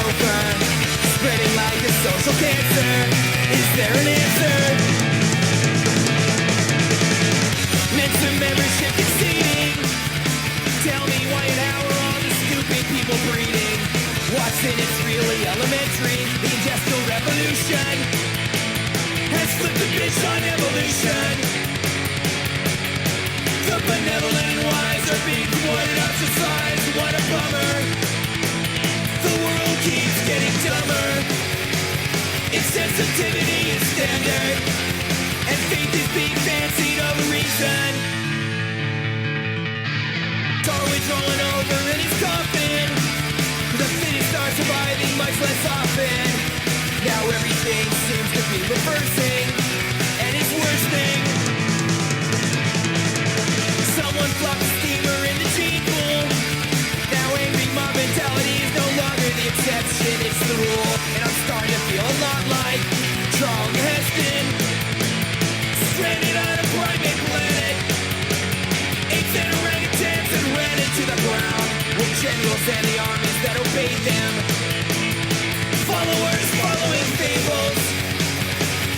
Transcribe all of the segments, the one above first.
over, spreading like a social cancer. Is there an answer? Mensa membership conceding. Tell me why and how are all the stupid people breeding? Watson, it's really elementary. The industrial revolution has flipped the bitch on evolution. The benevolent and wise are being thwarted, ostracized. What a bummer. The world keeps getting dumber. Insensitivity is standard, and faith is being fancied over reason. Darwin's rolling over in his coffin. The fittest are surviving much less often. Now everything seems to be reversing, and it's worsening. Someone flopped a steamer in the gene pool. Now angry mob mentality is no longer the exception, it's the rule. And I'm starting to feel a lot like Charlton Heston, stranded on a private planet. Apes and orangutans that ran into the ground, with generals and the armies that obeyed them. Followers following fables,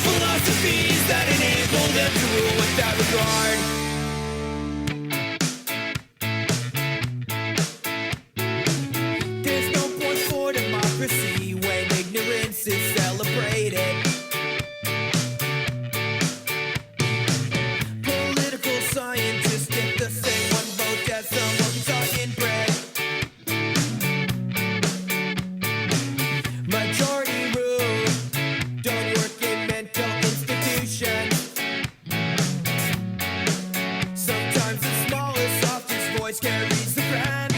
philosophies that enable them to rule without regard. There's no point for democracy when ignorance is celebrated. Political scientists get the same one vote as some Kentuckian bread. Majority rule don't work in mental institutions. Sometimes the smallest, softest voice carries the brand.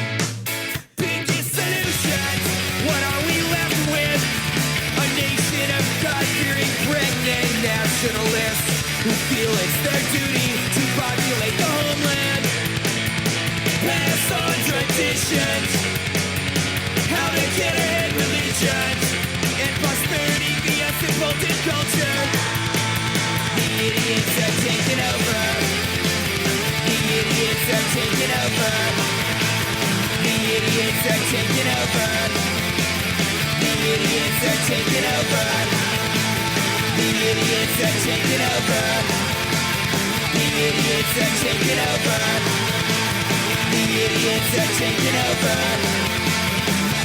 Biggest solutions. What are we left with? A nation of God-fearing pregnant nationalists who feel it's their duty to populate the homeland. Pass on traditions, how to get ahead religions, and prosperity via simpleton culture. The idiots are taking over. The idiots are taking over. The idiots are taking over. The idiots are taking over. The idiots are taking over. The idiots are taking over. The idiots are taking over.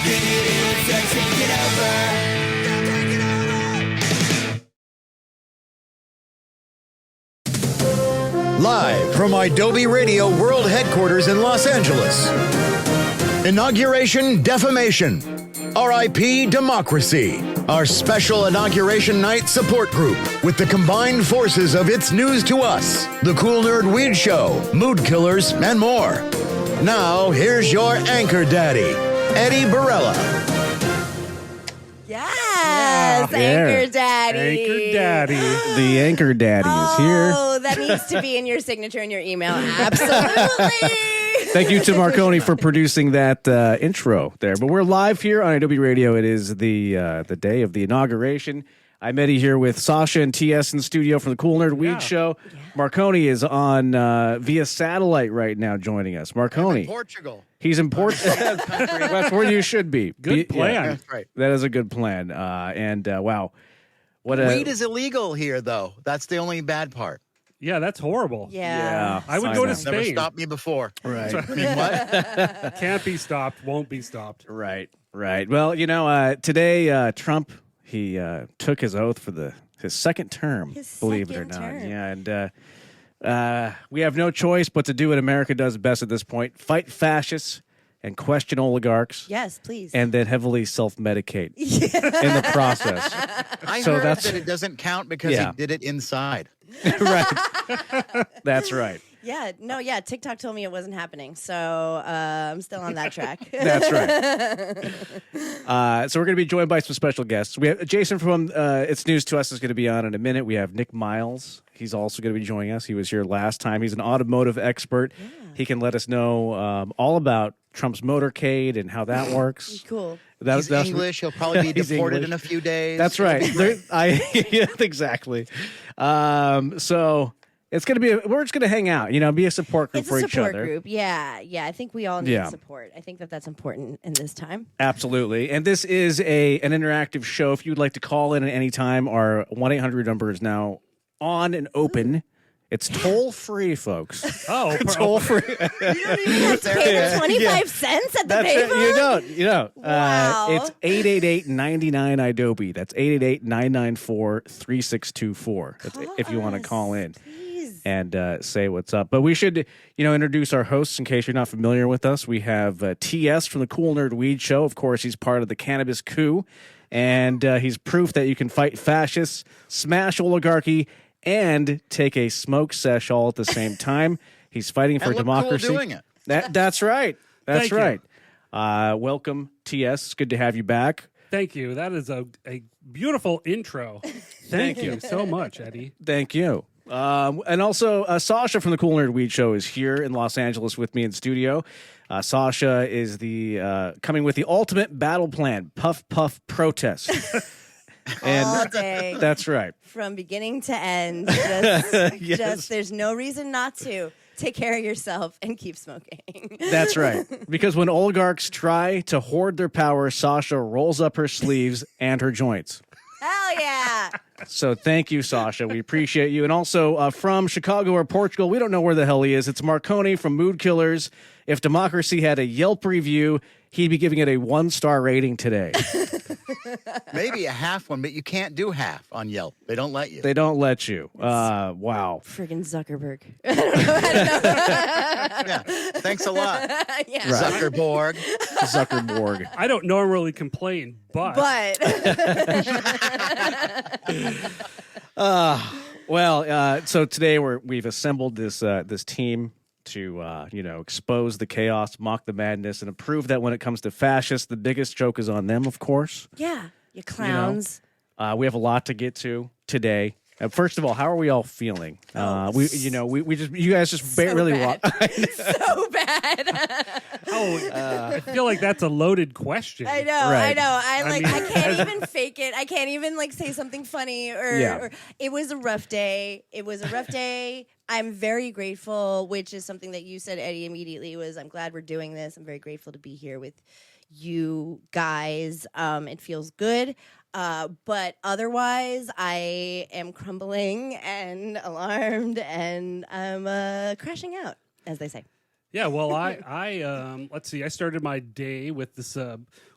The idiots are taking over. They're taking over. Live from Adobe Radio World Headquarters in Los Angeles. Inauguration Defamation. RIP Democracy. Our special Inauguration Night support group with the combined forces of It's News to Us, The Cool Nerd Weed Show, Mood Killers, and more. Now, here's your anchor daddy, Eddie Barella. Yes, Anchor Daddy. Anchor Daddy. The Anchor Daddy is here. Oh, that needs to be in your signature in your email. Absolutely. Thank you to Marconi for producing that intro there. But we're live here on Adobe Radio. It is the day of the inauguration. I'm Eddie here with Sasha and TS in the studio from the Cool Nerd Weed Show. Yeah. Marconi is on via satellite right now joining us. Marconi. I'm in Portugal. He's in Portugal. That's where you should be. Good plan. Yeah, That's right. that is a good plan. Wow. Weed is illegal here, though. That's the only bad part. Yeah, that's horrible. Yeah. I would go to Never Spain. stopped me before. Right. I mean, what? Can't be stopped, won't be stopped. Right. Well, today Trump, he took his oath for his second term, believe it or not. Term. Yeah, and we have no choice but to do what America does best at this point: fight fascists and question oligarchs. Yes, please. And then heavily self-medicate in the process. I heard that it doesn't count because he did it inside. Right. That's right. Yeah, TikTok told me it wasn't happening, so I'm still on that track. That's right. So we're going to be joined by some special guests. We have Jason from It's News to Us is going to be on in a minute. We have Nick Miles. He's also going to be joining us. He was here last time. He's an automotive expert. Yeah. He can let us know all about Trump's motorcade and how that works. Cool. He's English. He'll probably be deported in a few days. That's right. Exactly. So It's gonna be. We're just gonna hang out. Be a support group It's for a each support other. group. Yeah. I think we all need Yeah. support. I think that's important in this time. Absolutely. And this is an interactive show. If you'd like to call in at any time, our 1-800 number is now on and open. It's toll free, folks. Oh, Toll free. You don't even have to pay the 25 cents at the That's it. payphone. You don't. Wow. It's 888-99-IDOBE. That's 888-994-3624. If you want to call in and say what's up. But we should, introduce our hosts in case you're not familiar with us. We have TS from the Cool Nerd Weed Show. Of course, he's part of the Cannabis Coup, and he's proof that you can fight fascists, smash oligarchy, and take a smoke sesh all at the same time. He's fighting for and look democracy. cool doing it. That's right. That's Thank you. right. Welcome, TS. It's good to have you back. Thank you. That is a beautiful intro. Thank you so much, Eddie. Thank you. And also, Sasha from the Cool Nerd Weed Show is here in Los Angeles with me in studio. Sasha is the coming with the ultimate battle plan, Puff Puff Protest. All day. That's right. From beginning to end. Just there's no reason not to. Take care of yourself and keep smoking. That's right. Because when oligarchs try to hoard their power, Sasha rolls up her sleeves and her joints. Hell yeah. So thank you, Sasha. We appreciate you. And also from Chicago or Portugal, we don't know where the hell he is. It's Marconi from Mood Killers. If democracy had a Yelp review, he'd be giving it a 1-star rating today. Maybe a half one, but you can't do half on Yelp. They don't let you. They don't let you. Wow. Friggin' Zuckerberg. Yeah. Thanks a lot, Yeah. Zuckerborg. Zuckerborg. I don't normally complain, but So today we've assembled this team to expose the chaos, mock the madness, and prove that when it comes to fascists, the biggest joke is on them, of course. Yeah. You clowns. We have a lot to get to today. First of all, how are we all feeling? You guys just really bad. So bad. I feel like that's a loaded question. I know. Right. I mean- can't even fake it. I can't even say something funny or it was a rough day. I'm very grateful, which is something that you said, Eddie, immediately was I'm glad we're doing this. I'm very grateful to be here with you guys. It feels good. But otherwise, I am crumbling and alarmed and I'm crashing out, as they say. Yeah, well, I let's see. I started my day with this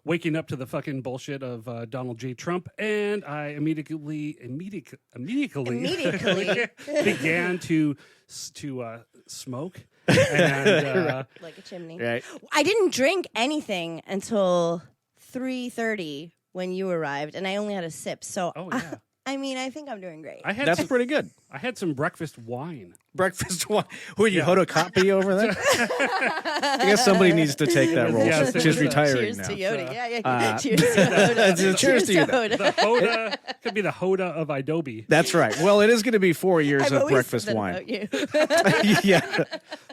waking up to the fucking bullshit of Donald J. Trump, and I immediately began to smoke. And Like a chimney. Right. I didn't drink anything until 3:30 when you arrived, and I only had a sip. So, oh yeah, I think I'm doing great. That's pretty good. I had some breakfast wine. Breakfast wine. Who are you, Hodo Copy over there? I guess somebody needs to take that role. Yes, She's it was, retiring Cheers now. to Yoda. Yeah. Cheers to Yoda. Cheers to you. Yoda. The Hoda could be the Hoda of Adobe. That's right. Well, it is going to be 4 years I've of always breakfast said that wine. about you. Yeah.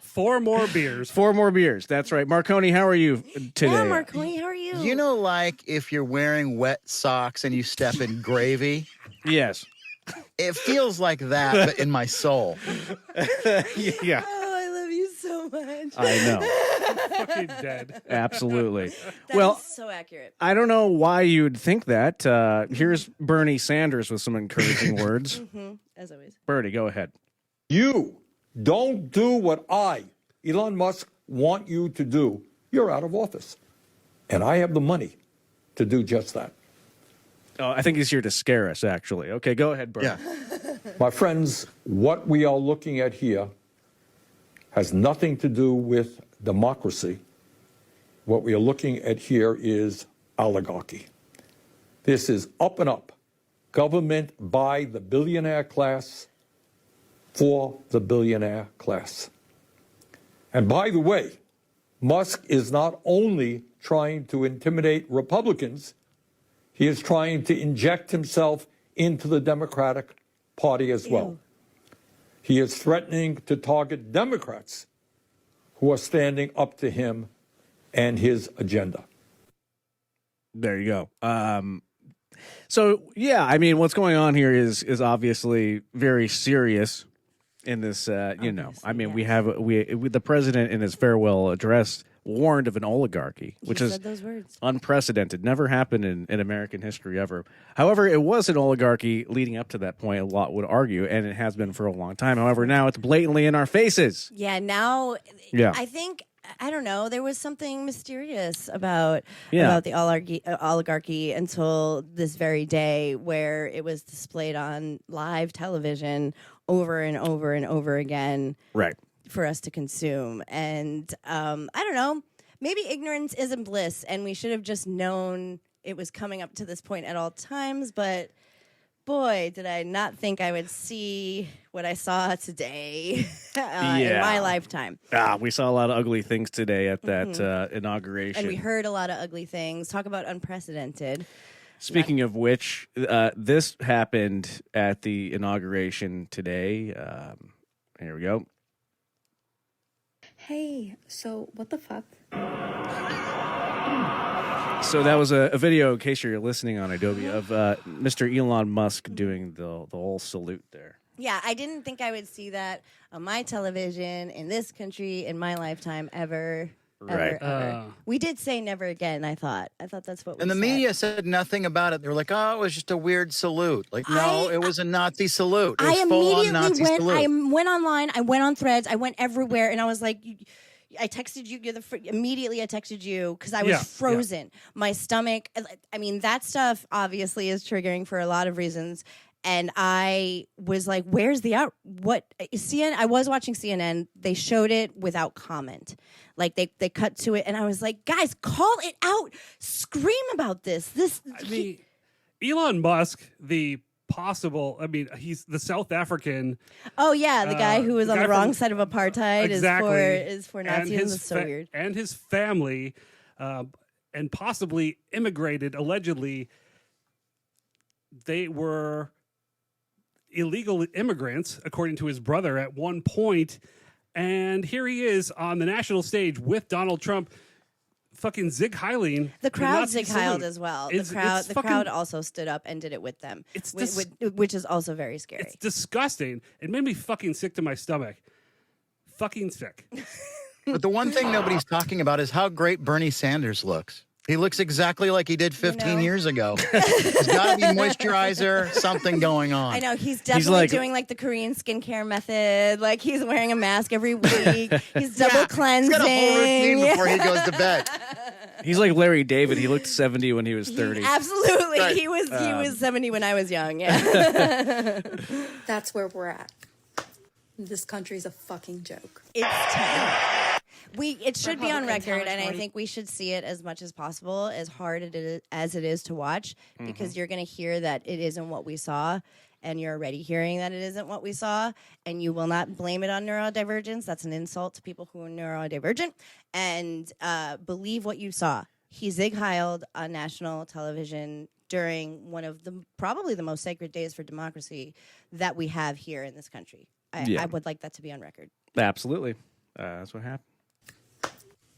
4 more beers. 4 more beers. That's right. Marconi, how are you today? Yeah, Marconi, how are you? You know, like if you're wearing wet socks and you step in gravy, Yes. it feels like that, but in my soul. Yeah. Oh, I love you so much. I know. Fucking dead. Absolutely. That Well, is so accurate. I don't know why you'd think that. Here's Bernie Sanders with some encouraging words. As always. Bernie, go ahead. You don't do what I, Elon Musk, want you to do, you're out of office. And I have the money to do just that. Oh, I think he's here to scare us, actually. Okay, go ahead, Bernie. Yeah. My friends, what we are looking at here has nothing to do with democracy. What we are looking at here is oligarchy. This is up and up. Government by the billionaire class for the billionaire class. And by the way, Musk is not only trying to intimidate Republicans, he is trying to inject himself into the Democratic Party as well. He is threatening to target Democrats who are standing up to him and his agenda. There you go. So, yeah, I mean, what's going on here is obviously very serious. in this, you know, Obviously, I mean, yes. we the president in his farewell address warned of an oligarchy, which He is said those words. unprecedented, never happened in American history ever. However, it was an oligarchy leading up to that point, a lot would argue, and it has been for a long time. However, now it's blatantly in our faces. Yeah, now Yeah. I think I don't know. There was something mysterious about Yeah. the oligarchy until this very day, where it was displayed on live television over and over and over again Right. for us to consume. And I don't know. Maybe ignorance isn't bliss, and we should have just known it was coming up to this point at all times. But boy, did I not think I would see what I saw today in my lifetime. We saw a lot of ugly things today at that inauguration. And we heard a lot of ugly things. Talk about unprecedented. Speaking of which, this happened at the inauguration today. Here we go. Hey, so what the fuck? So that was a video, in case you're listening on Adobe, of Mr. Elon Musk doing the whole salute there. Yeah, I didn't think I would see that on my television in this country in my lifetime ever. Right. Ever. We did say never again, I thought. That's what we And the said. media said nothing about it. They were like, "Oh, it was just a weird salute." Like, no, it was a Nazi salute. It was I full-on immediately Nazi went. salute. I went online. I went on Threads. I went everywhere, and I was like, I texted you. Immediately. I texted you because I was frozen. My stomach. I mean, that stuff obviously is triggering for a lot of reasons. And I was like, "Where's the out? What CNN?" I was watching CNN. They showed it without comment. Like they cut to it, and I was like, "Guys, call it out! Scream about this!" I mean, Elon Musk, he's the South African. Oh yeah, the guy who was on the wrong side of apartheid Exactly. is for And Nazism. his That's so weird. And his family, and possibly immigrated, allegedly, they were illegal immigrants, according to his brother at one point. And here he is on the national stage with Donald Trump, fucking Zig Heiling. The crowd Nazi zig heiled salute. as well. It's The fucking- crowd also stood up and did it with them, which is also very scary. It's disgusting. It made me fucking sick to my stomach. Fucking sick. But the one thing nobody's talking about is how great Bernie Sanders looks. He looks exactly like he did 15 years ago. There's got to be moisturizer, something going on. I know he's definitely doing like the Korean skincare method. Like he's wearing a mask every week. He's double cleansing. He's got a whole routine before he goes to bed. He's like Larry David. He looked 70 when he was 30. Absolutely, Right. he was 70 when I was young. Yeah, That's where we're at. This country's a fucking joke. it's time. It should be on Republicans, how record, much and I more do you- think we should see it as much as possible, as hard as it is to watch, because you're going to hear that it isn't what we saw, and you're already hearing that it isn't what we saw, and you will not blame it on neurodivergence. That's an insult to people who are neurodivergent, and believe what you saw. He zig heiled on national television during one of probably the most sacred days for democracy that we have here in this country. I would like that to be on record. Absolutely. That's what happened.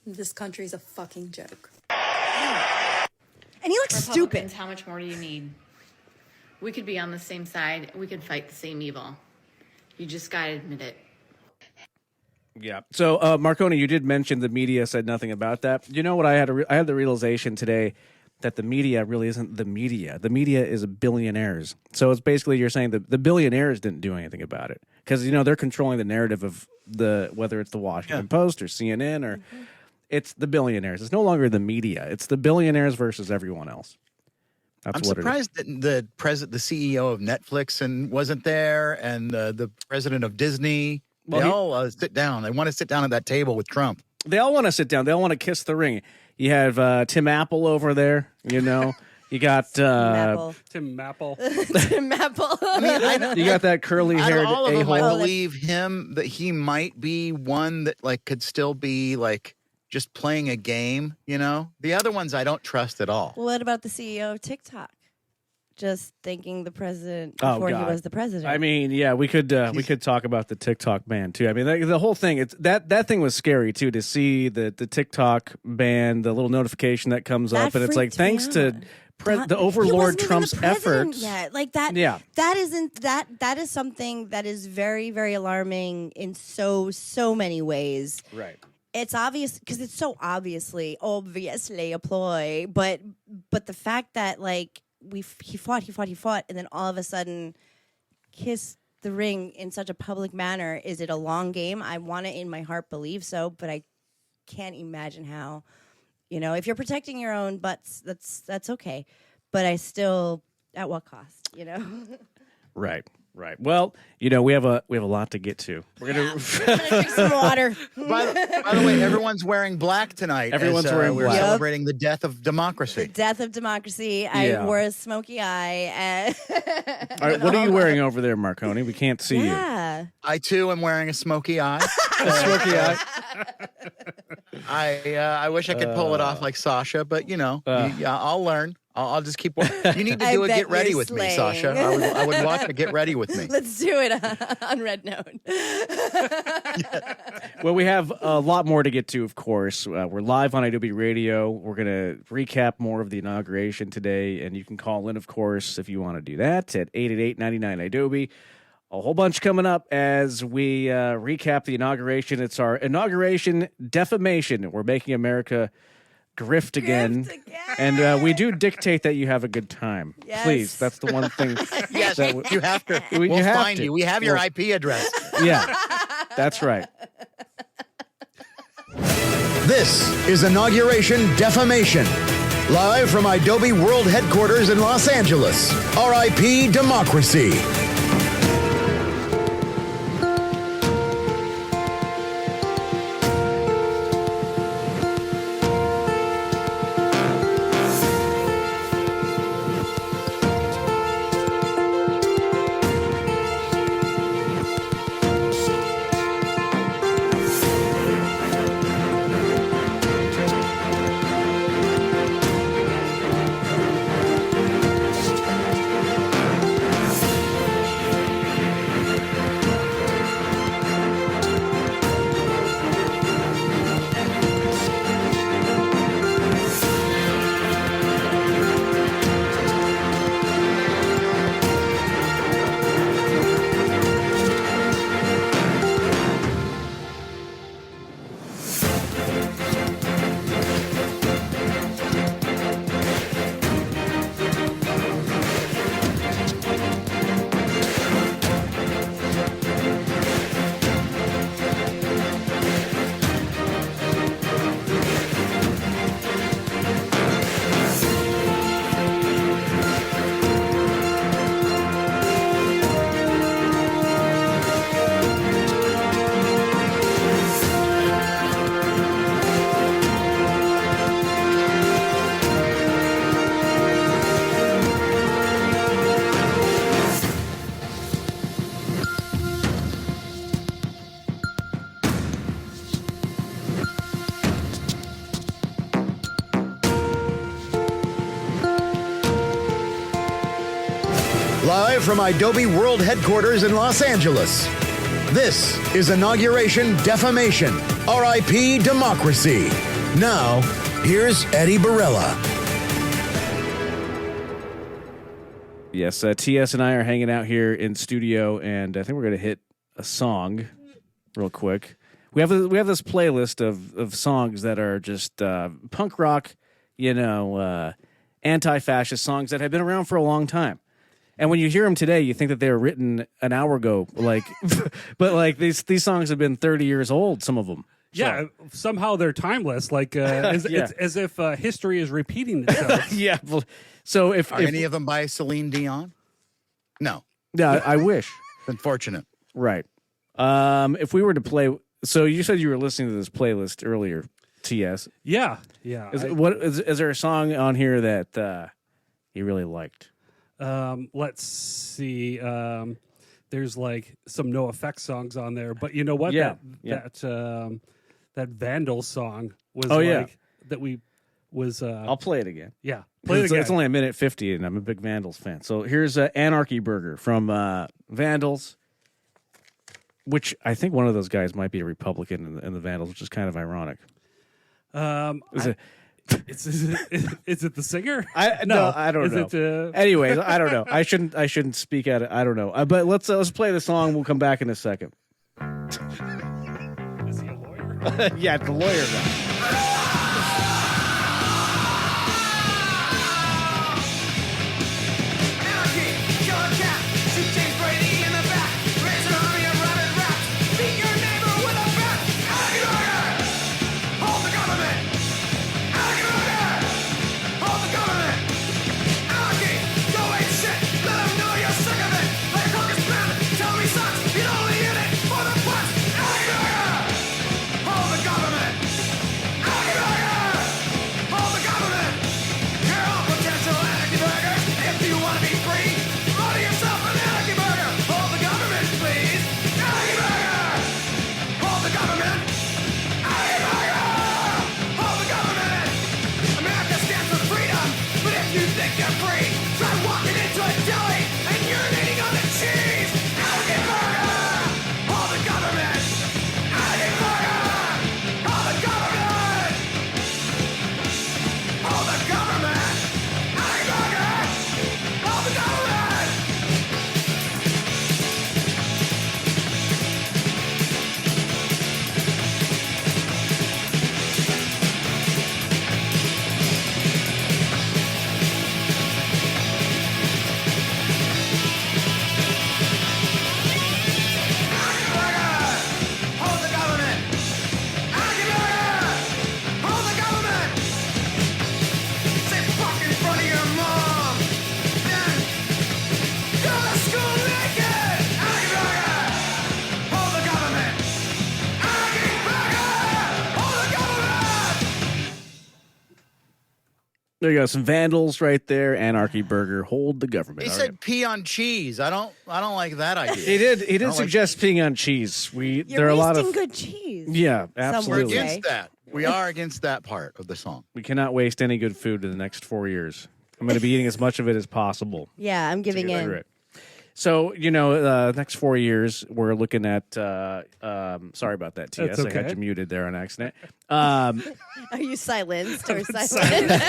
This country's a fucking joke. And he looks stupid. Republicans, how much more do you need? We could be on the same side. We could fight the same evil. You just gotta admit it. Yeah. So, Marconi, you did mention the media said nothing about that. You know what? I had the realization today that the media really isn't the media. The media is billionaires. So it's basically you're saying that the billionaires didn't do anything about it because they're controlling the narrative of whether it's the Washington Post or CNN or it's the billionaires. It's no longer the media. It's the billionaires versus everyone else. That's I'm what surprised that the CEO of Netflix wasn't there, and the president of Disney. They all sit down. They want to sit down at that table with Trump. They all want to sit down. They all want to kiss the ring. You have Tim Apple over there. You got Tim Apple. Tim Apple. I mean, you got that curly out of haired all of them, I a-hole. believe him that he might be one that could still be just playing a game. The other ones I don't trust at all. What about the CEO of TikTok? Just thanking the president Oh, before he God. was the president. I mean, yeah, we could talk about the TikTok ban too. I mean, the whole thing. That thing was scary too to see the TikTok ban, the little notification that comes That up, and it's like freaked me thanks to out. the overlord He wasn't even Trump's the president efforts. yet. Like that. Yeah. That is something that is very, very alarming in so many ways. Right. It's obvious because it's so obviously a ploy, but the fact that like he fought, and then all of a sudden kissed the ring in such a public manner. Is it a long game? I want to in my heart believe so, but I can't imagine how. You know, if you're protecting your own butts, that's okay. But I still, at what cost? You know. Right. Well, we have a lot to get to. We're gonna drink some water. By the way, everyone's wearing black tonight. Everyone's wearing we're black. celebrating the death of democracy. The death of democracy. I wore a smoky eye. And All right, what are you wearing over there, Marconi? We can't see you. yeah. I too am wearing a smoky eye. Smoky eye. I wish I could pull it off like Sasha, but I'll learn. I'll just keep working. You need to do a bet get ready you're with me, slaying. Sasha. I would watch a get ready with me. Let's do it on Red Note. Well, we have a lot more to get to, of course. We're live on IW Radio. We're going to recap more of the inauguration today, and you can call in, of course, if you want to do that at 888-99-IDOBE. A whole bunch coming up as we recap the inauguration. It's our Inauguration Defamation. We're making America grift again. And we do dictate that you have a good time. Yes. Please, that's the one thing. Yes, that you have to. You We'll have find to. you. We have your IP address. Yeah, that's right. This is Inauguration Defamation. Live from Adobe World Headquarters in Los Angeles. RIP Democracy. Live from Adobe World Headquarters in Los Angeles. This is Inauguration Defamation. RIP Democracy. Now, here's Eddie Barella. Yes, TS and I are hanging out here in studio, and I think we're going to hit a song real quick. We have this playlist of songs that are just punk rock, anti-fascist songs that have been around for a long time. And when you hear them today, you think that they were written an hour ago, but these songs have been 30 years old, some of them. Yeah, somehow they're timeless. It's as if history is repeating itself. Yeah. So if any of them by Celine Dion? No. Yeah, I wish. Unfortunate. Right. If we were to play, so you said you were listening to this playlist earlier, TS. Yeah. Is there a song on here that you really liked? Let's see. There's like some No Effects songs on there, but you know what? Yeah. That Vandal song was I'll play it again. Yeah. Play it again. It's only a minute 50, and I'm a big Vandals fan. So here's Anarchy Burger from Vandals, which I think one of those guys might be a Republican in the Vandals, which is kind of ironic. Is it the singer? No, I don't know. Is it, Anyways, I don't know. I shouldn't speak at it. I don't know. But let's play the song. We'll come back in a second. is he a lawyer? Yeah, the lawyer guy. There you go. Some Vandals right there. Anarchy Burger. Hold the government. He said pee on cheese. I don't like that idea. He did suggest peeing on cheese. You're wasting good cheese. Yeah, We're absolutely. against that. We are against that part of the song. We cannot waste any good food in the next 4 years. I'm going to be eating as much of it as possible. Yeah, I'm giving in. So, next 4 years, we're looking at, sorry about that, TS. That's okay. I had you muted there on accident. Are you silenced or silent?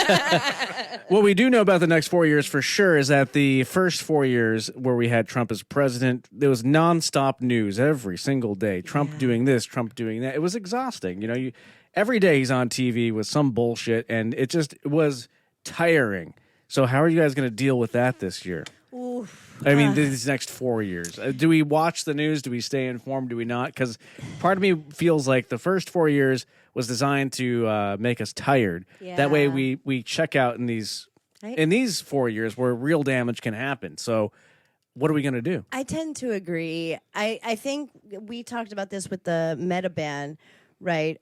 What we do know about the next 4 years for sure is that the first 4 years where we had Trump as president, there was nonstop news every single day. Trump doing this, Trump doing that. It was exhausting. Every day he's on TV with some bullshit, and it just was tiring. So how are you guys going to deal with that this year? Oof. I mean, these next 4 years. Do we watch the news? Do we stay informed? Do we not? Because part of me feels like the first 4 years was designed to make us tired. Yeah. That way we check out in these 4 years where real damage can happen. So what are we going to do? I tend to agree. I think we talked about this with the meta ban, right?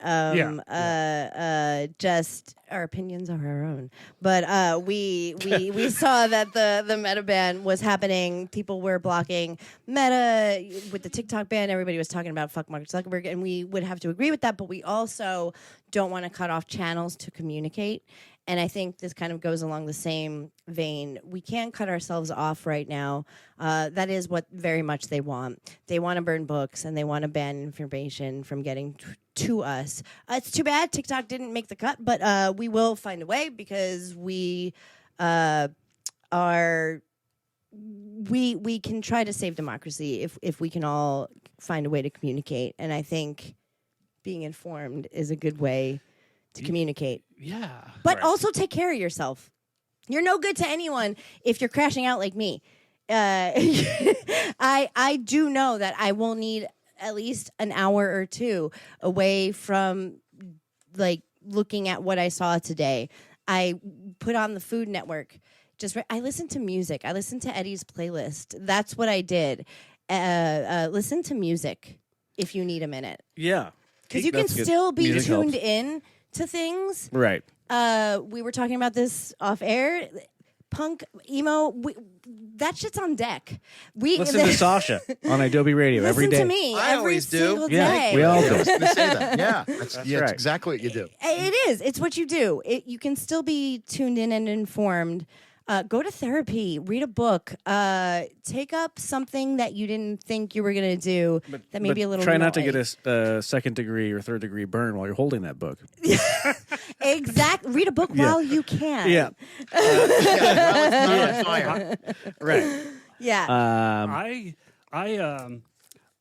Just our opinions are our own, but we saw that the meta ban was happening. People were blocking Meta with the TikTok ban. Everybody was talking about fuck Mark Zuckerberg, and we would have to agree with that. But we also don't want to cut off channels to communicate. And I think this kind of goes along the same vein. We can't cut ourselves off right now. That is what very much they want. They want to burn books and they want to ban information from getting to us. It's too bad TikTok didn't make the cut, but we will find a way because we can try to save democracy if we can all find a way to communicate. And I think being informed is a good way to communicate. Yeah. But also take care of yourself. You're no good to anyone if you're crashing out like me. I do know that I will need at least an hour or two away from like looking at what I saw today. I put on the Food Network. I listened to music. I listened to Eddie's playlist. That's what I did. Listen to music if you need a minute. Yeah. Because you can still be tuned in to things. Right. We were talking about this off air. Punk, emo, that shit's on deck. Listen to Sasha on Adobe Radio every day. Listen to me I every always do. single Yeah, day. we all I do. was going to say that. Yeah, that's right. exactly what you do. It is. It's what you do. You can still be tuned in and informed. Go to therapy, read a book, take up something that you didn't think you were going to do that may be a little try not to annoying. get a second degree or third degree burn while you're holding that book. Exactly. Read a book while you can. Yeah. Well, it's not on fire. Right. Yeah.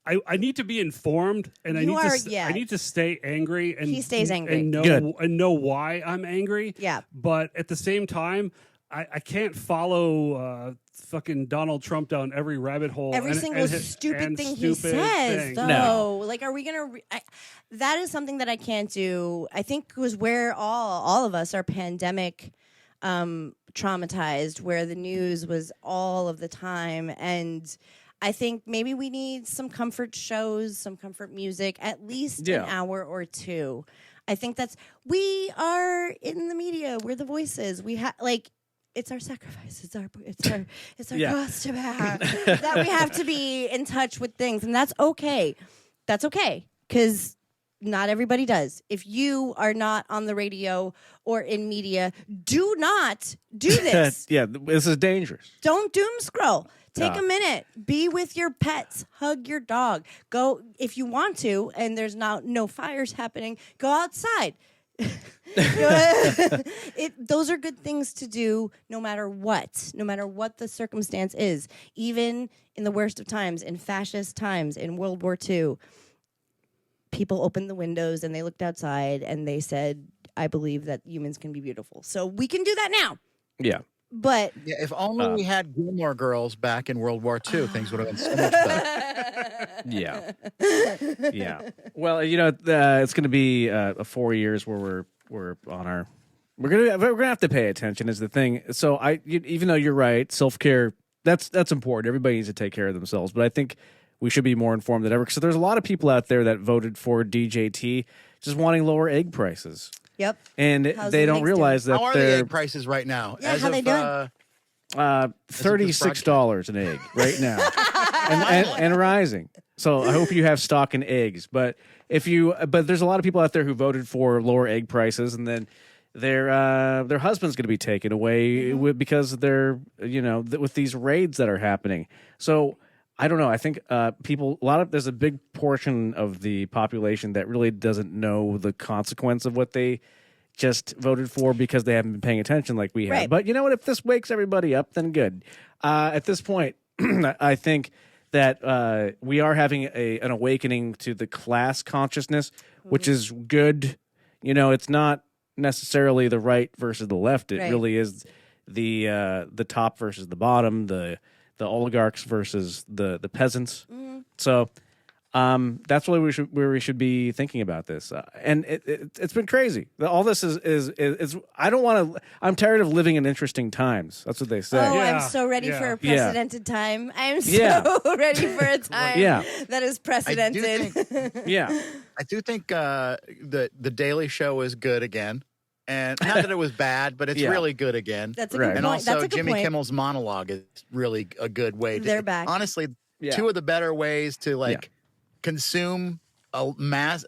I need to be informed, and You are, I need to stay angry, and He stays angry. and know why I'm angry. Yeah. But at the same time, I can't follow fucking Donald Trump down every rabbit hole. Every single stupid thing he says, though. No. Like, are we going to... that is something that I can't do. I think was where all of us are pandemic traumatized, where the news was all of the time. And I think maybe we need some comfort shows, some comfort music, at least an hour or two. I think we are in the media. We're the voices. We have, like... It's our sacrifice. It's our cost to bear that we have to be in touch with things, and that's okay. That's okay, because not everybody does. If you are not on the radio or in media, do not do this. Yeah, this is dangerous. Don't doom scroll. Take a minute. Be with your pets. Hug your dog. Go if you want to, and there's no fires happening. Go outside. Those are good things to do no matter what the circumstance is. Even in the worst of times, in fascist times, in World War II, people opened the windows and they looked outside and they said, I believe that humans can be beautiful. So we can do that now. Yeah. But yeah, if only we had Gilmore Girls back in World War II, things would have been so much better. Yeah. Yeah. Well, it's going to be 4 years where we're on our. We're gonna have to pay attention is the thing. So even though you're right, self-care that's important. Everybody needs to take care of themselves, but I think we should be more informed than ever. So there's a lot of people out there that voted for DJT just wanting lower egg prices. Yep. And they don't realize that how are the egg prices right now? Yeah, how they doing? $36 an egg right now, and rising. So I hope you have stock in eggs. But there's a lot of people out there who voted for lower egg prices, and then their husband's going to be taken away because they're with these raids that are happening. So I don't know. I think there's a big portion of the population that really doesn't know the consequence of what they just voted for because they haven't been paying attention like we have. Right. But you know what? If this wakes everybody up, then good. At this point, I think that we are having an awakening to the class consciousness, which is good. It's not necessarily the right versus the left. It really is the top versus the bottom, the oligarchs versus the peasants. So that's where we should be thinking about this. And it's been crazy. All this is I don't want to. I'm tired of living in interesting times. That's what they say. Oh, I'm so ready for a precedented time. I'm so ready for a time that is precedented. I do think the Daily Show is good again. And not that it was bad, but it's really good again. That's a good point. And also, That's a good Jimmy point. Kimmel's monologue is really a good way to. They're back. Honestly, two of the better ways to consume a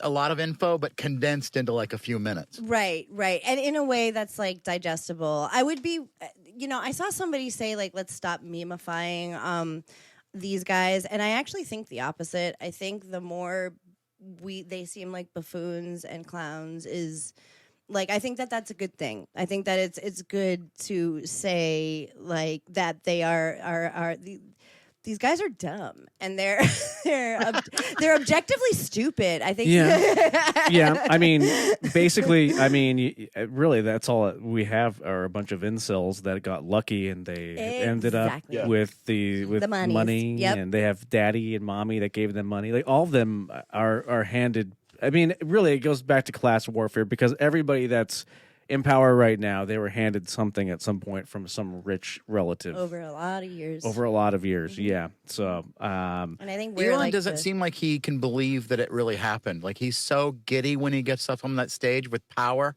lot of info, but condensed into like a few minutes. Right. And in a way that's like digestible. I would be, I saw somebody say like, let's stop memifying these guys. And I actually think the opposite. I think the more they seem like buffoons and clowns is... Like, I think that that's a good thing. I think that it's good to say like that they are these guys are dumb and they're objectively stupid. I think. Yeah. I mean, basically, really, that's all we have are a bunch of incels that got lucky and they ended up with the money, and they have daddy and mommy that gave them money. Like all of them are handed. I mean, really, it goes back to class warfare because everybody that's in power right now, they were handed something at some point from some rich relative. Over a lot of years. Yeah. So, and I think Elon doesn't seem like he can believe that it really happened. Like, he's so giddy when he gets up on that stage with power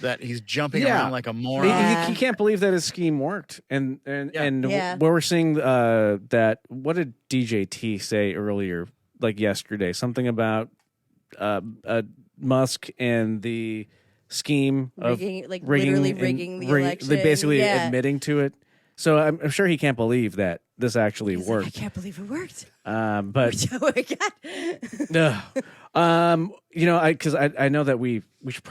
that he's jumping around like a moron. He can't believe that his scheme worked. And where we're seeing that, what did DJT say earlier, like yesterday? Something about Musk and the scheme of literally rigging the election. They basically admitting to it. So I'm sure he can't believe that this actually worked. I can't believe it worked. But Oh my God. because I know that we should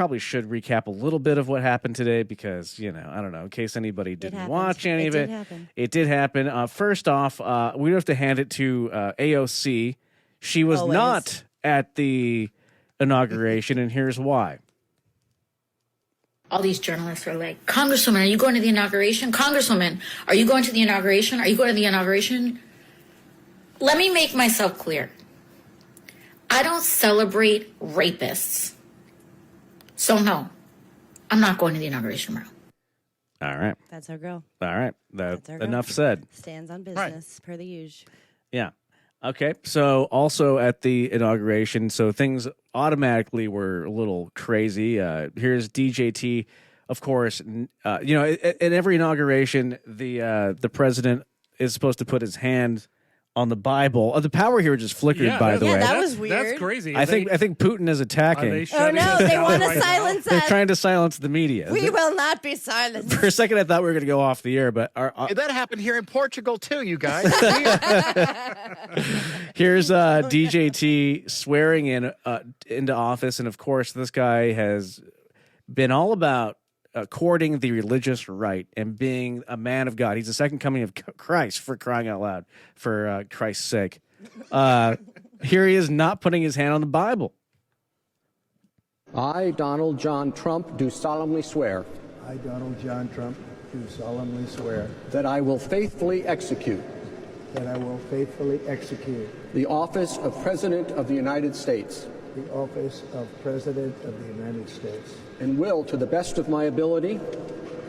recap a little bit of what happened today because I don't know in case anybody didn't watch any of it. It did happen. First off, we have to hand it to AOC. She was not at the inauguration, and here's why. All these journalists are like, Congresswoman, are you going to the inauguration? Congresswoman, are you going to the inauguration? Are you going to the inauguration? Let me make myself clear. I don't celebrate rapists. So no, I'm not going to the inauguration tomorrow. All right. That's our girl. All right. That's our girl. Enough said. Stands on business per the usual. Yeah. Okay. So also at the inauguration, so things automatically were a little crazy. Here's DJT. Of course, at every inauguration, the president is supposed to put his hand on the Bible. The power here just flickered, by the way. That was weird. That's crazy. I think Putin is attacking. Oh no, they want to silence us. They're trying to silence the media. We will not be silenced. For a second, I thought we were going to go off the air, but That happened here in Portugal too, you guys. here's DJT swearing into office, and of course, this guy has been all about courting the religious right and being a man of God. He's the second coming of Christ, for crying out loud, for Christ's sake. Here he is not putting his hand on the Bible. I, Donald John Trump, do solemnly swear. I, Donald John Trump, do solemnly swear. That I will faithfully execute. That I will faithfully execute. The office of President of the United States. The office of President of the United States. And will, to the best of my ability.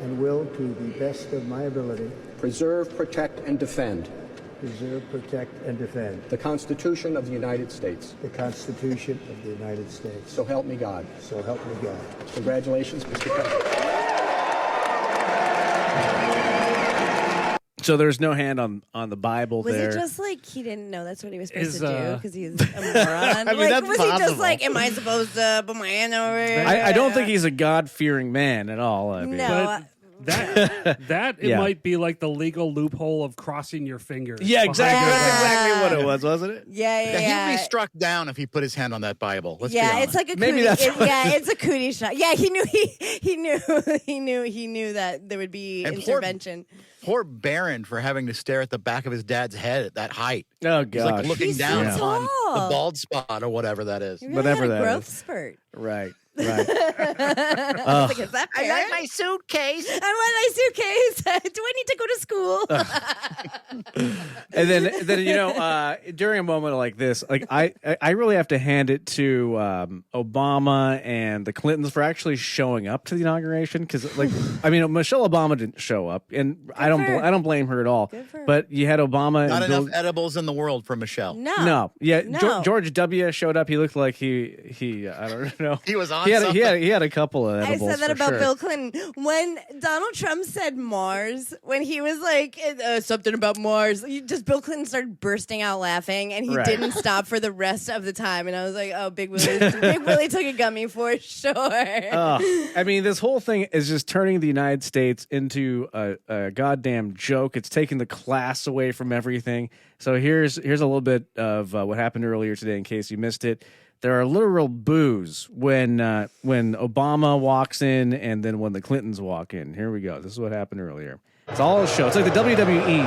And will, to the best of my ability. Preserve, protect, and defend. Preserve, protect, and defend. The Constitution of the United States. The Constitution of the United States. So help me God. So help me God. Congratulations, Mr. President. So there's no hand on the Bible was there. it just like he didn't know that's what he was supposed to do because he's a moron? I mean, that's was possible. he just like, am I supposed to put my hand over here? I don't think he's a God-fearing man at all. I mean. No. That Yeah. might be like the legal loophole of crossing your fingers. Yeah, exactly. behind your That's back. exactly what it was, wasn't it? Yeah. He'd be struck down if he put his hand on that Bible. Let's be honest. It's like a Maybe cootie. that's It's a cootie shot. Yeah, he knew that there would be And intervention. Poor Barron for having to stare at the back of his dad's head at that height. Oh, He's like gosh. looking He's so down on tall. the bald spot or whatever that is. He really Whatever had a that growth is. spurt. Right. I was like, is that I fair? like my suitcase. I want my suitcase. Do I need to go to school? And then during a moment like this, like I really have to hand it to Obama and the Clintons for actually showing up to the inauguration because, Michelle Obama didn't show up, and I don't blame her at all. Good for her. But you had Obama Not and enough Bill. edibles in the world for Michelle. No. No. George W. showed up. He looked like he I don't know. He was on He something. had a couple of I edibles. said that for about sure. Bill Clinton. When Donald Trump said Mars, when he was like, something about Mars, Bill Clinton started bursting out laughing, and he Right. didn't stop for the rest of the time. And I was like, oh, Big Willie took a gummy for sure. I mean, this whole thing is just turning the United States into a goddamn joke. It's taking the class away from everything. So here's a little bit of what happened earlier today in case you missed it. There are literal boos when Obama walks in and then when the Clintons walk in. Here we go. This is what happened earlier. It's all a show. It's like the WWE.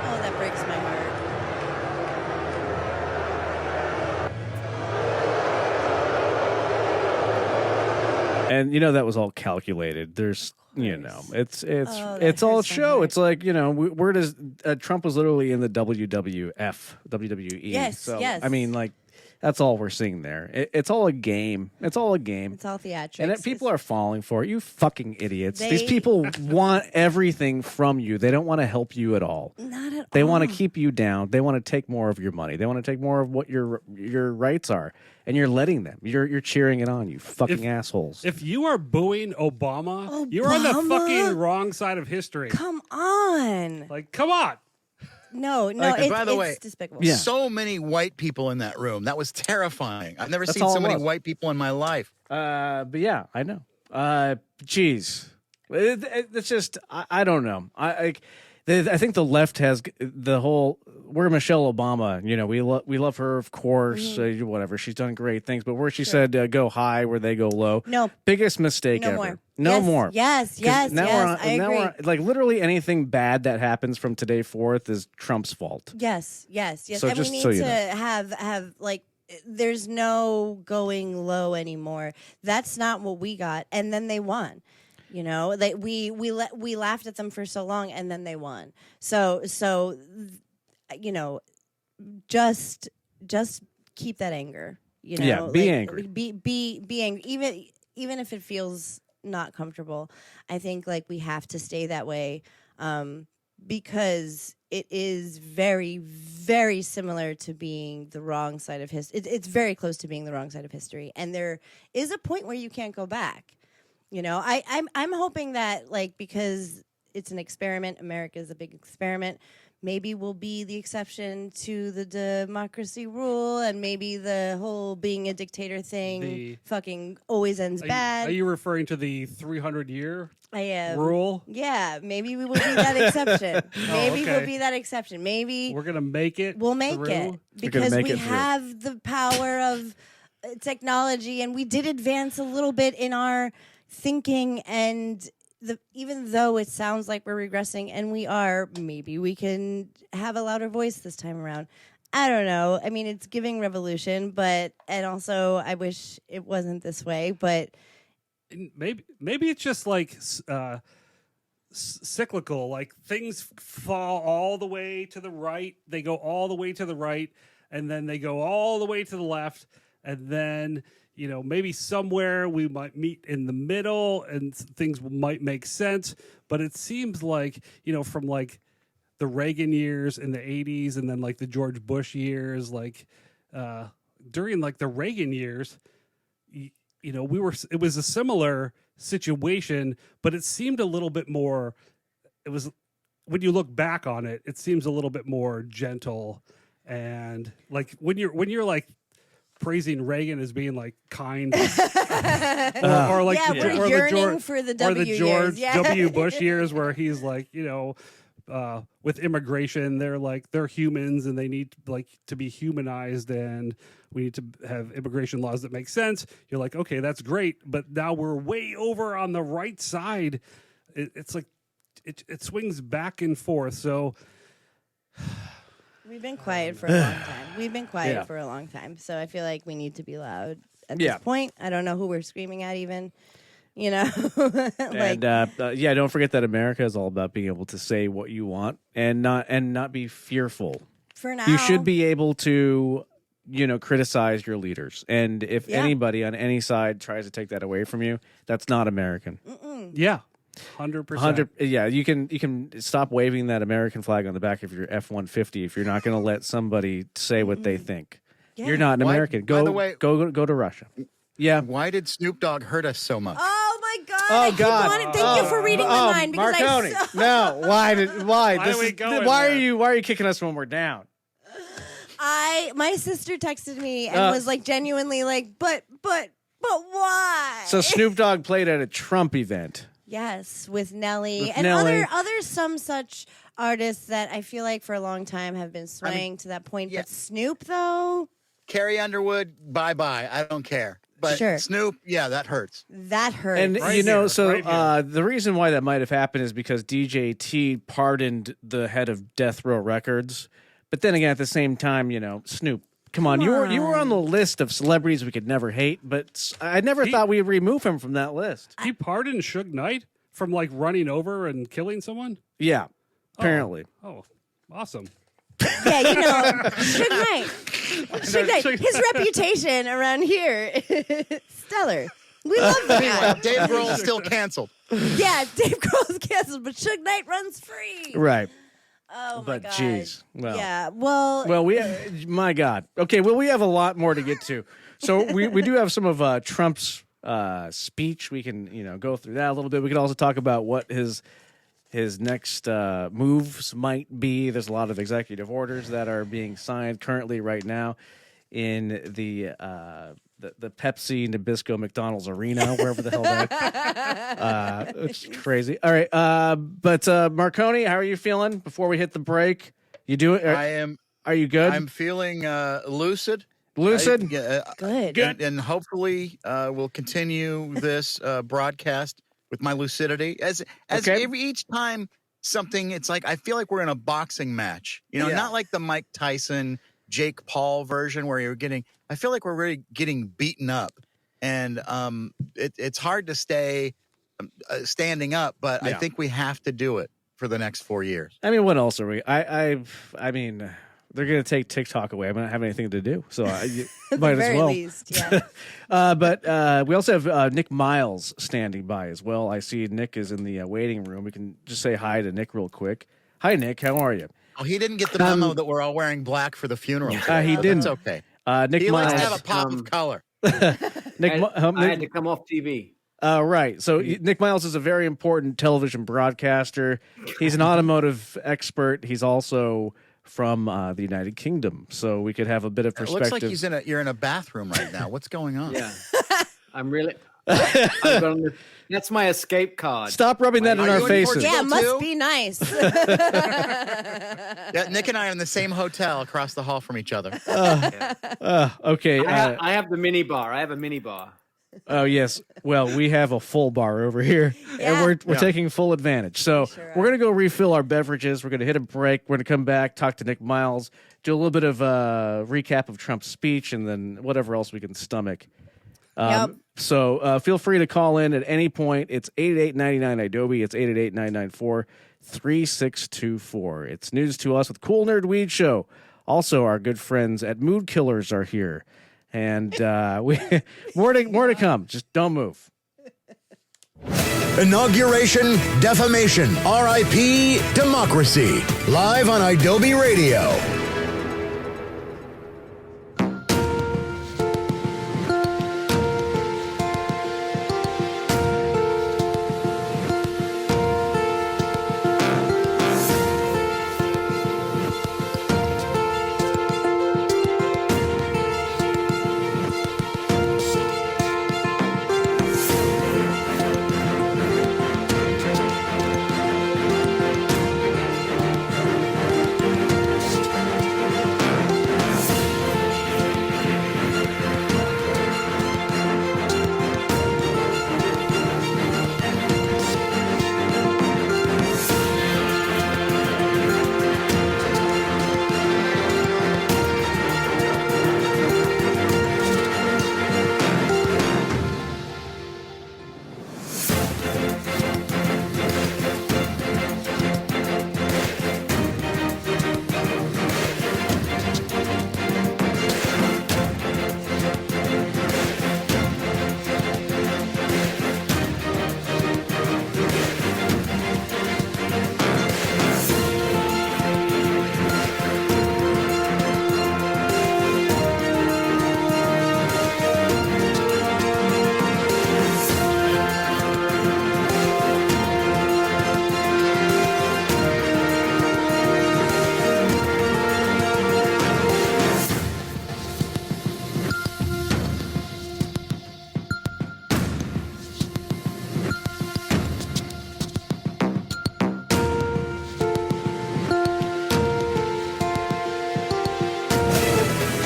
Oh, that breaks my heart. And that was all calculated. There's it's that all a hurts my show. heart. It's like where does Trump was literally in the WWE. Yes, So, yes. I mean, like that's all we're seeing there. It's all a game. It's all a game. It's all theatrics. And people are falling for it. You fucking idiots. These They- people want everything from you. They don't want to help you at all. Not at They all. want to keep you down. They want to take more of your money. They want to take more of what your rights are. And you're letting them. You're cheering it on, you fucking assholes. If you are booing Obama, you're on the Obama? fucking wrong side of history. Come on. Like, come on. No, Like, by the way, it's despicable. Yeah. so many white people in that room. That was terrifying. I've never That's seen all so it many was. white people in my life. But yeah, I know. Geez, it's just I don't know. I think the left has the whole. We're Michelle Obama. You know, we love her, of course. Whatever, she's done great things. But where she said go high, where they go low. No. Biggest mistake No ever. more. No Yes, more. yes, 'Cause yes, now yes, I now agree. like literally anything bad that happens from today forth is Trump's fault. Yes. So And we just need so you to know. have like there's no going low anymore. That's not what we got. And then they won. You know, we laughed at them for so long and then they won. So you know, just keep that anger. You know, Yeah, be angry. Be angry. Even if it feels not comfortable, I think like we have to stay that way because it is very, very similar to being the wrong side of history. It's very close to being the wrong side of history, and there is a point where you can't go back. You know, I'm hoping that like because it's an experiment, America is a big experiment. Maybe we'll be the exception to the democracy rule, and maybe the whole being a dictator thing fucking always ends bad. Are you referring to the 300-year I am. rule? Yeah, maybe we will be that exception. Maybe okay. we'll be that exception. Maybe We're gonna make it. we'll make through? it We're gonna because make we it through. have the power of technology, and we did advance a little bit in our thinking. And even though it sounds like we're regressing, and we are, maybe we can have a louder voice this time around. I don't know. I mean, it's giving revolution, and also I wish it wasn't this way, but. Maybe it's just like cyclical. Like things fall all the way to the right. They go all the way to the right, and then they go all the way to the left, and then maybe somewhere we might meet in the middle, and things might make sense. But it seems like from like the Reagan years in the 80s, and then like the George Bush years, like during like the Reagan years. It was a similar situation, but it seemed a little bit more, when you look back on it, it seems a little bit more gentle. And like when you're like praising Reagan as being like kind, or like we're yearning for the W or the George years. Yeah. W. Bush years where he's like, with immigration, they're humans and they need to be humanized, and we need to have immigration laws that make sense. You're like, okay, that's great, but now we're way over on the right side. It's like it swings back and forth. So we've been quiet for a long time. We've been quiet for a long time. So I feel like we need to be loud at this point. I don't know who we're screaming at even. And don't forget that America is all about being able to say what you want and not be fearful. For now, you should be able to, criticize your leaders. And if anybody on any side tries to take that away from you, that's not American. Yeah, 100%. Yeah, you can stop waving that American flag on the back of your F-150 if you're not going to let somebody say what they think. Yeah. You're not an American. By the way, go to Russia. Yeah. Why did Snoop Dogg hurt us so much? Oh my God! Oh, God. Thank you for reading my mind because Marconi. I No, why? Why are you kicking us when we're down? My sister texted me and was like genuinely like, but why? So Snoop Dogg played at a Trump event. Yes, with Nelly With and Nelly. other some such artists that I feel like for a long time have been swaying to that point. yeah. But Snoop though, Carrie Underwood, bye-bye. I don't care. But Sure. Snoop, yeah, that hurts. that hurts. And Right here, right here. the reason why that might have happened is because DJ T pardoned the head of Death Row Records. But then again, at the same time, Snoop, come on, you were on the list of celebrities we could never hate, but I never thought we'd remove him from that list. He pardoned Suge Knight from like running over and killing someone. Yeah, apparently. Oh, awesome. yeah, Suge Knight. His reputation around here is stellar. We love the guy. Dave Grohl's still canceled. Yeah, Dave Grohl's canceled, but Suge Knight runs free. Right. Oh But my God. geez, well. Yeah. Well. Well, my God. Okay, well, we have a lot more to get to. So we do have some of Trump's speech. We can, go through that a little bit. We can also talk about what his his next moves might be. There's a lot of executive orders that are being signed currently right now in the Pepsi Nabisco McDonald's Arena, wherever the hell that. It's crazy. All right, but Marconi, how are you feeling before we hit the break? You do it? I am. Are you good? I'm feeling lucid. Lucid? Good. And hopefully we'll continue this broadcast with my lucidity. As Okay. each time something, it's like I feel like we're in a boxing match. Not like the Mike Tyson, Jake Paul version where I feel like we're really getting beaten up. And it's hard to stay standing up, but I think we have to do it for the next 4 years. I mean, what else are we? I mean, they're going to take TikTok away. I don't have anything to do, so I might as well. Least, yeah. But we also have Nick Miles standing by as well. I see Nick is in the waiting room. We can just say hi to Nick real quick. Hi, Nick. How are you? Oh, he didn't get the memo that we're all wearing black for the funeral. He didn't. That's okay. Nick He Miles. likes to have a pop of color. Nick, I had to come off TV. Right. So Nick Miles is a very important television broadcaster. He's an automotive expert. He's also from the United Kingdom, so we could have a bit of It perspective. looks like you're in a bathroom right now. What's going on? Yeah, I'm really. That's my escape card. Stop rubbing that in our faces. Yeah, it must too? be nice. Yeah, Nick and I are in the same hotel across the hall from each other. Okay. I have the mini bar. I have a mini bar. Oh yes. Well, we have a full bar over here, and we're taking full advantage. So we're gonna go refill our beverages. We're gonna hit a break. We're gonna come back, talk to Nick Miles, do a little bit of a recap of Trump's speech, and then whatever else we can stomach. So feel free to call in at any point. It's 888-99 Adobe. It's 888-994-3624. It's news to us with Cool Nerd Weed Show. Also, our good friends at Mood Killers are here. And we more to come. Just don't move. Inauguration Defamation. R.I.P. Democracy. Live on Adobe Radio.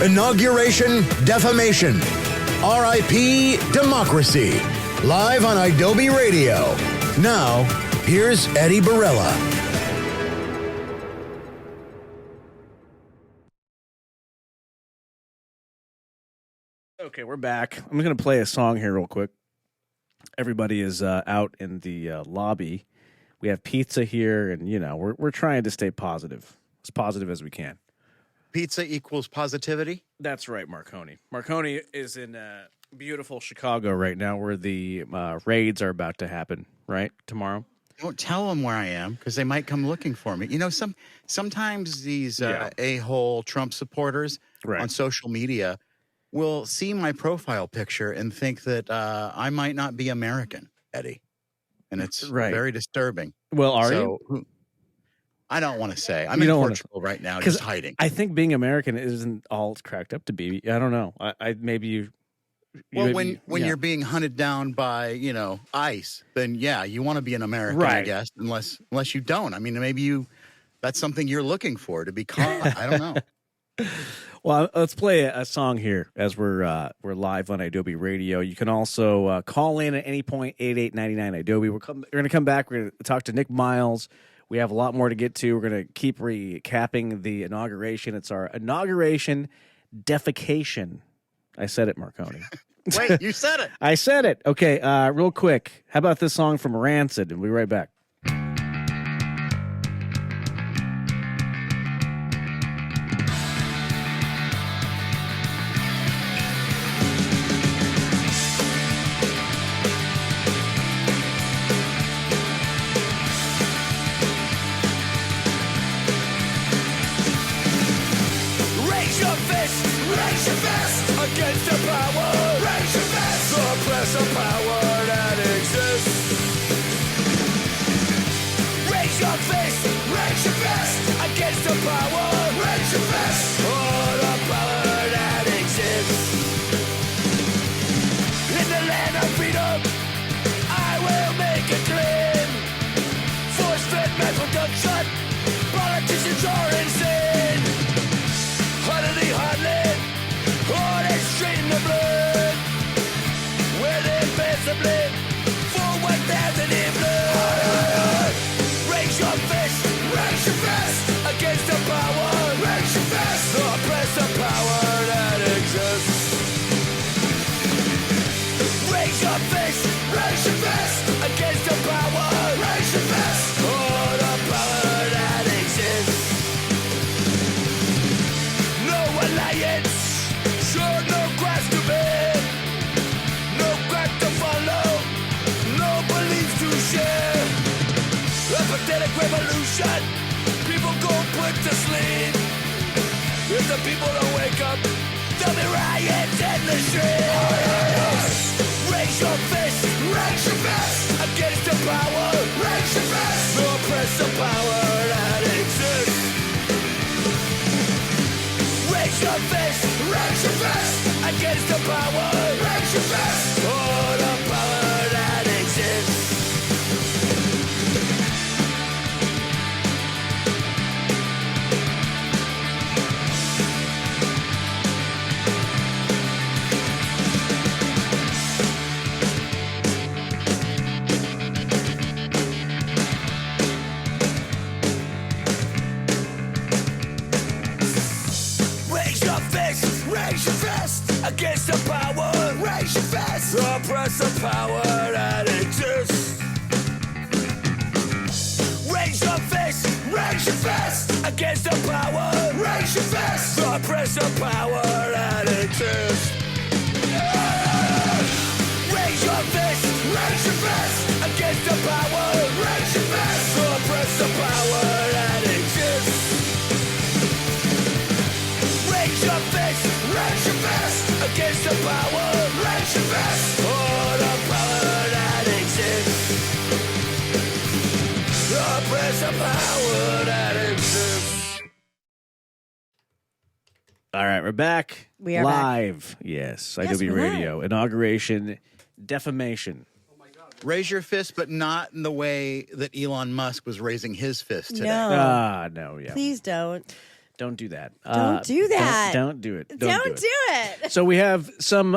Inauguration Defamation. R.I.P. Democracy. Live on Adobe Radio. Now, here's Eddie Barella. Okay, we're back. I'm going to play a song here real quick. Everybody is out in the lobby. We have pizza here, and we're trying to stay positive, as positive as we can. Pizza equals positivity? That's right, Marconi. Marconi is in beautiful Chicago right now, where the raids are about to happen, right? Tomorrow? Don't tell them where I am, because they might come looking for me. Sometimes these a-hole Trump supporters on social media will see my profile picture and think that I might not be American, Eddie. And it's very disturbing. Well, are you? I don't want to say. I'm in Portugal right now, just hiding. I think being American isn't all it's cracked up to be. I don't know. I maybe you. Well, when you're being hunted down by ICE, then you want to be an American, right. I guess. Unless you don't. I mean, maybe that's something you're looking for, to be caught. I don't know. Well, let's play a song here as we're live on Adobe Radio. You can also call in at any point, 8899 Adobe. We're going to come back. We're going to talk to Nick Miles. We have a lot more to get to. We're going to keep recapping the inauguration. It's our inauguration defecation. I said it, Marconi. Wait, you said it. I said it. Okay, real quick. How about this song from Rancid? And we'll be right back. Against the power, raise your fist. Suppress the power that exists. Raise your fist, raise your fist. Against the power, raise your fist. For the power that exists. In the land of freedom, I will make it claim. Force-fed mental gunshot, politicians are insane. Utterly heartless. Oh, they straighten the blood. Where they passively for 1,000 in blood. Raise your fist, raise your fist. Against the power, raise your fist. Suppress the power that exists. Raise your fist, raise your fist. Against the power, raise your fist. For the power that exists. No alliance. Sure, no grass to bear, no crack to follow, no beliefs to share. A pathetic revolution, people go put to sleep. If the people don't wake up, there'll be riots in the streets. Raise your fist, raise your fist. Against the power, raise your fist. Suppress the power that exists. Raise your fist, raise your fist. Against the power, raise your fist. For the power that exists. Raise your fist, raise your fist. Against the power, raise your fist. Suppress the power that exists. Raise your fist, raise your fist. Against the power, raise your fist. Suppress the power that exists. Raise your fist, raise your fist. Against the power, raise your fist. Suppress the power that exists. Raise your fist, raise your fist. Against the power, raise your fist. For the power that exists. Suppress the power that exists. All right, we're back. We are live. Yes, Adobe we're Radio. Inauguration defamation. Raise your fist, but not in the way that Elon Musk was raising his fist today. No. No, yeah. Please don't. Don't do that. Don't do that. Don't do it. Don't do it. So we have some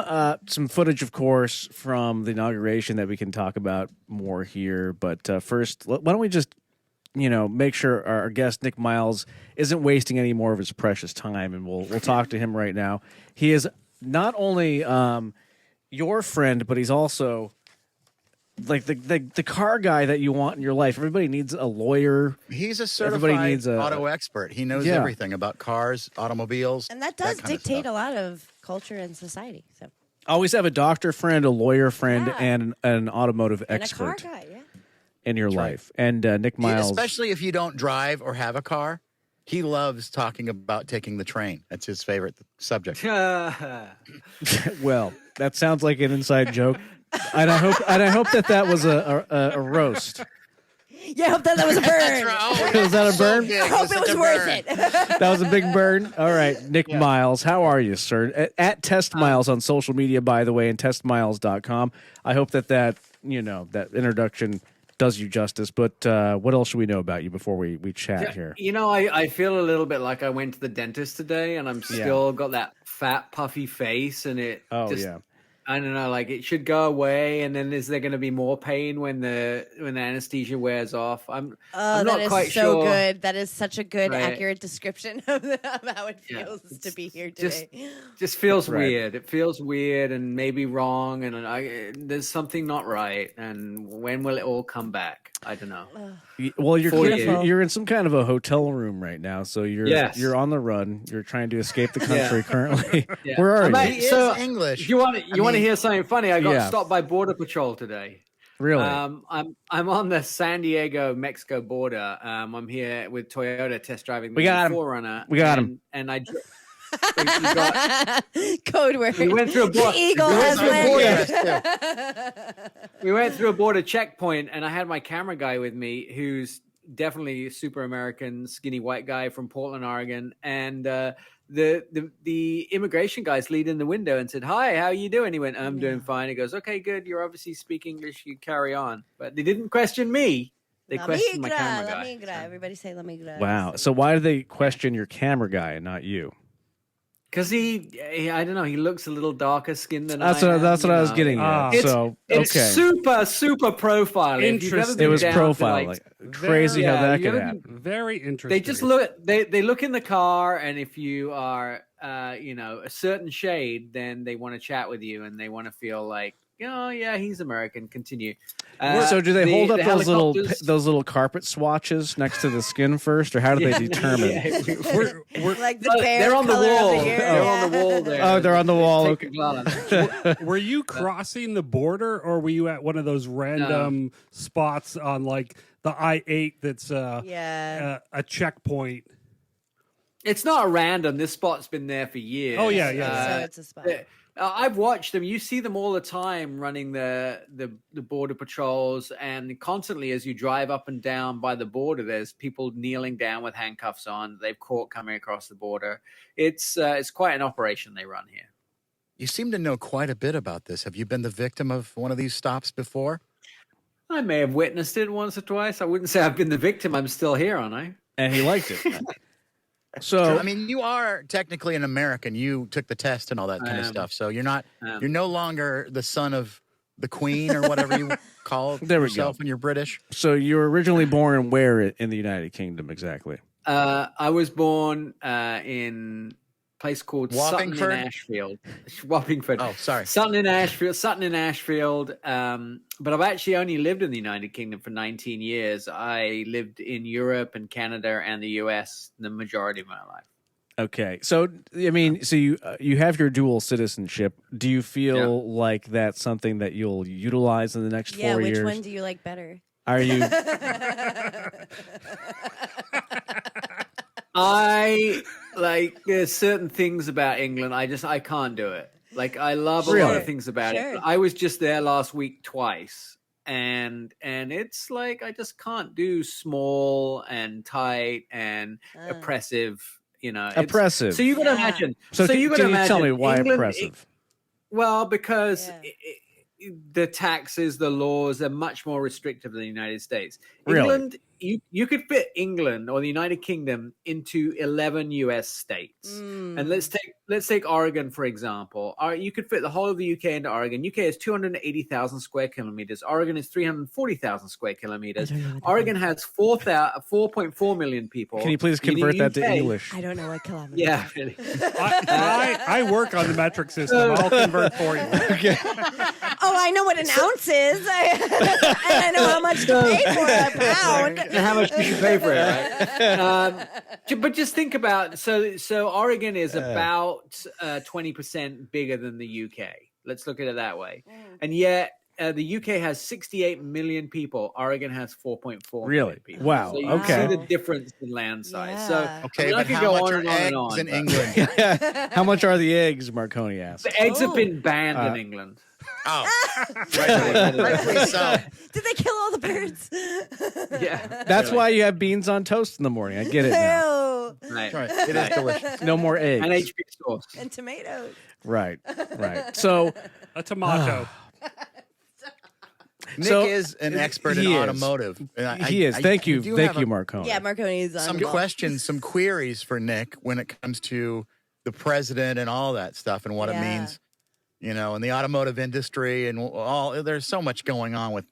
footage, of course, from the inauguration that we can talk about more here. But first, why don't we just, make sure our guest Nick Miles isn't wasting any more of his precious time, and we'll talk to him right now. He is not only your friend, but he's also like the car guy that you want in your life. Everybody needs a lawyer. He's a certified auto expert. He knows everything about cars, automobiles. And that does dictate a lot of culture and society. So always have a doctor friend, a lawyer friend, and an automotive and expert a car guy, in your life. And Nick Miles, especially if you don't drive or have a car, he loves talking about taking the train. That's his favorite subject. Well, that sounds like an inside joke. And I hope that was a roast. Yeah, I hope that was a burn. Was that a burn? I hope it was worth it. That was a big burn. All right, Nick Miles, how are you, sir? At Test Miles on social media, by the way, and testmiles.com. I hope that introduction does you justice. But what else should we know about you before we chat here? You know, I feel a little bit like I went to the dentist today, and I'm still got that fat, puffy face, and it. I don't know, like it should go away, and then is there going to be more pain when the anesthesia wears off? I'm not quite sure. So good. That is such a good, accurate description of how it feels to be here today. Just feels weird. It feels weird and maybe wrong, and there's something not right. And when will it all come back? I don't know. Well, you're in some kind of a hotel room right now, so you're on the run. You're trying to escape the country currently. Where are you? So English. You want to hear something funny? I got stopped by Border Patrol today. Really? I'm on the San Diego Mexico border. I'm here with Toyota test driving the 4Runner. We got him. And I. Code word. We went through a border. We went through a border checkpoint, and I had my camera guy with me, who's definitely a super American, skinny white guy from Portland, Oregon, and the immigration guys lead in the window and said, "Hi, how are you doing?" He went, "I'm doing fine." He goes, "Okay, good. You're obviously speak English. You carry on." But they didn't question me. They questioned my camera guy. Everybody say "la migra." Wow. So why do they question your camera guy and not you? Because he, I don't know, he looks a little darker skinned than that's what I was getting at. It's super profiling. Interesting. It was profiling. Crazy how that could happen. Very interesting. They just look. They look in the car, and if you are, a certain shade, then they want to chat with you, and they want to feel like, oh yeah, he's American. Continue. So do they hold up those little carpet swatches next to the skin first, or how do they determine? We're like the bear. They're on the wall. They're on the wall there. Oh, they're on the wall. Okay. Were you crossing the border, or were you at one of those random spots on like the I-8 that's a checkpoint? It's not random. This spot's been there for years. Oh yeah. So it's a spot. I've watched them. You see them all the time running the border patrols, and constantly as you drive up and down by the border, there's people kneeling down with handcuffs on. They've caught coming across the border. It's quite an operation they run here. You seem to know quite a bit about this. Have you been the victim of one of these stops before? I may have witnessed it once or twice. I wouldn't say I've been the victim. I'm still here, aren't I? And he liked it. So I mean, you are technically an American. You took the test and all that kind of stuff. So you're no longer the son of the Queen or whatever you call yourself when you're British. So you were originally born where in the United Kingdom exactly? I was born in a place called Sutton in Ashfield. Wappingford. Oh, sorry. Sutton in Ashfield. But I've actually only lived in the United Kingdom for 19 years. I lived in Europe and Canada and the US the majority of my life. Okay. So, I mean, you have your dual citizenship. Do you feel like that's something that you'll utilize in the next 4 years? Yeah, which one do you like better? Are you... There's certain things about England. I can't do it. Like, I love a lot of things about it. I was just there last week twice, and it's like I just can't do small and tight and oppressive. Oppressive. So you got to imagine. So you got to imagine. Tell me why England, oppressive? Well, because the taxes, the laws are much more restrictive than the United States. Really? England, you could fit England or the United Kingdom into 11 U.S. states. And let's take Oregon, for example. You could fit the whole of the UK into Oregon. UK is 280,000 square kilometers. Oregon is 340,000 square kilometers. Oregon has 4.4 million people. Can you please convert that to English? I don't know what kilometers. Yeah, really. I work on the metric system. I'll convert for you. Okay. Oh, I know what an ounce is. And I know how much to pay for a pound. And how much you should pay for it, right? But just think about so Oregon is about 20% bigger than the UK. Let's look at it that way. And yet the UK has 68 million people. Oregon has 4.4 million people. Wow. So you okay. see the difference in land size. Yeah. So Okay, but how much are eggs in England? How much are the eggs, Marconi asked. The eggs have been banned in England. Oh, rightfully so. Did they kill all the birds? Yeah. That's why you have beans on toast in the morning. I get it now. Ew. Right. Right. It is delicious. No more eggs. And HP sauce. And tomatoes. Right. So A tomato. Nick So, is an expert in he is. automotive. And he is. Thank you. do Thank have you, Marconi. Yeah, Marconi is on. some questions, some queries for Nick when it comes to the president and all that stuff and what it Yeah. means, you know, in the automotive industry and all. There's so much going on with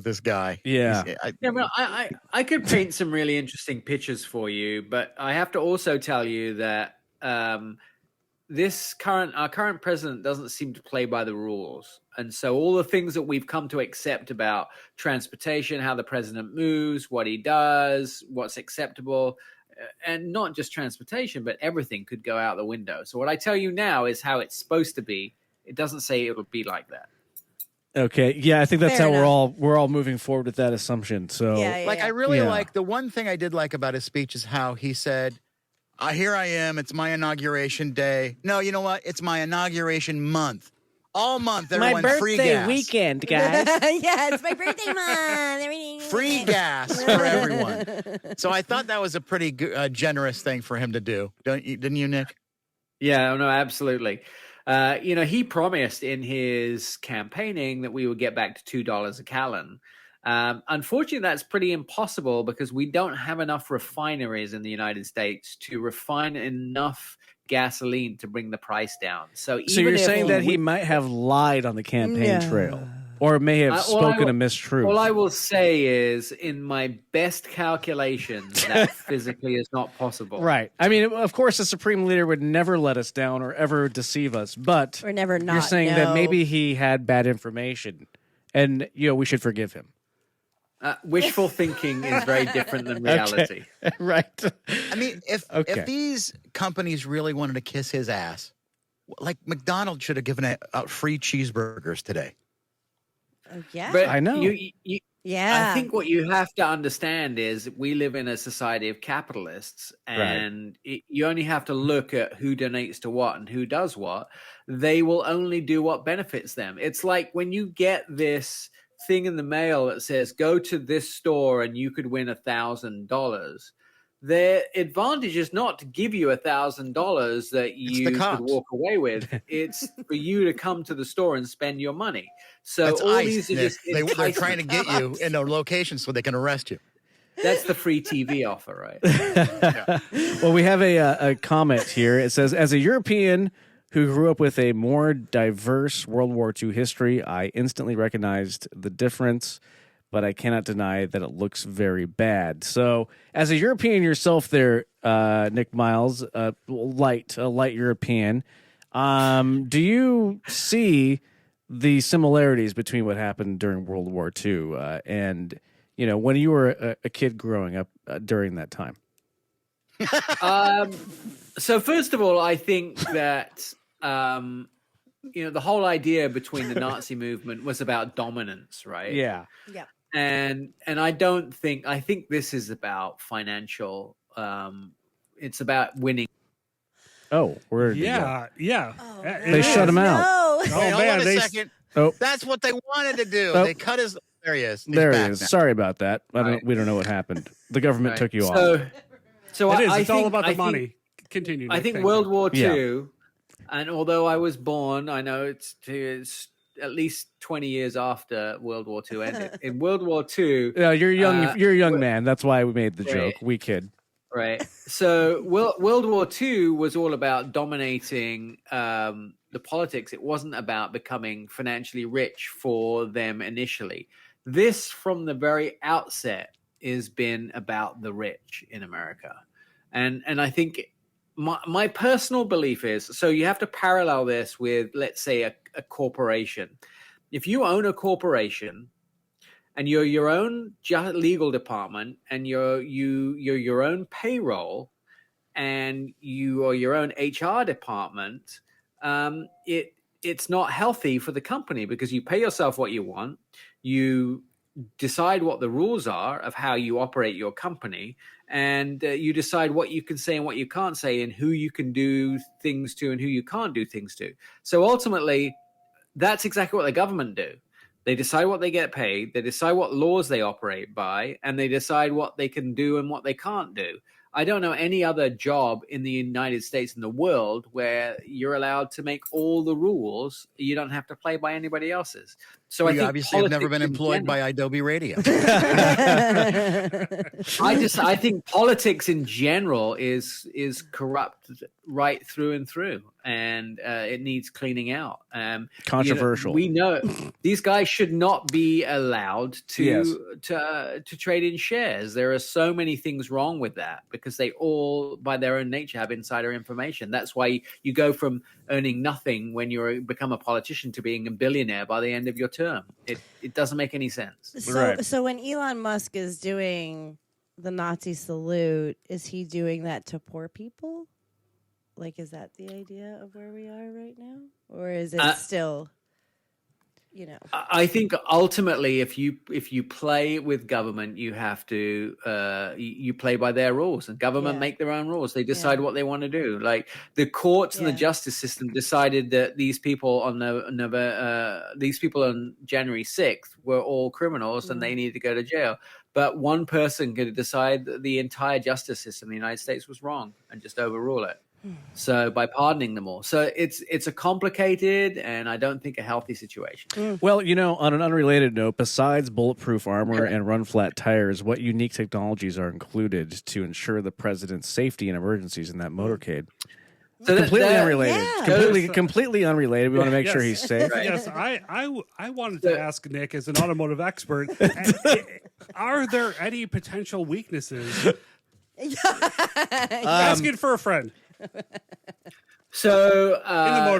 this guy. Yeah. Yeah, well, I could paint some really interesting pictures for you, but I have to also tell you that our current president doesn't seem to play by the rules. And so all the things that we've come to accept about transportation, how the president moves, what he does, what's acceptable, and not just transportation, but everything could go out the window. So what I tell you now is how it's supposed to be. It doesn't say it'll be like that. Okay. Yeah, I think that's Fair how enough. we're all moving forward with that assumption. So I really Yeah. like the one thing I did like about his speech is how he said, here I am. It's my inauguration day. No, you know what? It's my inauguration month. All month, everyone free gas. weekend, guys. Yeah, it's my birthday month. Everything. Free gas for everyone. So I thought that was a pretty generous thing for him to do. Didn't you, Nick? Yeah, no, absolutely. He promised in his campaigning that we would get back to $2 a gallon. Unfortunately, that's pretty impossible because we don't have enough refineries in the United States to refine enough gasoline to bring the price down. So you're saying that he might have lied on the campaign trail, or may have spoken a mistruth. All I will say is, in my best calculations, that physically is not possible. Right. I mean, of course, the Supreme Leader would never let us down or ever deceive us, but Or never not. you're saying that know. maybe he had bad information, and we should forgive him. Wishful thinking is very different than reality. Okay. Right. I mean, if these companies really wanted to kiss his ass, like McDonald's should have given out free cheeseburgers today. Oh, yeah. But I know. Yeah. I think what you have to understand is we live in a society of capitalists, and you only have to look at who donates to what and who does what. They will only do what benefits them. It's like when you get this thing in the mail that says, go to this store and you could win $1,000. Their advantage is not to give you $1,000 that you could walk away with. It's for you to come to the store and spend your money. So That's all ICE, these are Nick. just They're trying to get you in a location so they can arrest you. That's the free TV offer, right? Well, we have a comment here. It says, as a European who grew up with a more diverse World War II history, I instantly recognized the difference, but I cannot deny that it looks very bad. So, as a European yourself there, Nick Miles, light European, do you see the similarities between what happened during World War II and, when you were a kid growing up during that time? So first of all, I think that the whole idea between the Nazi movement was about dominance, right? Yeah. Yeah. And I think this is about financial. It's about winning. Oh, where did Yeah. Oh, They shut him out. No. Wait, Oh, hold man, on a second. Oh. That's what they wanted to do. Oh. They cut his. There he is. He's There back he is. now. Sorry about that. Right. We don't know what happened. The government Right. took you off. So It is. I It's think, all about the I think- money. Continue. I Nick. think Thank World you. War Yeah. II, and although I was born, I know it's at least 20 years after World War II ended. In World War II, Yeah, you're young. You're a young well- man. That's why we made the joke. Right. We kid. right? So World War II was all about dominating the politics. It wasn't about becoming financially rich for them initially. This, from the very outset, has been about the rich in America. And I think my personal belief is, so you have to parallel this with, let's say, a corporation. If you own a corporation and you're your own legal department and you're your own payroll and you are your own HR department, it's not healthy for the company because you pay yourself what you want. You decide what the rules are of how you operate your company, and you decide what you can say and what you can't say and who you can do things to and who you can't do things to. So ultimately, that's exactly what the government do. They decide what they get paid, they decide what laws they operate by, and they decide what they can do and what they can't do. I don't know any other job in the United States and the world where you're allowed to make all the rules. You don't have to play by anybody else's. So I think obviously have never been employed by Adobe Radio. I think politics in general is corrupt right through and through, and it needs cleaning out. Controversial. We know these guys should not be allowed to trade in shares. There are so many things wrong with that because they all, by their own nature, have insider information. That's why you go from earning nothing when you become a politician to being a billionaire by the end of your term. It doesn't make any sense. So when Elon Musk is doing the Nazi salute, is he doing that to poor people? Like, is that the idea of where we are right now? Or is it still, I think ultimately, if you play with government, you have to you play by their rules, and government make their own rules. They decide what they want to do. Like the courts and the justice system decided that these people on January 6th were all criminals and they needed to go to jail. But one person could decide that the entire justice system in the United States was wrong and just overrule it. So by pardoning them all. So it's a complicated and I don't think a healthy situation. Well, on an unrelated note, besides bulletproof armor and run flat tires, what unique technologies are included to ensure the president's safety in emergencies in that motorcade? So completely unrelated. Yeah. Completely unrelated. We want to make sure he's safe. Yes, I wanted to ask Nick, as an automotive expert, are there any potential weaknesses? Asking for a friend. So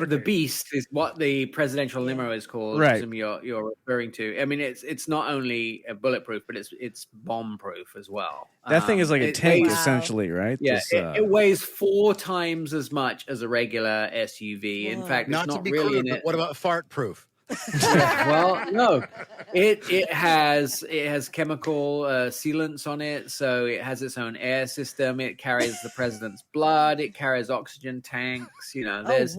the Beast is what the presidential limo is called. Right. You're referring to. I mean, it's not only bulletproof, but it's bomb proof as well. That thing is like a tank, essentially, right? Yeah, it weighs 4 times as much as a regular SUV. In fact, not it's to be really crude, but what about fart proof? Well, no, it has chemical sealants on it, so it has its own air system. It carries the president's blood. It carries oxygen tanks. There's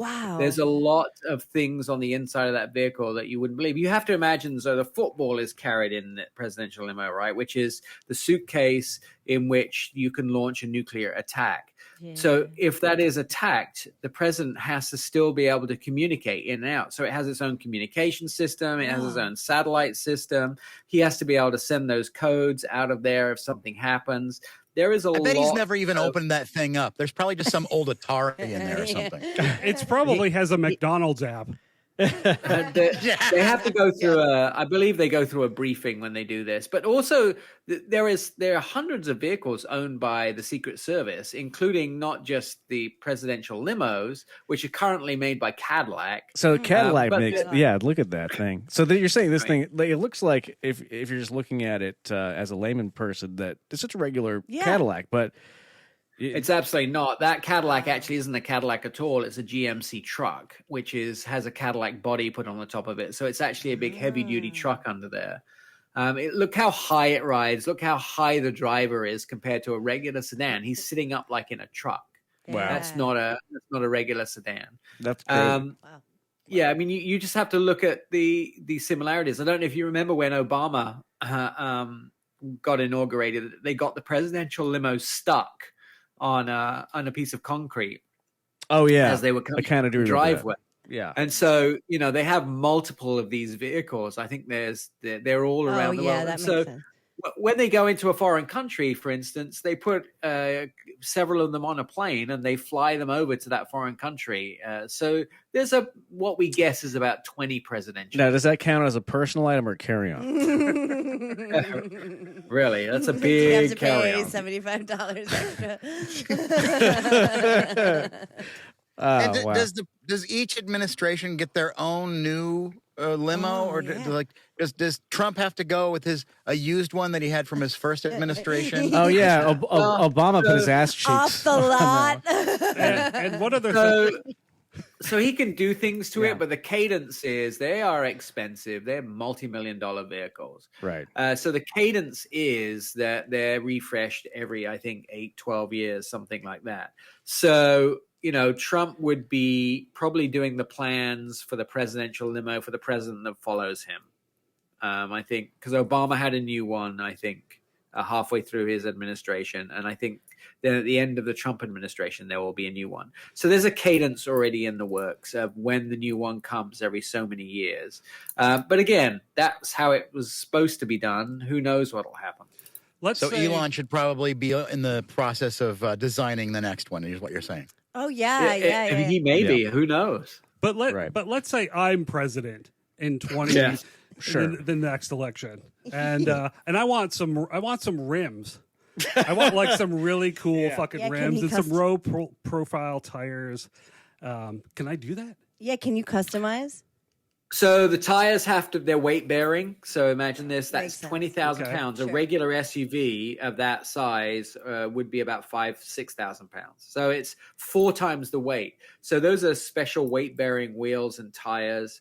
a lot of things on the inside of that vehicle that you wouldn't believe. You have to imagine, so the football is carried in the presidential limo, right? Which is the suitcase in which you can launch a nuclear attack. Yeah. So if that is attacked, the president has to still be able to communicate in and out. So it has its own communication system. It has its own satellite system. He has to be able to send those codes out of there if something happens. There is I bet he's never even opened that thing up. There's probably just some old Atari in there or something. It probably has a McDonald's app. They have to go through I believe they go through a briefing when they do this, but also there are hundreds of vehicles owned by the Secret Service, including not just the presidential limos, which are currently made by Cadillac. So Cadillac look at that thing. So you're saying this thing, it looks like if you're just looking at it as a layman person, that it's just a regular Cadillac, but it's absolutely not. That Cadillac actually isn't a Cadillac at all. It's a GMC truck, which has a Cadillac body put on the top of it. So it's actually a big heavy-duty truck under there. Look how high it rides. Look how high the driver is compared to a regular sedan. He's sitting up like in a truck. Wow. That's not a regular sedan. That's crazy. Wow. Yeah, I mean, you just have to look at the similarities. I don't know if you remember when Obama got inaugurated. They got the presidential limo stuck on a piece of concrete. Oh yeah, as they were coming down the driveway. Yeah, and so they have multiple of these vehicles. I think they're all around the world. That so makes sense. When they go into a foreign country, for instance, they put several of them on a plane and they fly them over to that foreign country. So there's what we guess is about 20 presidential. Now, does that count as a personal item or carry-on? Really, that's a big carry-on. You have to pay $75 extra. Does each administration get their own new limo, does Trump have to go with a used one that he had from his first administration? Oh yeah, Obama put his ass cheeks off the lot. and what other? So he can do things to it, but the cadence is they are expensive. They're multi-million-dollar vehicles. Right. So the cadence is that they're refreshed every, I think, 8-12 years, something like that. So Trump would be probably doing the plans for the presidential limo for the president that follows him. I think because Obama had a new one, I think, halfway through his administration. And I think then at the end of the Trump administration, there will be a new one. So there's a cadence already in the works of when the new one comes every so many years. But again, that's how it was supposed to be done. Who knows what will happen? Elon should probably be in the process of designing the next one, is what you're saying. Oh, yeah. He may be. Who knows? But let's say I'm president in 20 the next election, and I want some rims. I want like some really cool fucking rims and some low profile tires. Can I do that? Yeah, can you customize? So the tires they're weight bearing. So imagine this, that's 20,000 pounds. Sure. A regular SUV of that size would be about 6,000 pounds. So it's 4 times the weight. So those are special weight bearing wheels and tires.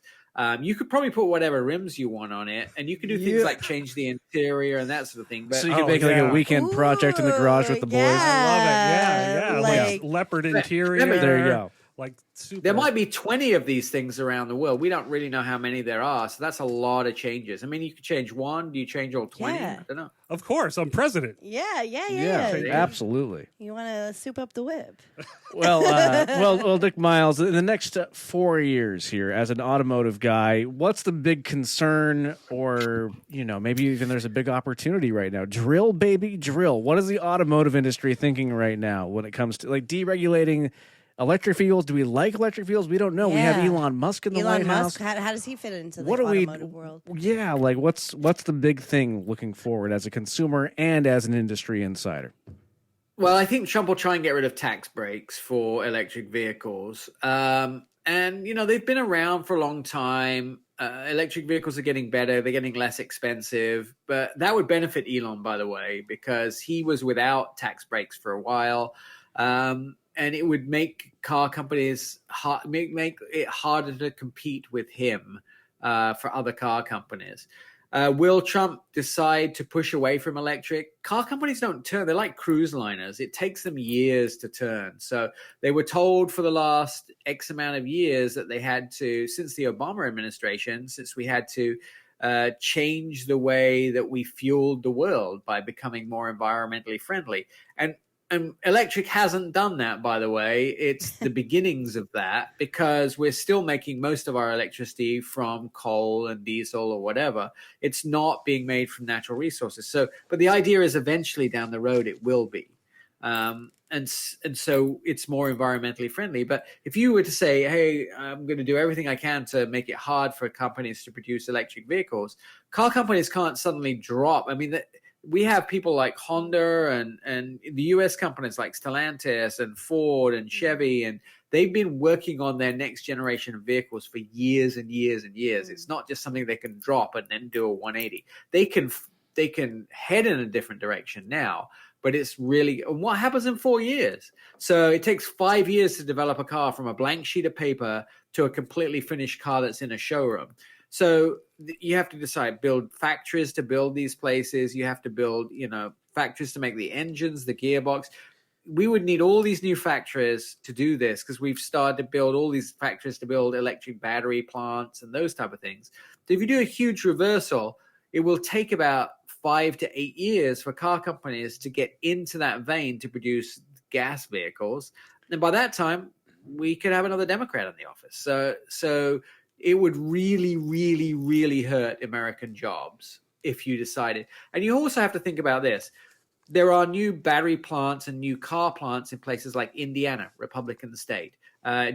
You could probably put whatever rims you want on it, and you could do things like change the interior and that sort of thing. But, so you could make like a weekend project in the garage with the boys. I love it. Yeah. Like leopard interior. There you go. Like super. There might be 20 of these things around the world. We don't really know how many there are, so that's a lot of changes. I mean, you could change one. Do you change all 20? Yeah. I don't know. Of course, I'm president. Yeah. Absolutely. You want to soup up the whip? Well, Dick Miles, in the next 4 years here, as an automotive guy, what's the big concern, or maybe even there's a big opportunity right now? Drill, baby, drill. What is the automotive industry thinking right now when it comes to like deregulating electric vehicles? Do we like electric vehicles? We don't know. We have Elon Musk in the White House. How does he fit into the automotive world? Yeah, like what's the big thing looking forward as a consumer and as an industry insider? Well, I think Trump will try and get rid of tax breaks for electric vehicles. And, they've been around for a long time. Electric vehicles are getting better. They're getting less expensive. But that would benefit Elon, by the way, because he was without tax breaks for a while. And it would make car companies make it harder to compete with him for other car companies. Will Trump decide to push away from electric? Car companies don't turn. They're like cruise liners. It takes them years to turn. So they were told for the last X amount of years that they had to, since the Obama administration, since we had to change the way that we fueled the world by becoming more environmentally friendly. And electric hasn't done that, by the way. It's the beginnings of that, because we're still making most of our electricity from coal and diesel or whatever. It's not being made from natural resources. So, but the idea is eventually down the road it will be. And so it's more environmentally friendly. But if you were to say, hey, I'm going to do everything I can to make it hard for companies to produce electric vehicles, car companies can't suddenly drop. I mean, we have people like Honda and the U.S. companies like Stellantis and Ford and Chevy, and they've been working on their next generation of vehicles for years and years and years. It's not just something they can drop and then do a 180. They can head in a different direction now, but it's really, what happens in 4 years? So it takes 5 years to develop a car from a blank sheet of paper to a completely finished car that's in a showroom. So you have to decide, build factories to build these places. You have to build, factories to make the engines, the gearbox. We would need all these new factories to do this, because we've started to build all these factories to build electric battery plants and those type of things. So if you do a huge reversal, it will take about 5 to 8 years for car companies to get into that vein to produce gas vehicles. And by that time, we could have another Democrat in the office. So it would really, really, really hurt American jobs if you decided. And you also have to think about this. There are new battery plants and new car plants in places like Indiana, Republican state,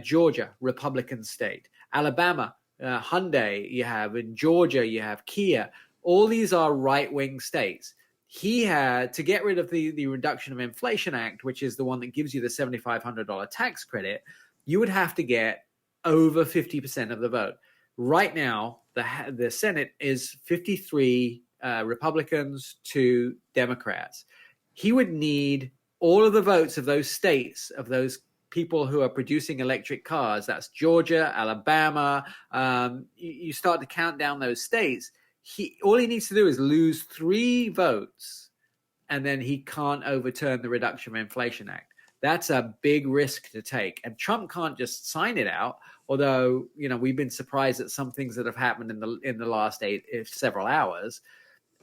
Georgia, Republican state, Alabama, Hyundai you have, in Georgia you have Kia. All these are right-wing states. He had to get rid of the Reduction of Inflation Act, which is the one that gives you the $7,500 tax credit. You would have to get over 50% of the vote. Right now, the Senate is 53 Republicans to Democrats. He would need all of the votes of those states, of those people who are producing electric cars. That's Georgia, Alabama. You start to count down those states. All he needs to do is lose 3 votes, and then he can't overturn the Reduction of Inflation Act. That's a big risk to take. And Trump can't just sign it out. Although, we've been surprised at some things that have happened in the last several hours.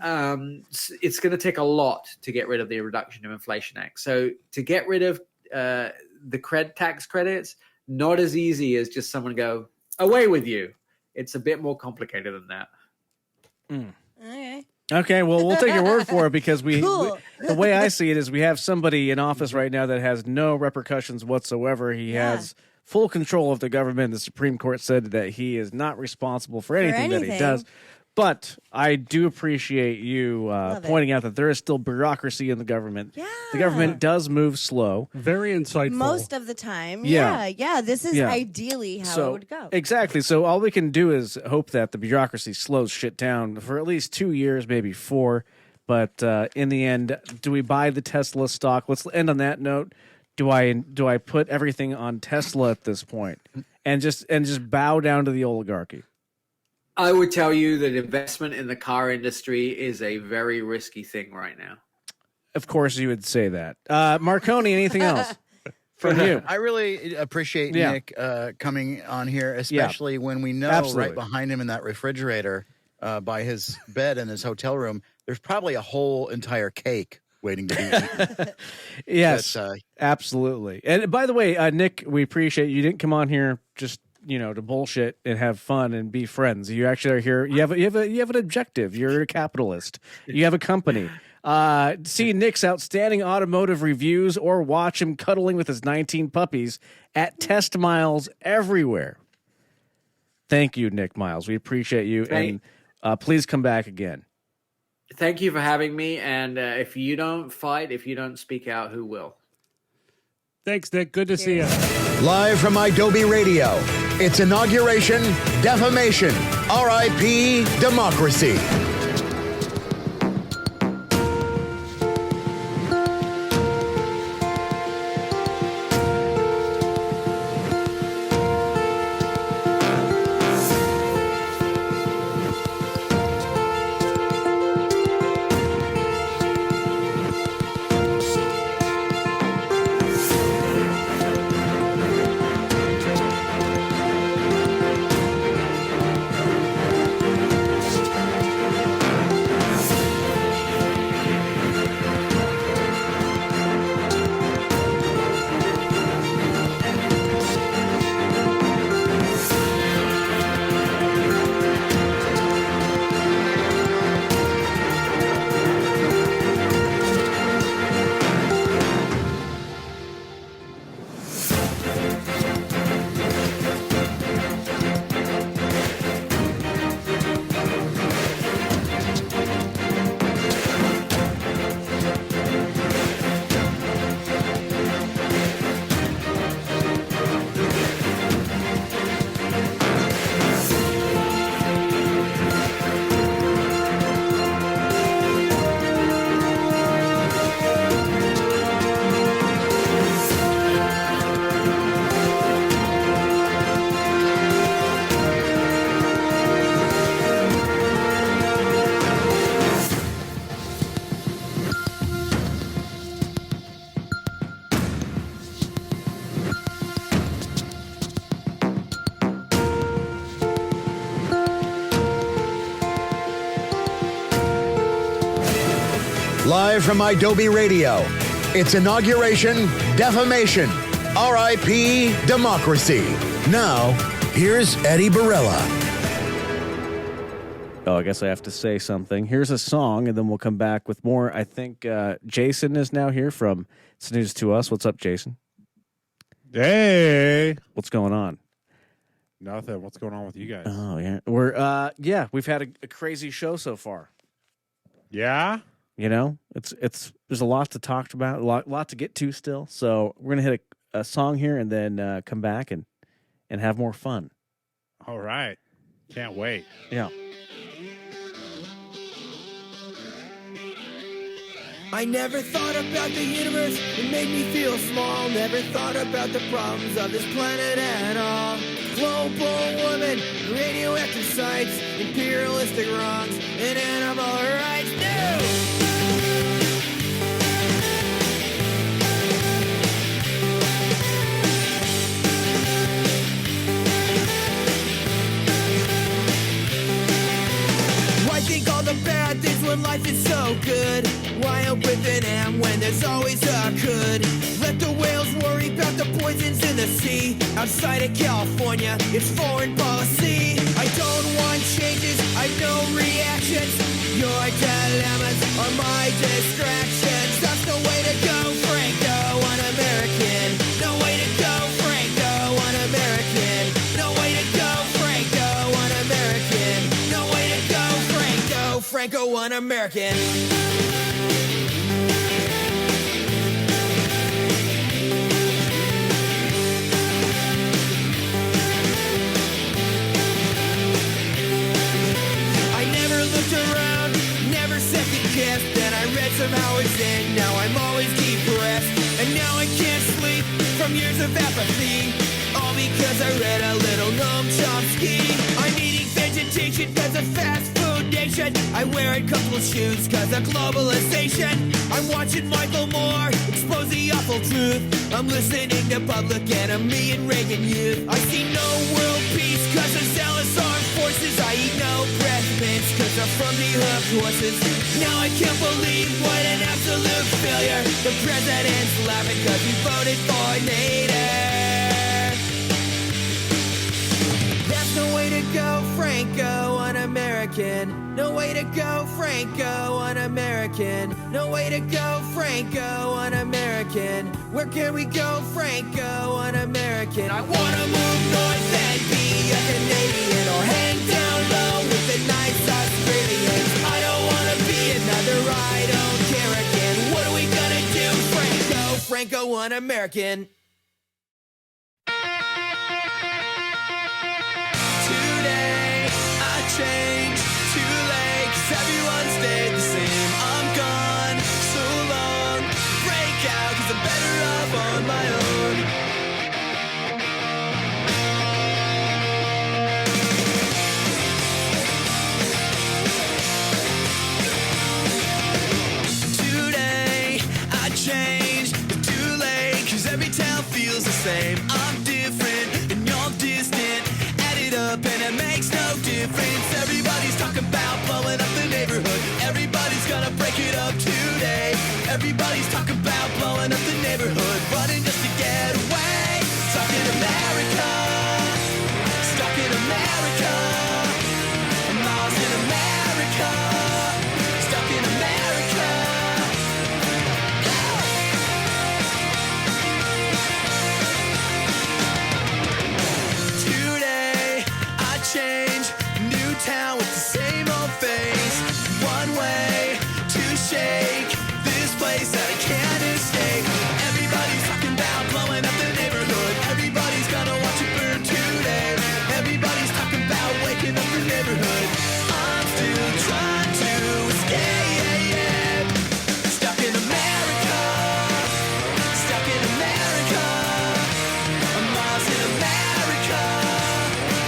It's going to take a lot to get rid of the Reduction of Inflation Act. So to get rid of the tax credits, not as easy as just someone go, away with you. It's a bit more complicated than that. Okay, well, we'll take your word for it because the way I see it is we have somebody in office right now that has no repercussions whatsoever. He has full control of the government. The Supreme Court said that he is not responsible for anything that he does. But I do appreciate you pointing out that there is still bureaucracy in the government. Yeah. The government does move slow. Very insightful. Most of the time. Yeah. This is ideally how it would go. Exactly. So all we can do is hope that the bureaucracy slows shit down for at least 2 years, maybe 4. But in the end, do we buy the Tesla stock? Let's end on that note. Do I put everything on Tesla at this point and just bow down to the oligarchy? I would tell you that investment in the car industry is a very risky thing right now. Of course you would say that. Marconi, anything else from you? I really appreciate Nick coming on here, especially when we know right behind him in that refrigerator by his bed in his hotel room, there's probably a whole entire cake waiting to be eaten. Yes, absolutely. And by the way, Nick, we appreciate you didn't come on here just to bullshit and have fun and be friends. You actually are here. You have an objective. You're a capitalist. You have a company. See Nick's outstanding automotive reviews or watch him cuddling with his 19 puppies at Test Miles everywhere. Thank you, Nick Miles. We appreciate you. And please come back again. Thank you for having me. And if you don't fight, if you don't speak out, who will? Thanks, Nick. Good to see you. Live from Adobe Radio, it's Inauguration Defamation. R.I.P. Democracy. Live from Adobe Radio, it's Inauguration Defamation. R.I.P. Democracy. Now, here's Eddie Barella. Oh, I guess I have to say something. Here's a song, and then we'll come back with more. I think Jason is now here from It's News to Us. What's up, Jason? Hey. What's going on? Nothing. What's going on with you guys? Oh, yeah. We've had a crazy show so far. Yeah? There's a lot to talk about, a lot to get to still. So we're going to hit a song here and then come back and have more fun. All right. Can't wait. Yeah. I never thought about the universe, it made me feel small. Never thought about the problems of this planet at all. Global warming, radioactive sites, imperialistic wrongs, and animal rights. No! when life is so good? Why up with an M when there's always a could? Let the whales worry about the poisons in the sea. Outside of California, it's foreign policy. I don't want changes, I know reactions. Your dilemmas are my distractions. That's the way to go, Franco, un-American. No way to go, Franco, un-American. No way to go, Franco, un-American. No way to go, Franco, Franco, un-American. Then I read some hours in, now I'm always depressed. And now I can't sleep from years of apathy. All because I read a little Noam Chomsky. I'm eating vegetation cause of fast food nation. I wear a couple of shoes cause of globalization. I'm watching Michael Moore expose the awful truth. I'm listening to Public Enemy and Reagan Youth. I see no world peace cause of zealous armed forces. I eat no breath mints cause I'm from the hooked horses. Now I can't believe what an absolute failure. The president's laughing cause he voted for Nader. That's no way to go, Franco, un-American. No way to go, Franco, un-American. No way to go, Franco, un-American. Where can we go, Franco, un-American? I wanna move north and be a Canadian, or hang down low with the nice Australians. I don't wanna be another I don't care again. What are we gonna do, Franco, Franco, un-American? Today I changed too late, 'cause everyone stayed the same. I'm gone so long, break out 'cause I'm better off on my own. Today I changed, it's too late, 'cause every town feels the same. I'm different and you're distant, add it up and it makes no difference. Everybody's talking about blowing up the neighborhood. Everybody's gonna break it up today. Everybody's talking about blowing up the neighborhood, running just to get away. Stuck in America, stuck in America. I'm lost in America, stuck in America. Today I change, new town with the same old face. One way to shake this place that I can't escape. Everybody's talking about blowing up the neighborhood. Everybody's gonna watch it burn today. Everybody's talking about waking up the neighborhood. I'm still trying to escape. Stuck in America, stuck in America. I'm lost in America,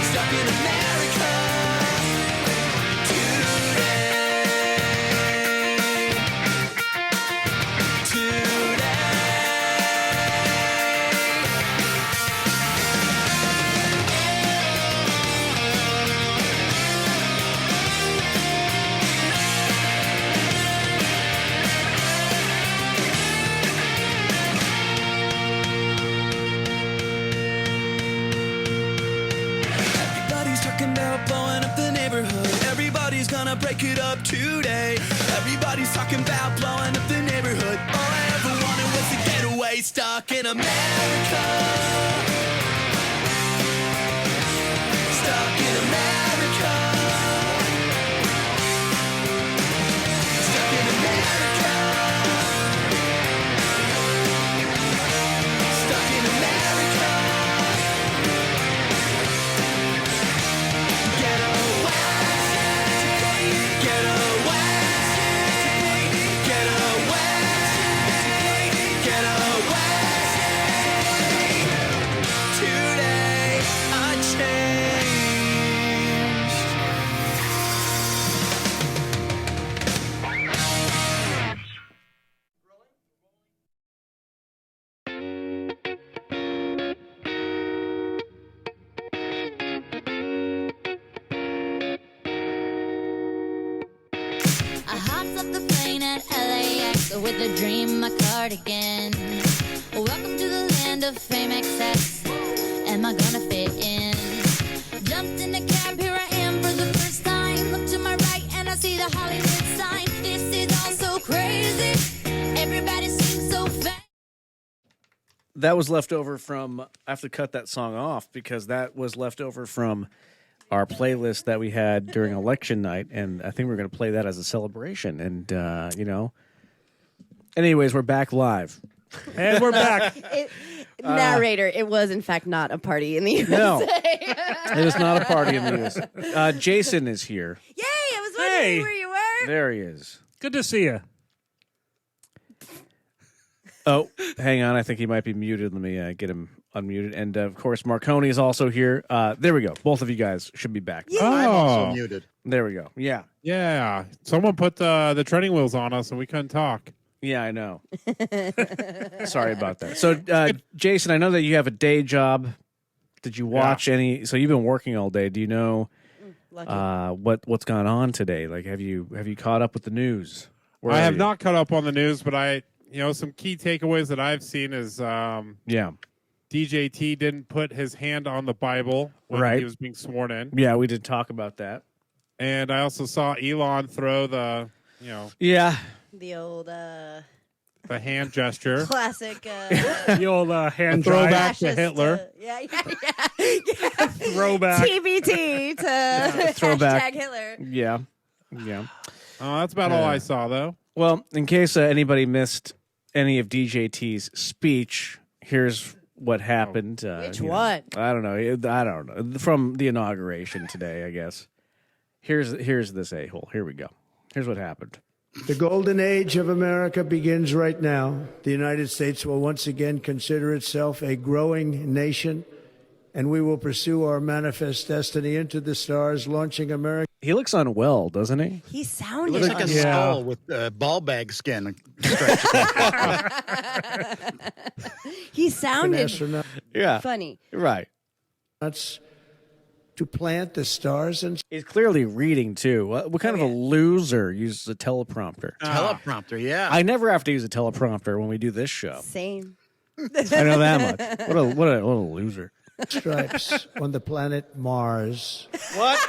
stuck in America. Everybody's talking about blowing up the neighborhood. Everybody's gonna break it up today. Everybody's talking about blowing up the neighborhood. All I ever wanted was to get away, stuck in America. Stuck in America. Stuck in America. Stuck in America. Get away. Get away. Get away. Get away. Today I changed. with a dream, my cardigan. Welcome to the land of fame excess. Am I gonna fit in? Jumped in a cab, here I am for the first time. Look to my right and I see the Hollywood sign. This is all so crazy. Everybody seems so fast. That was left over from. I have to cut that song off because that was left over from our playlist that we had during election night, and I think we're going to play that as a celebration. And you know, anyways, we're back live, and we're back. Narrator, it was in fact not a party in the USA. No, it is not a party in the USA. Jason is here. Yay! I was wondering where you were. There he is. Good to see you. Oh, hang on. I think he might be muted. Let me get him unmuted. And, of course, Marconi is also here. There we go. Both of you guys should be back. Yeah. I'm also muted. There we go. Yeah. Yeah. Someone put the training wheels on us and we couldn't talk. Yeah, I know. Sorry about that. So, Jason, I know that you have a day job. Did you watch any? So you've been working all day. Do you know what's gone on today? Like, have you caught up with the news? I have not caught up on the news, but some key takeaways that I've seen is DJT didn't put his hand on the Bible when he was being sworn in. Yeah, we did talk about that. And I also saw Elon throw the The old the hand gesture. classic The old hand throwback drive. to Hitler. yeah. Throwback. TBT to Throwback. hashtag Hitler. Yeah. That's about all I saw, though. Well, in case anybody missed any of DJT's speech, here's what happened. Which one? I don't know. From the inauguration today, I guess. Here's this a-hole. Here we go. Here's what happened. The golden age of America begins right now. The United States will once again consider itself a growing nation, and we will pursue our manifest destiny into the stars, launching America. He looks unwell, doesn't he? He sounded Looks like a skull with ball bag skin. He sounded funny. Right. That's to plant the stars and. He's clearly reading too. What kind of a loser uses a teleprompter? Teleprompter, yeah. I never have to use a teleprompter when we do this show. Same. I know that much. What a loser. Stripes on the planet Mars. What?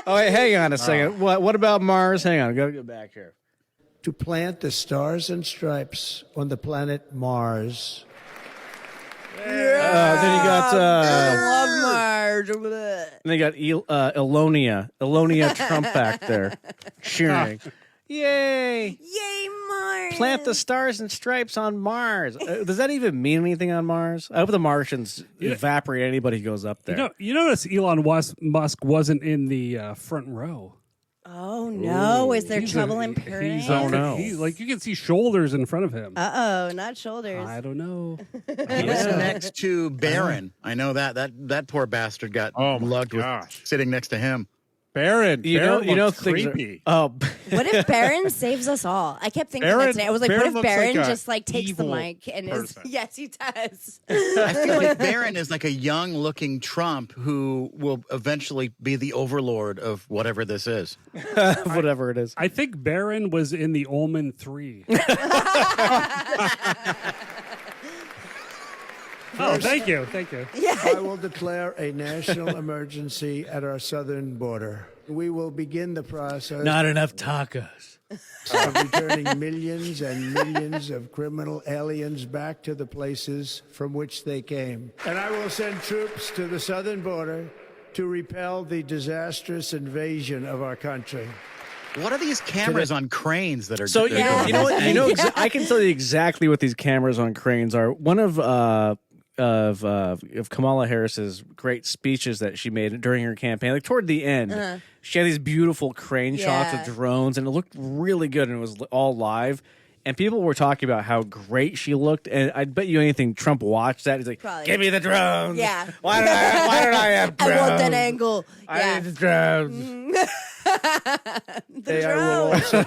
Oh, hey, hang on a second. What about Mars? Hang on, go back here. To plant the stars and stripes on the planet Mars. Then you got I love Mars. then you got Elonia Trump back there cheering. Yay! Yay, Mars! Plant the stars and stripes on Mars. Does that even mean anything on Mars? I hope the Martians evaporate anybody who goes up there. You notice Elon Musk wasn't in the front row. Oh no! Is there trouble in paradise? You can see shoulders in front of him. Not shoulders. I don't know. He was next to Barron. I know that poor bastard got lugged with sitting next to him. Barron, you know, creepy. What if Barron saves us all? I kept thinking that today. I was like, what if Barron just takes the mic and is? Yes, he does. I feel like Barron is like a young-looking Trump who will eventually be the overlord of whatever this is. Whatever it is. I think Barron was in the Omen 3. Oh, thank you. Yeah. I will declare a national emergency at our southern border. We will begin the process. Not enough tacos. Of returning millions and millions of criminal aliens back to the places from which they came. And I will send troops to the southern border to repel the disastrous invasion of our country. What are these cameras on cranes that are? So you know what? I can tell you exactly what these cameras on cranes are. One of Kamala Harris's great speeches that she made during her campaign, like toward the end, she had these beautiful crane shots with drones, and it looked really good, and it was all live. And people were talking about how great she looked, and I bet you anything Trump watched that. He's like, Probably. "Give me the drones! Yeah. Why don't I have drones? I want that angle. I need the drones." I will also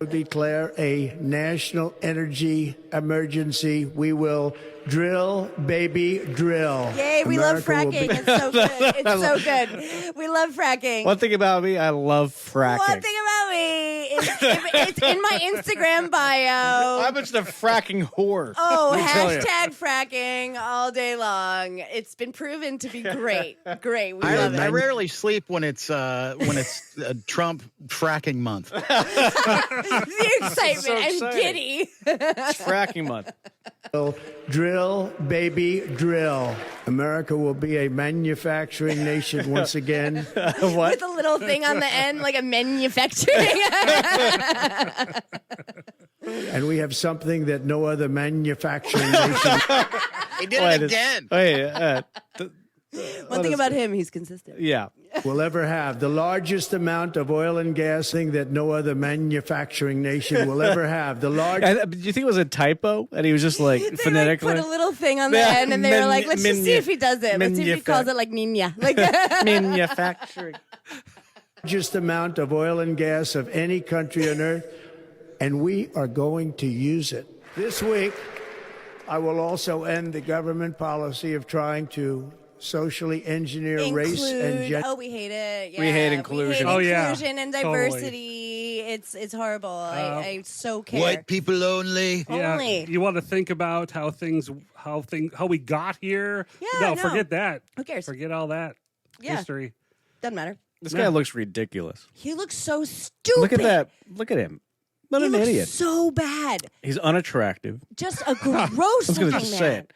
declare a national energy emergency. We will drill, baby, drill. Yay, we love fracking. It's so good. It's so good. We love fracking. One thing about me, I love fracking. One thing about me It's in my Instagram bio. I'm just a fracking whore. Oh, let me tell you. hashtag fracking all day long. It's been proven to be great. Great. We love it. I rarely sleep when it's Trump fracking month. The excitement So and exciting. giddy. It's fracking month. Drill, baby, drill. America will be a manufacturing nation once again. What? With a little thing on the end, like a manufacturing. And we have something that no other manufacturing nation. He did it again. One thing about him, he's consistent. Yeah. will ever have. The largest amount of oil and gas thing that no other manufacturing nation will ever have. The largest. Do you think it was a typo? And he was just like They phonetically put a little thing on the end, and they were like, "Let's just see if he does it. Let's see if he calls it like Nina." Like manufacturing. Largest amount of oil and gas of any country on earth, and we are going to use it. This week, I will also end the government policy of trying to socially engineer race and gender. Oh, we hate it. Yeah. We hate inclusion. We hate yeah. inclusion and Totally. diversity. It's horrible. I so care. White people only. Yeah, Only. you want to think about how we got here. Yeah, no, forget that. Who cares? Forget all that Yeah. history. Doesn't matter. This guy looks ridiculous. He looks so stupid. Look at that. Look at him. What He an looks idiot. so bad. He's unattractive. Just a gross I was looking gonna man. just say it.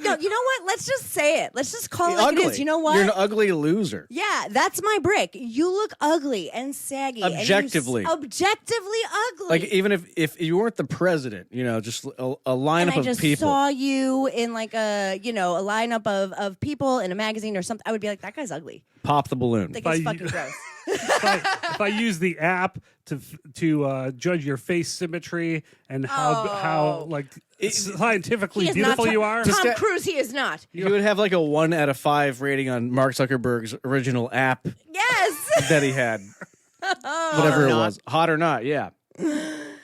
No, you know what? Let's just say it. Let's just call it You're like ugly. it is. You know what? You're an ugly loser. Yeah, that's my brick. You look ugly and saggy. and you Objectively. objectively ugly. Like even if you weren't the president, you know, just a and lineup I just of people. saw you in like a lineup of people in a magazine or something, I would be like, that guy's ugly. Pop the balloon. Like he's fucking gross. If I use the app to judge your face symmetry and how like scientifically He is beautiful not you are, Tom Cruise, he is not. You would have like a 1 out of 5 rating on Mark Zuckerberg's original app Yes. that he had. Whatever it was. Hot or not, yeah.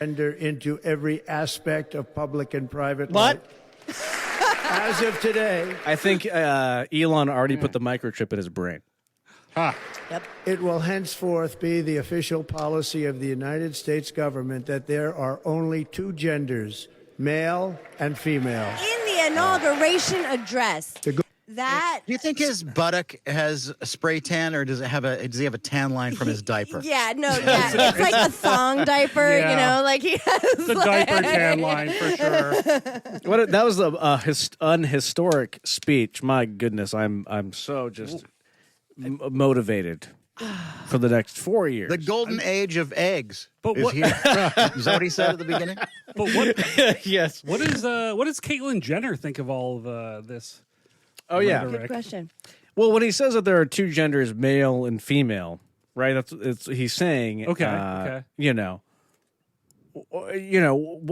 Enter into every aspect of public and private What? life. As of today, I think Elon already put the microchip in his brain. Yep. it will henceforth be the official policy of the United States government that there are only 2 genders, male and female. In the inauguration address. That Do you think his buttock has a spray tan, or does he have a tan line from his diaper? Yeah, no, yeah. It's like a thong diaper, Yeah. you know, like he has the diaper tan line for sure. That was a unhistoric speech. My goodness, I'm so just motivated for the next 4 years. The golden age of eggs But is what- here. Is that what he said at the beginning? But what Yes. what does Caitlyn Jenner think of all of this? Oh yeah. Good question. Well, when he says that there are 2 genders, male and female, right? He's saying. Okay, okay.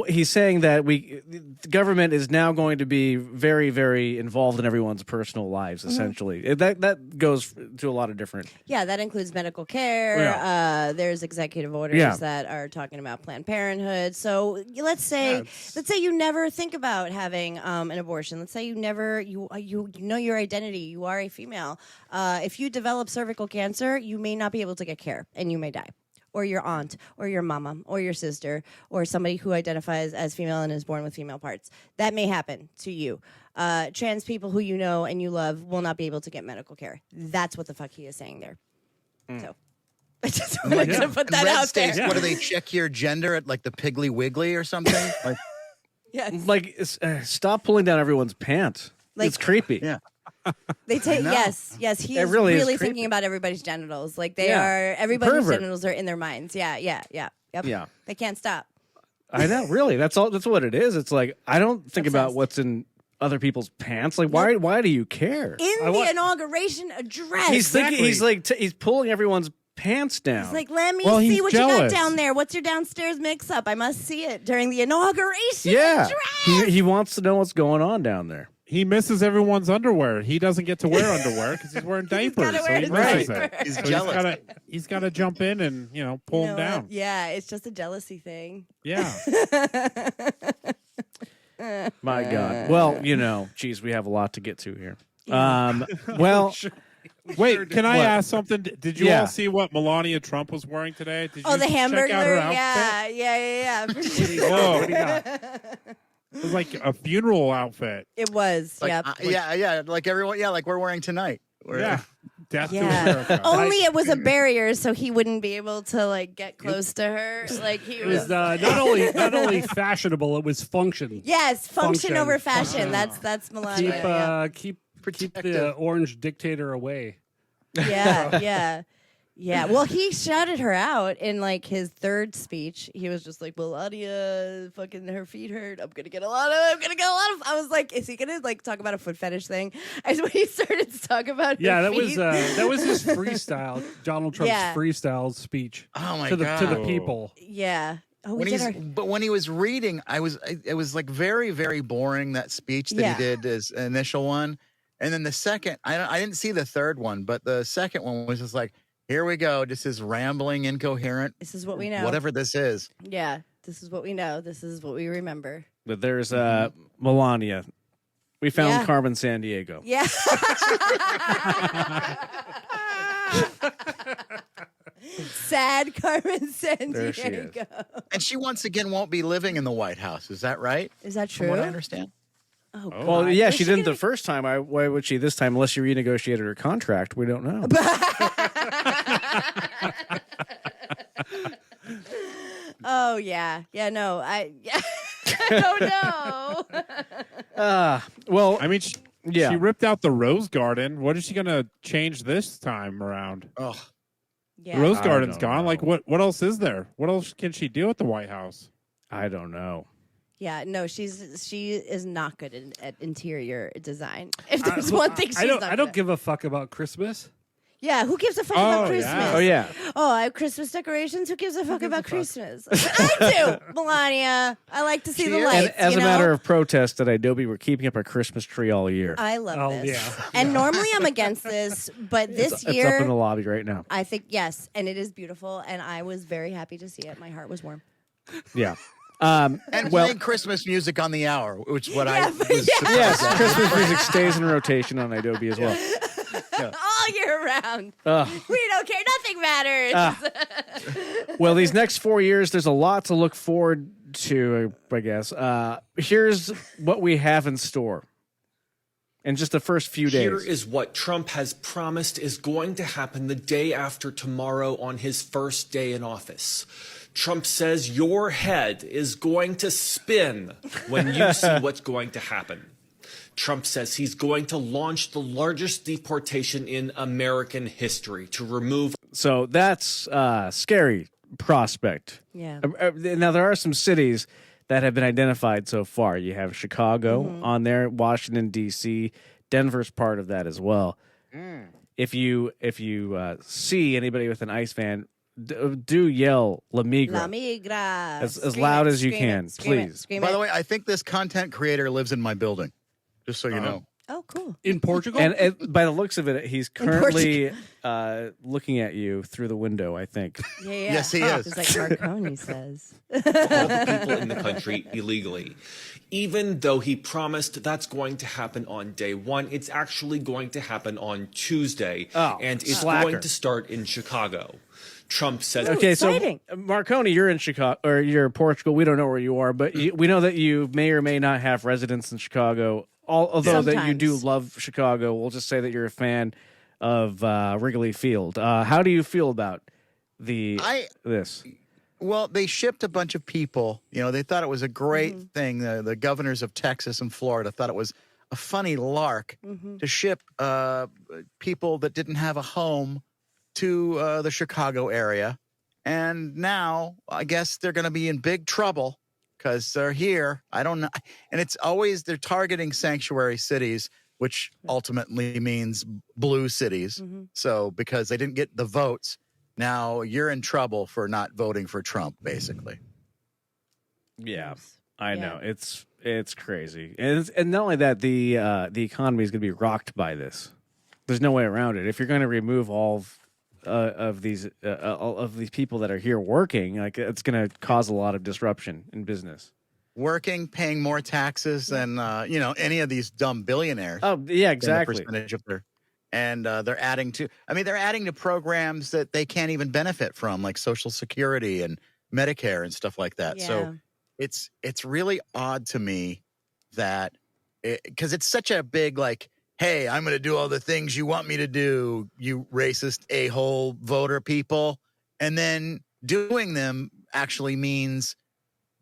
He's saying that the government is now going to be very, very involved in everyone's personal lives. Essentially, that goes to a lot of different. Yeah, that includes medical care. Yeah. There's executive orders Yeah. that are talking about Planned Parenthood. So let's say you never think about having an abortion. Let's say you never you know your identity. You are a female. If you develop cervical cancer, you may not be able to get care, and you may die. Or your aunt, or your mama, or your sister, or somebody who identifies as female and is born with female parts. That may happen to you. Trans people who you know and you love will not be able to get medical care. That's what the fuck he is saying there. So I just wanted to put that Red out states, there. what do they check your gender at, like the Piggly Wiggly or something? Like, Yes. Like, stop pulling down everyone's pants. Like- It's creepy. yeah. They take know. yes. He It is really really, is creepy. thinking about everybody's genitals. Like they Yeah. are everybody's Pervert. genitals are in their minds. Yeah. Yep. Yeah. They can't stop. I know. Really, that's all. That's what it is. It's like I don't think about Obsessed. what's in other people's pants. Like, why do you care? In the inauguration address. He's thinking. He's like he's pulling everyone's pants down. He's like, let me Well, see he's what you got jealous. down there. What's your downstairs mix up? I must see it during the inauguration yeah, address. he wants to know what's going on down there. He misses everyone's underwear. He doesn't get to wear underwear because he's wearing diapers. gotta So wear he his misses diaper. it. He's So jealous. He's got to jump in and pull You him know down. what? Yeah, it's just a jealousy thing. Yeah. My God. Well, geez, we have a lot to get to here. Well, Wait, can I What? ask something? Did you Yeah. all see what Melania Trump was wearing today? Did you the check out Hamburglar. her outfit? Yeah. For sure. Whoa. What do you got? It was like a funeral outfit. It was. Like, Yep. yeah, like everyone, like we're wearing tonight. Yeah. Death to Yeah. America. Only it was a barrier, so he wouldn't be able to like get close to her. Like he It was not only fashionable, it was function. Yes, function Function. over fashion. That's Melania. Keep the orange dictator away. Yeah. Well, he shouted her out in like his third speech. He was just like, Melania, fucking her feet hurt. I'm gonna get a lot of. I was like, is he gonna like talk about a foot fetish thing? And when he started to talk about Yeah, her that was feet. his freestyle, Donald Trump's Yeah. freestyle speech. Oh my to the God. people. Yeah. Oh, we When did he's, our. but when he was reading, it was like very, very boring, that speech that Yeah. he did, his initial one. And then the second, I didn't see the third one, but the second one was just like, here we go. This is rambling, incoherent. This is what we know. Whatever this is. Yeah. This is what we know. This is what we remember. But there's Melania. We found Yeah. Carmen San Diego. Yeah. Sad Carmen San There she is. Diego. And she once again won't be living in the White House. Is that right? Is that From true? what I understand. Oh, Well, God. yeah, Was she didn't gonna the first time. Why would she this time unless she renegotiated her contract? We don't know. Oh yeah, no, I don't know. Well, I mean, yeah. she ripped out the Rose Garden. What is she going to change this time around? Oh, The Yeah. Rose I Garden's don't gone. know. Like, what else is there? What else can she do at the White House? I don't know. Yeah, no, she is not good at interior design. If there's one thing she's not I good don't at. give a fuck about Christmas. Yeah, who gives a fuck Oh, about yeah. Christmas? Oh yeah. Oh, I have Christmas decorations. Who gives a fuck about Christmas? I do, Melania. I like to see She the is. lights. And as you a know? matter of protest at Adobe, we're keeping up our Christmas tree all year. I love Oh, this. yeah. And normally I'm against this, but this It's up in year the lobby right now. I think yes, and it is beautiful, and I was very happy to see it. My heart was warm. Yeah. and Well- playing Christmas music on the hour, which is what I Yeah, was but yeah. surprised Yes, at. Christmas music stays in rotation on Adobe as well. All year round. Ugh. We don't care. Nothing matters. Well, these next 4 years, there's a lot to look forward to, I guess. Here's what we have in store in just the first few days. Here is what Trump has promised is going to happen the day after tomorrow on his first day in office. Trump says your head is going to spin when you see what's going to happen. Trump says he's going to launch the largest deportation in American history to remove. So that's a scary prospect. Yeah. Now, there are some cities that have been identified so far. You have Chicago on there, Washington, D.C., Denver's part of that as well. If you see anybody with an ICE van, do yell La Migra. La Migra. As Scream loud it, as you scream it, can, scream it, please. scream By it. the way, I think this content creator lives in my building. Just so you know. Oh, cool. In Portugal? And by the looks of it, he's currently looking at you through the window, I think. Yeah. Yes, he is. Just like Marconi says. all the people in the country illegally. Even though he promised that's going to happen on day one, it's actually going to happen on Tuesday. Oh, and it's slacker. going to start in Chicago. Trump says. Okay, exciting. so Marconi, you're in Chicago or you're in Portugal. We don't know where you are, but we know that you may or may not have residence in Chicago. Although that you do Sometimes. love Chicago, we'll just say that you're a fan of Wrigley Field. How do you feel about this? Well, they shipped a bunch of people. You know, they thought it was a great thing. The governors of Texas and Florida thought it was a funny lark to ship people that didn't have a home to the Chicago area. And now I guess they're going to be in big trouble because they're here. I don't know. And it's always they're targeting sanctuary cities, which ultimately means blue cities. So because they didn't get the votes, now you're in trouble for not voting for Trump, basically. Yeah, I know it's crazy, and not only that, the economy is going to be rocked by this. There's no way around it. If you're going to remove all of these people that are here working, like it's going to cause a lot of disruption in business. Working, paying more taxes than any of these dumb billionaires. Oh yeah, exactly. Percentage of their And they're adding to programs that they can't even benefit from, like Social Security and Medicare and stuff like that. Yeah. So it's really odd to me that because it's such a big like, hey, I'm going to do all the things you want me to do, you racist a-hole voter people. And then doing them actually means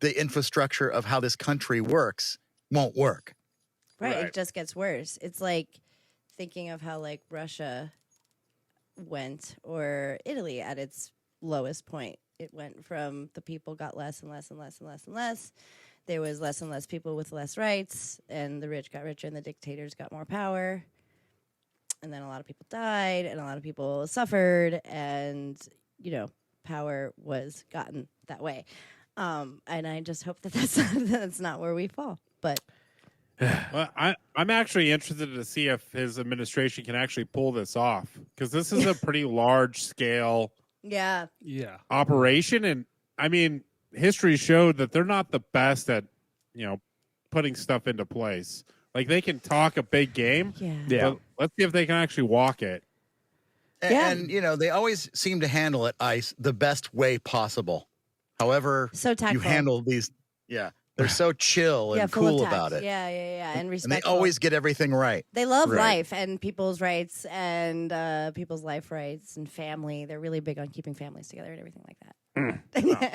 the infrastructure of how this country works won't work. Right. It just gets worse. It's like thinking of how like Russia went, or Italy at its lowest point. It went from the people got less and less and less and less and less. There was less and less people with less rights, and the rich got richer and the dictators got more power. And then a lot of people died and a lot of people suffered, and, you know, power was gotten that way. And I just hope that that's not where we fall. But well, I'm actually interested to see if his administration can actually pull this off, because this is a pretty large scale operation. And I mean, history showed that they're not the best at, you know, putting stuff into place. Like, they can talk a big game. But let's see if they can actually walk it. And you know, they always seem to handle it, ICE, the best way possible. However, so you handle these, they're so chill and cool about it. And respectful. And they always get everything right. They love life and people's rights and people's life rights and family. They're really big on keeping families together and everything like that.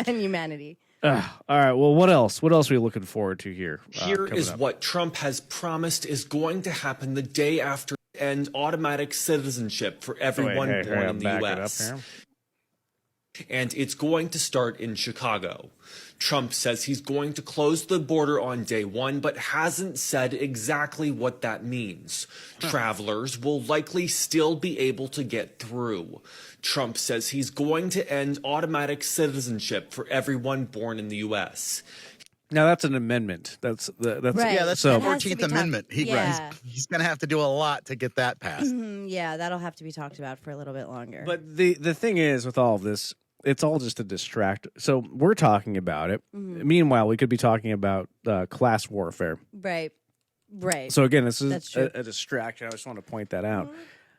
And humanity. All right. Well, what else? What else are we looking forward to here? Here is what Trump has promised is going to happen the day after end automatic citizenship for everyone born in the U.S. And it's going to start in Chicago. Trump says he's going to close the border on day one, but hasn't said exactly what that means. Travelers will likely still be able to get through. Trump says he's going to end automatic citizenship for everyone born in the U.S. Now that's an amendment. That's that's the 14th Amendment. He's going to have to do a lot to get that passed. Yeah, that'll have to be talked about for a little bit longer. But the thing is, with all of this, it's all just a distract. So we're talking about it. Meanwhile, we could be talking about class warfare. Right. So again, this is a distraction. I just want to point that out.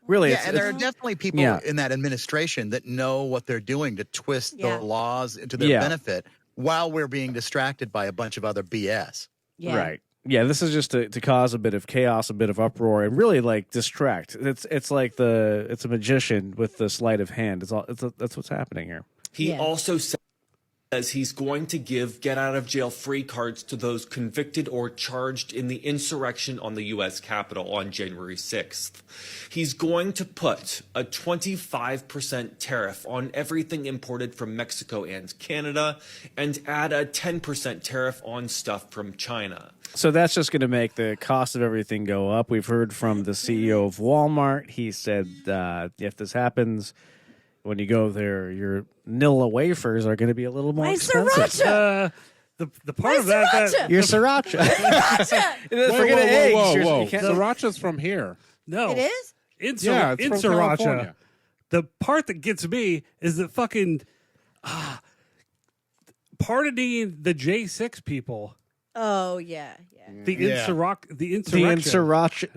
Really, and there are definitely people in that administration that know what they're doing to twist the laws into their benefit while we're being distracted by a bunch of other BS. Right. Yeah, this is just to cause a bit of chaos, a bit of uproar, and really like distract. It's like it's a magician with the sleight of hand. That's what's happening here. He also says he's going to give get-out-of-jail free cards to those convicted or charged in the insurrection on the U.S. Capitol on January 6th. He's going to put a 25% tariff on everything imported from Mexico and Canada and add a 10% tariff on stuff from China. So that's just going to make the cost of everything go up. We've heard from the CEO of Walmart. He said if this happens, when you go there, your Nilla wafers are going to be a little more expensive. The part of that your sriracha. Forget eggs. Whoa. Sriracha's from here. No, it is. In it's sriracha. from California. The part that gets me is that fucking pardoning the J6 people. Oh yeah. The insurrection. The insurrection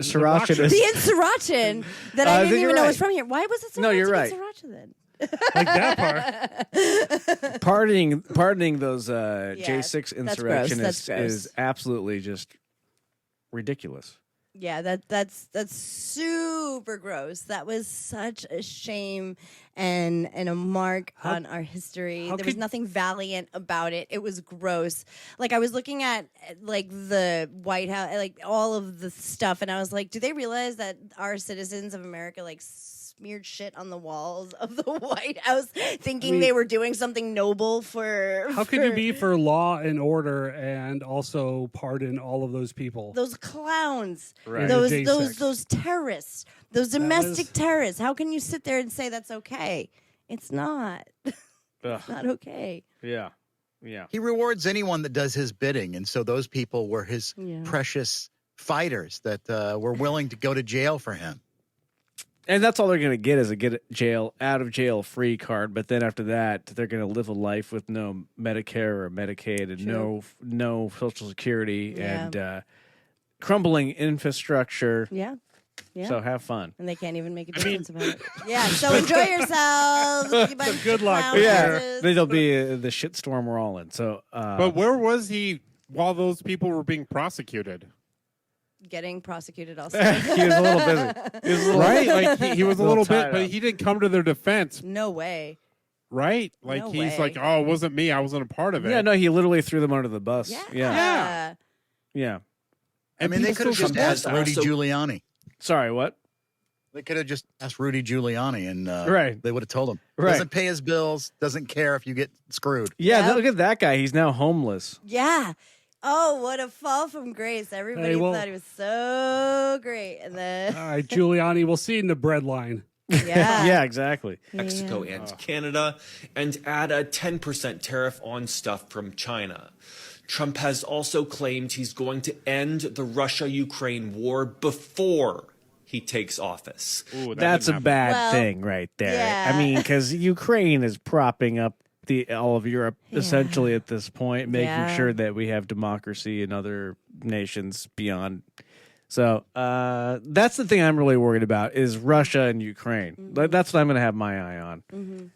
that I didn't even know was from here. Why was it so no, you're right. Sriracha then? Like that part. Pardoning those J6 insurrection is absolutely just ridiculous. Yeah, that's super gross. That was such a shame and a mark on our history. There was nothing valiant about it. It was gross. Like, I was looking at like the White House, like all of the stuff, and I was like, do they realize that our citizens of America like smeared shit on the walls of the White House thinking they were doing something noble for... How could you be for law and order and also pardon all of those people? Those clowns. Right. Those terrorists. Those domestic terrorists. How can you sit there and say that's okay? It's not. It's not okay. Yeah. He rewards anyone that does his bidding, and so those people were his precious fighters that were willing to go to jail for him. And that's all they're going to get is a out of jail free card. But then after that, they're going to live a life with no Medicare or Medicaid and no Social Security and crumbling infrastructure. Yeah. Yeah. So have fun. And they can't even make a difference about it. Yeah, so enjoy yourselves. So good luck. Yeah, it'll be the shitstorm we're all in. So, but where was he while those people were being prosecuted? Getting prosecuted also. he was a little busy. He was a little, right? Like he was a little bit, tied but up. he didn't come to their defense. No way. Right? Like No he's way. like, oh, it wasn't me. I wasn't a part of it. Yeah, no, he literally threw them under the bus. Yeah. Yeah. I mean, they could have just asked Rudy also- Giuliani. Sorry, what? They could have just asked Rudy Giuliani, and Right. they would have told him. Right. Doesn't pay his bills, doesn't care if you get screwed. Yeah, look at that guy. He's now homeless. Yeah. Oh, what a fall from grace. Everybody thought he was so great. And then All right, Giuliani, we'll see you in the bread line. Yeah. Yeah, exactly. Mexico and Canada, and add a 10% tariff on stuff from China. Trump has also claimed he's going to end the Russia-Ukraine war before he takes office. Ooh, that That's a didn't happen. bad Well, thing right there. yeah. I mean, because Ukraine is propping up all of Europe essentially at this point, making sure that we have democracy in other nations beyond. So that's the thing I'm really worried about is Russia and Ukraine. That's what I'm going to have my eye on.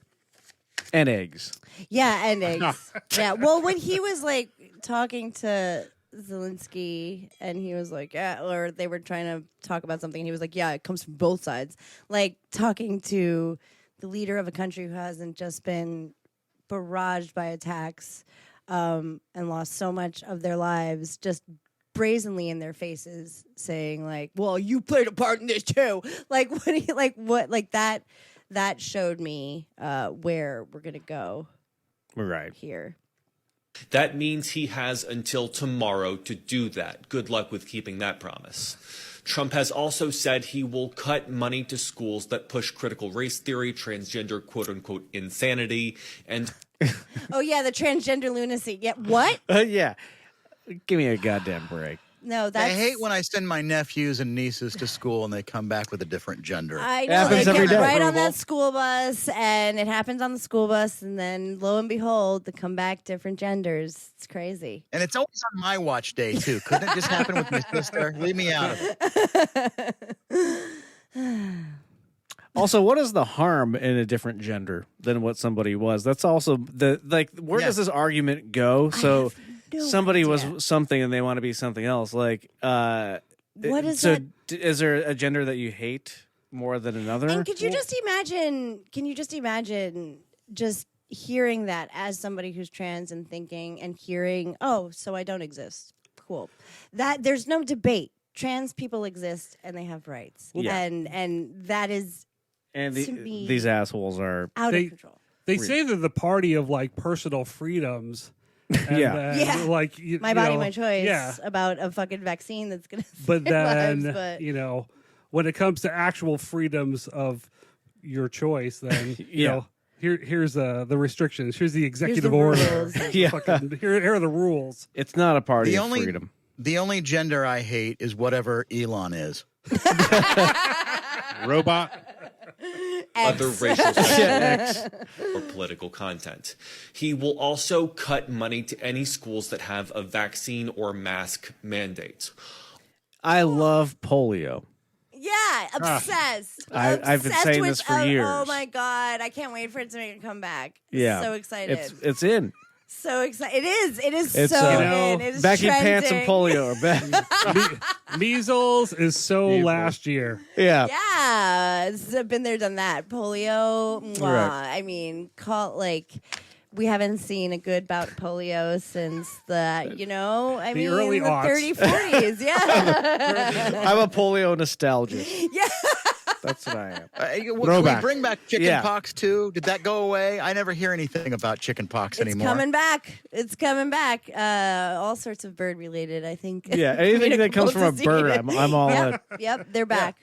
And eggs. Yeah, and eggs. Yeah. Well, when he was like talking to Zelensky and he was like, yeah, or they were trying to talk about something and he was like, yeah, it comes from both sides. Like talking to the leader of a country who hasn't just been barraged by attacks and lost so much of their lives, just brazenly in their faces saying like, well, you played a part in this too. Like what that showed me where we're gonna go Right. here. That means he has until tomorrow to do that. Good luck with keeping that promise. Trump has also said he will cut money to schools that push critical race theory, transgender quote-unquote insanity, and Oh yeah, the transgender lunacy. Yeah, what? Yeah. Give me a goddamn break. No, that's I hate when I send my nephews and nieces to school and they come back with a different gender. I know Happens they every get day. right on that school bus, and it happens on the school bus, and then lo and behold, they come back different genders. It's crazy. And it's always on my watch day, too. Couldn't it just happen with my sister? Leave me out of it. Also, what is the harm in a different gender than what somebody was? That's also where does this argument go? So somebody was something and they want to be something else. Like, What is so that? Is there a gender that you hate more than another? And could you just imagine? Can you just imagine just hearing that as somebody who's trans and thinking and hearing, oh, so I don't exist. Cool. That there's no debate. Trans people exist and they have rights. Yeah. And that is and to me these assholes are out of control. They say they're the party of like personal freedoms. And Yeah. then, like My body, know, my choice. Yeah, About a fucking vaccine that's gonna save but then lives. But you know, when it comes to actual freedoms of your choice, then you know, here's the restrictions. Here's the executive order. rules. Yeah. Fucking, here are the rules. It's not a party The of only- freedom. The only gender I hate is whatever Elon is. Robot. other racial slurs or political content. He will also cut money to any schools that have a vaccine or mask mandate. I love polio. yeah, obsessed. I've been Obsessed saying with, this for years. Oh my god, I can't wait for it to make it come back. Yeah, So excited. It's in. So excited. It is. It is It's, so you know, in. It is Becky trending. Pants and polio are back. Measles is so last year. Yeah. Yeah, it's been there, done that. Polio. Mwah. Right. I mean, we haven't seen a good bout of polio since the early the aughts. 30s, 40s. Yeah. I'm a polio nostalgic. Yeah. That's what I am. Can we Throwback. bring back chicken Yeah. pox too? Did that go away? I never hear anything about chicken pox It's anymore. coming back. It's coming back. All sorts of bird related, I think. Yeah, anything that comes from a bird, I'm all in. Yep, they're back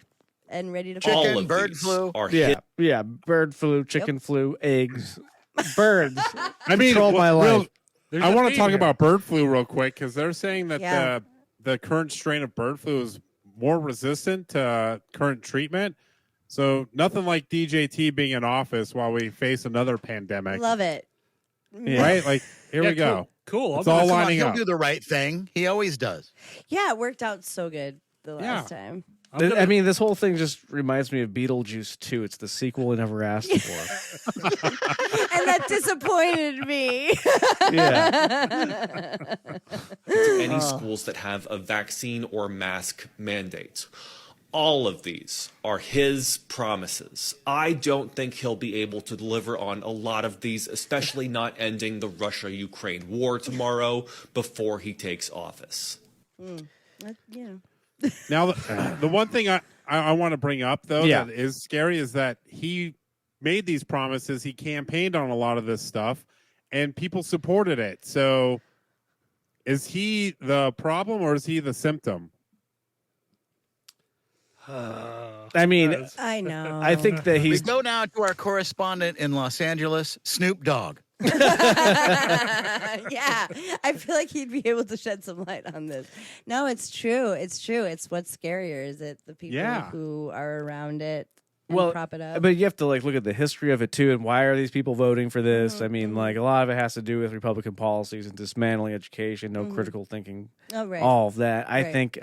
and ready to Chicken, All of bird these flu. are Yeah, hit. yeah. Bird flu, chicken flu, eggs, birds. I mean, Control my life. There's I a want theme to talk here. about bird flu real quick because they're saying that Yeah. the current strain of bird flu is more resistant to current treatment. So nothing like DJT being in office while we face another pandemic, Love it. Yeah. right? Like here Yeah, we go. Cool. It's all Come on, lining he'll up. do the right thing. He always does. Yeah, it worked out so good the Yeah. last time. I mean, this whole thing just reminds me of Beetlejuice 2. It's the sequel I never asked for. And that disappointed me. Yeah. To any schools that have a vaccine or mask mandate. All of these are his promises. I don't think he'll be able to deliver on a lot of these, especially not ending the Russia-Ukraine war tomorrow before he takes office. Yeah. Now, the one thing I want to bring up, though, that is scary is that he made these promises. He campaigned on a lot of this stuff, and people supported it. So is he the problem or is he the symptom? I mean, I know. I think that We he's. go now to our correspondent in Los Angeles, Snoop Dogg. Yeah, I feel like he'd be able to shed some light on this. No, it's true. It's true. It's what's scarier is it the people who are around it and prop it up. But you have to look at the history of it too, and why are these people voting for this? I mean, a lot of it has to do with Republican policies and dismantling education, no critical thinking, all of that. I think.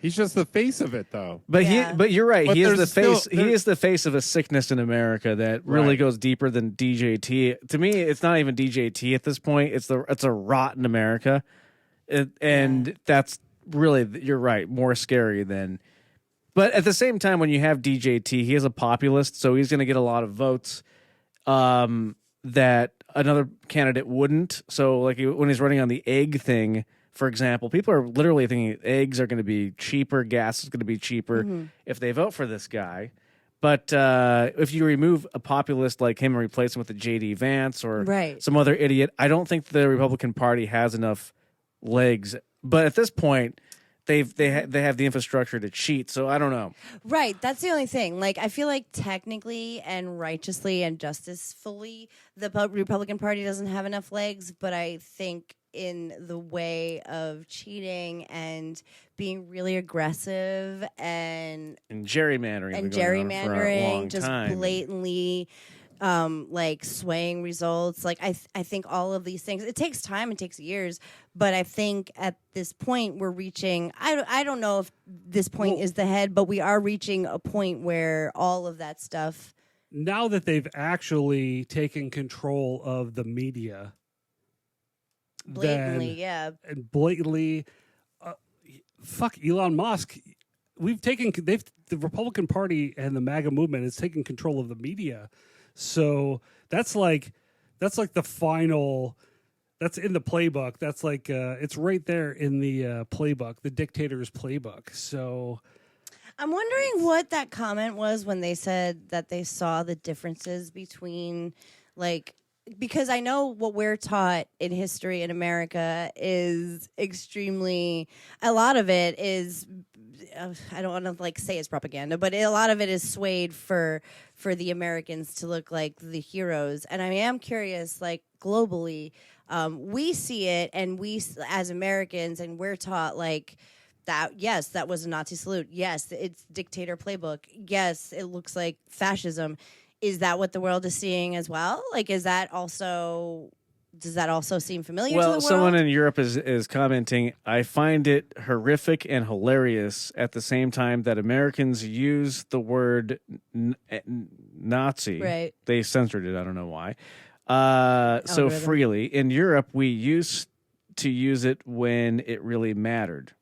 He's just the face of it, though. But you're right. But he is the still, face. He is the face of a sickness in America that really goes deeper than DJT. To me, it's not even DJT at this point. It's a rotten America, and that's really, you're right, more scary than. But at the same time, when you have DJT, he is a populist, so he's going to get a lot of votes that another candidate wouldn't. So, like when he's running on the egg thing. For example, people are literally thinking eggs are going to be cheaper, gas is going to be cheaper if they vote for this guy. But if you remove a populist like him and replace him with a J.D. Vance or some other idiot, I don't think the Republican Party has enough legs. But at this point, they have the infrastructure to cheat, so I don't know. Right, that's the only thing. Like, I feel like technically and righteously and justicefully, the Republican Party doesn't have enough legs, but I think in the way of cheating and being really aggressive and gerrymandering, just blatantly like swaying results. Like I think all of these things, it takes time, it takes years, but I think at this point we're reaching, I don't know if this point is the head, but we are reaching a point where all of that stuff, now that they've actually taken control of the media, blatantly, and blatantly, fuck Elon Musk. The Republican Party and the MAGA movement has taken control of the media. So that's like the final. That's in the playbook. That's like it's right there in the playbook, the dictator's playbook. So I'm wondering what that comment was when they said that they saw the differences between because I know what we're taught in history in America is extremely, a lot of it is, I don't want to say it's propaganda, but a lot of it is swayed for the Americans to look like the heroes. And I am curious, globally, we see it, and we as Americans, and we're taught that, yes, that was a Nazi salute. Yes, it's dictator playbook. Yes, it looks like fascism. Is that what the world is seeing as well? Does that also seem familiar to the world? Well, someone in Europe is commenting, I find it horrific and hilarious at the same time that Americans use the word Nazi. Right. They censored it. I don't know why. So freely. In Europe, we used to use it when it really mattered.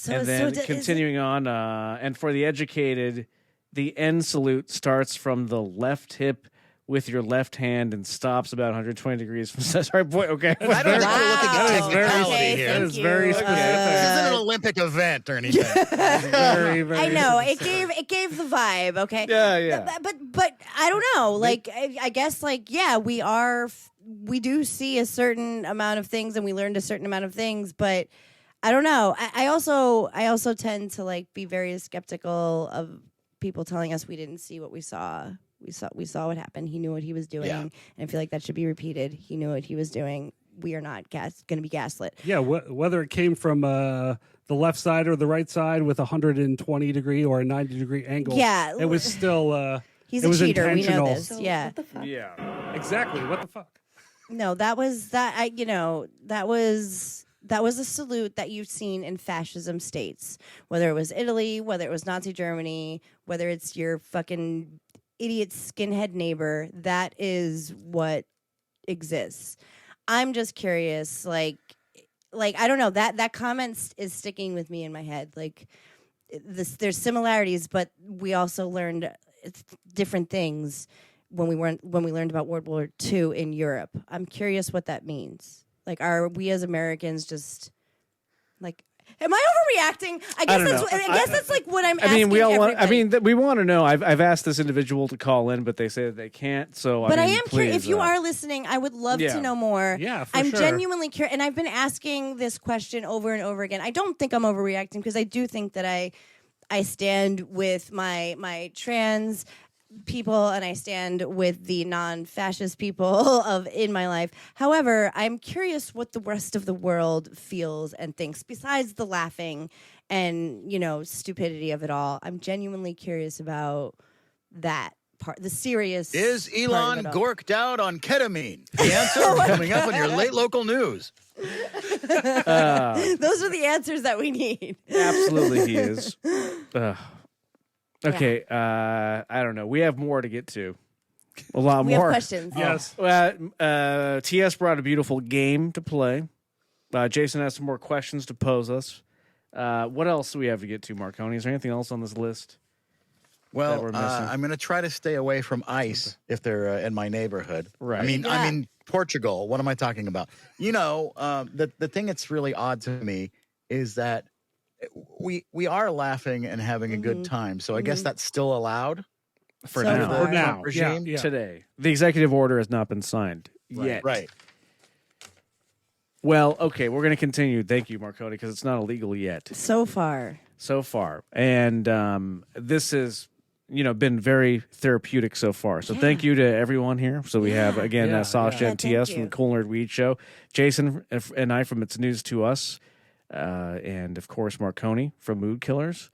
And then continuing on, and for the educated, the end salute starts from the left hip with your left hand and stops about 120 degrees from. Sorry, boy. Okay, I don't think we're looking at technicality here. That is very specific. This isn't an Olympic event or anything. Very, very I know specific. it gave the vibe. Okay. Yeah. But I don't know. I guess we do see a certain amount of things, and we learned a certain amount of things, but I don't know. I also tend to be very skeptical of people telling us we didn't see what we saw. We saw what happened. He knew what he was doing, and I feel like that should be repeated. He knew what he was doing. We are not going to be gaslit. Yeah, whether it came from the left side or the right side with a 120 degree or a 90 degree angle. Yeah, it was still. He's it a was cheater. intentional. We know this. So, yeah. What the fuck? Yeah. Exactly. What the fuck? No, that was that. That was that was a salute that you've seen in fascism states, whether it was Italy, whether it was Nazi Germany, whether it's your fucking idiot skinhead neighbor. That is what exists. I'm just curious, like I don't know, that comment is sticking with me in my head. Like there's similarities, but we also learned different things when we learned about World War II in Europe. I'm curious what that means. Like, are we as Americans just like? Am I overreacting? I guess that's like what I'm. I mean, we all want. everybody. We want to know. I've asked this individual to call in, but they say that they can't. So, But I mean, am please, curious. If you are listening, I would love to know more. Yeah, for I'm sure. genuinely curious, and I've been asking this question over and over again. I don't think I'm overreacting because I do think that I stand with my trans people and I stand with the non-fascist people in my life. However, I'm curious what the rest of the world feels and thinks besides the laughing and, stupidity of it all. I'm genuinely curious about that part, the serious. Is part of Elon it all. gorked out on ketamine? The answer coming up on your late local news. Those are the answers that we need. Absolutely, he is. Okay, I don't know. We have more to get to. A lot We more. have questions. Yes. TS brought a beautiful game to play. Jason has some more questions to pose us. What else do we have to get to, Marconi? Is there anything else on this list? Well, we're missing? I'm going to try to stay away from ICE if they're in my neighborhood. Right. I mean Portugal. What am I talking about? The thing that's really odd to me is that we are laughing and having a good time. So I guess that's still allowed For So now. far. For now. regime? Yeah. Today. The executive order has not been signed yet. Right. Well, okay, we're going to continue. Thank you, Marconi, because it's not illegal yet. So far. And this has, been very therapeutic so far. So thank you to everyone here. So we have, again, Sasha and Yeah, TS thank from you. the Cool Nerd Weed Show, Jason and I from It's News to Us, and, of course, Marconi from Mood Killers.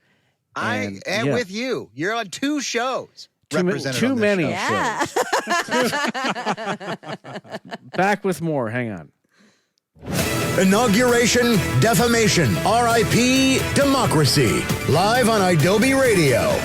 I am yeah. with you. You're on two shows. Too represented on this many show. Yeah. Back with more. Hang on. Inauguration Defamation. R.I.P. Democracy. Live on Adobe Radio.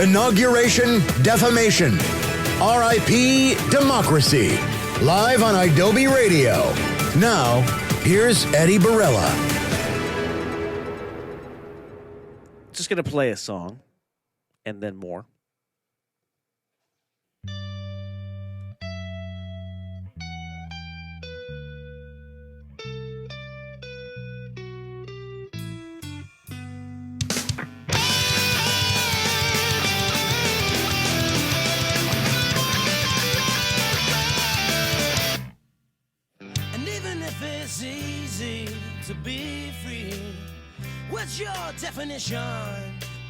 Inauguration Defamation. R.I.P. Democracy. Live on Adobe Radio. Now, here's Eddie Barella. Just going to play a song and then more. And even if it to be free. What's your definition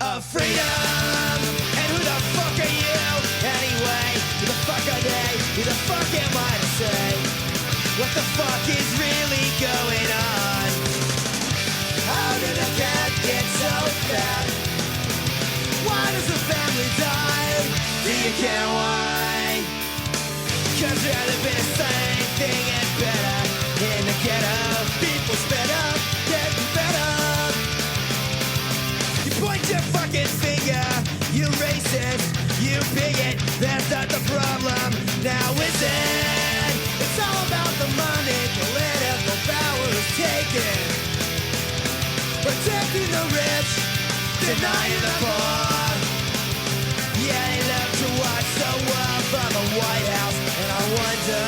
of freedom? And who the fuck are you anyway? Who the fuck are they? Who the fuck am I to say? What the fuck is really going on? How did a cat get so fat? Why does the family die? Do you care why? 'Cause there'd have been the same thing and better in the ghetto. People sped up, getting better. You point your fucking finger, you racist, you bigot. That's not the problem, now is it? It's all about the money, political power is taken. Protecting the rich, denying the poor. Yeah, they love to watch so well from the White House, and I wonder,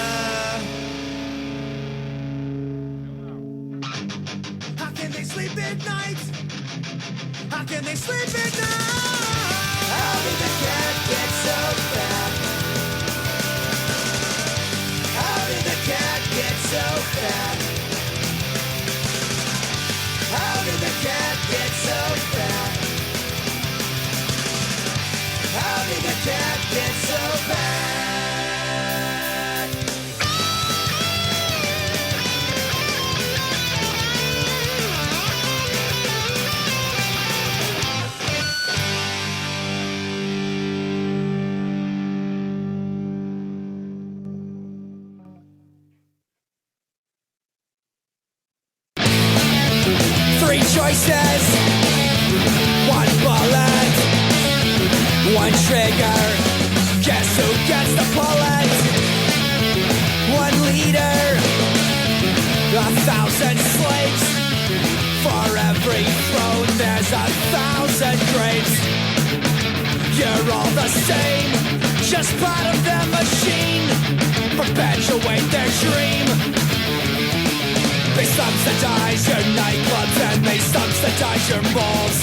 how can they sleep at night? How can they sleep at night? How did the cat get so fat? How did the cat get so fat? How did the cat get so fat? How did the cat get so fat? Three choices, one bullet, one trigger. Guess who gets the bullet? One leader, 1,000 slaves. For every throne there's 1,000 graves. You're all the same, just part of the machine. Perpetuate their dream. They subsidize your nightclubs and they subsidize your malls.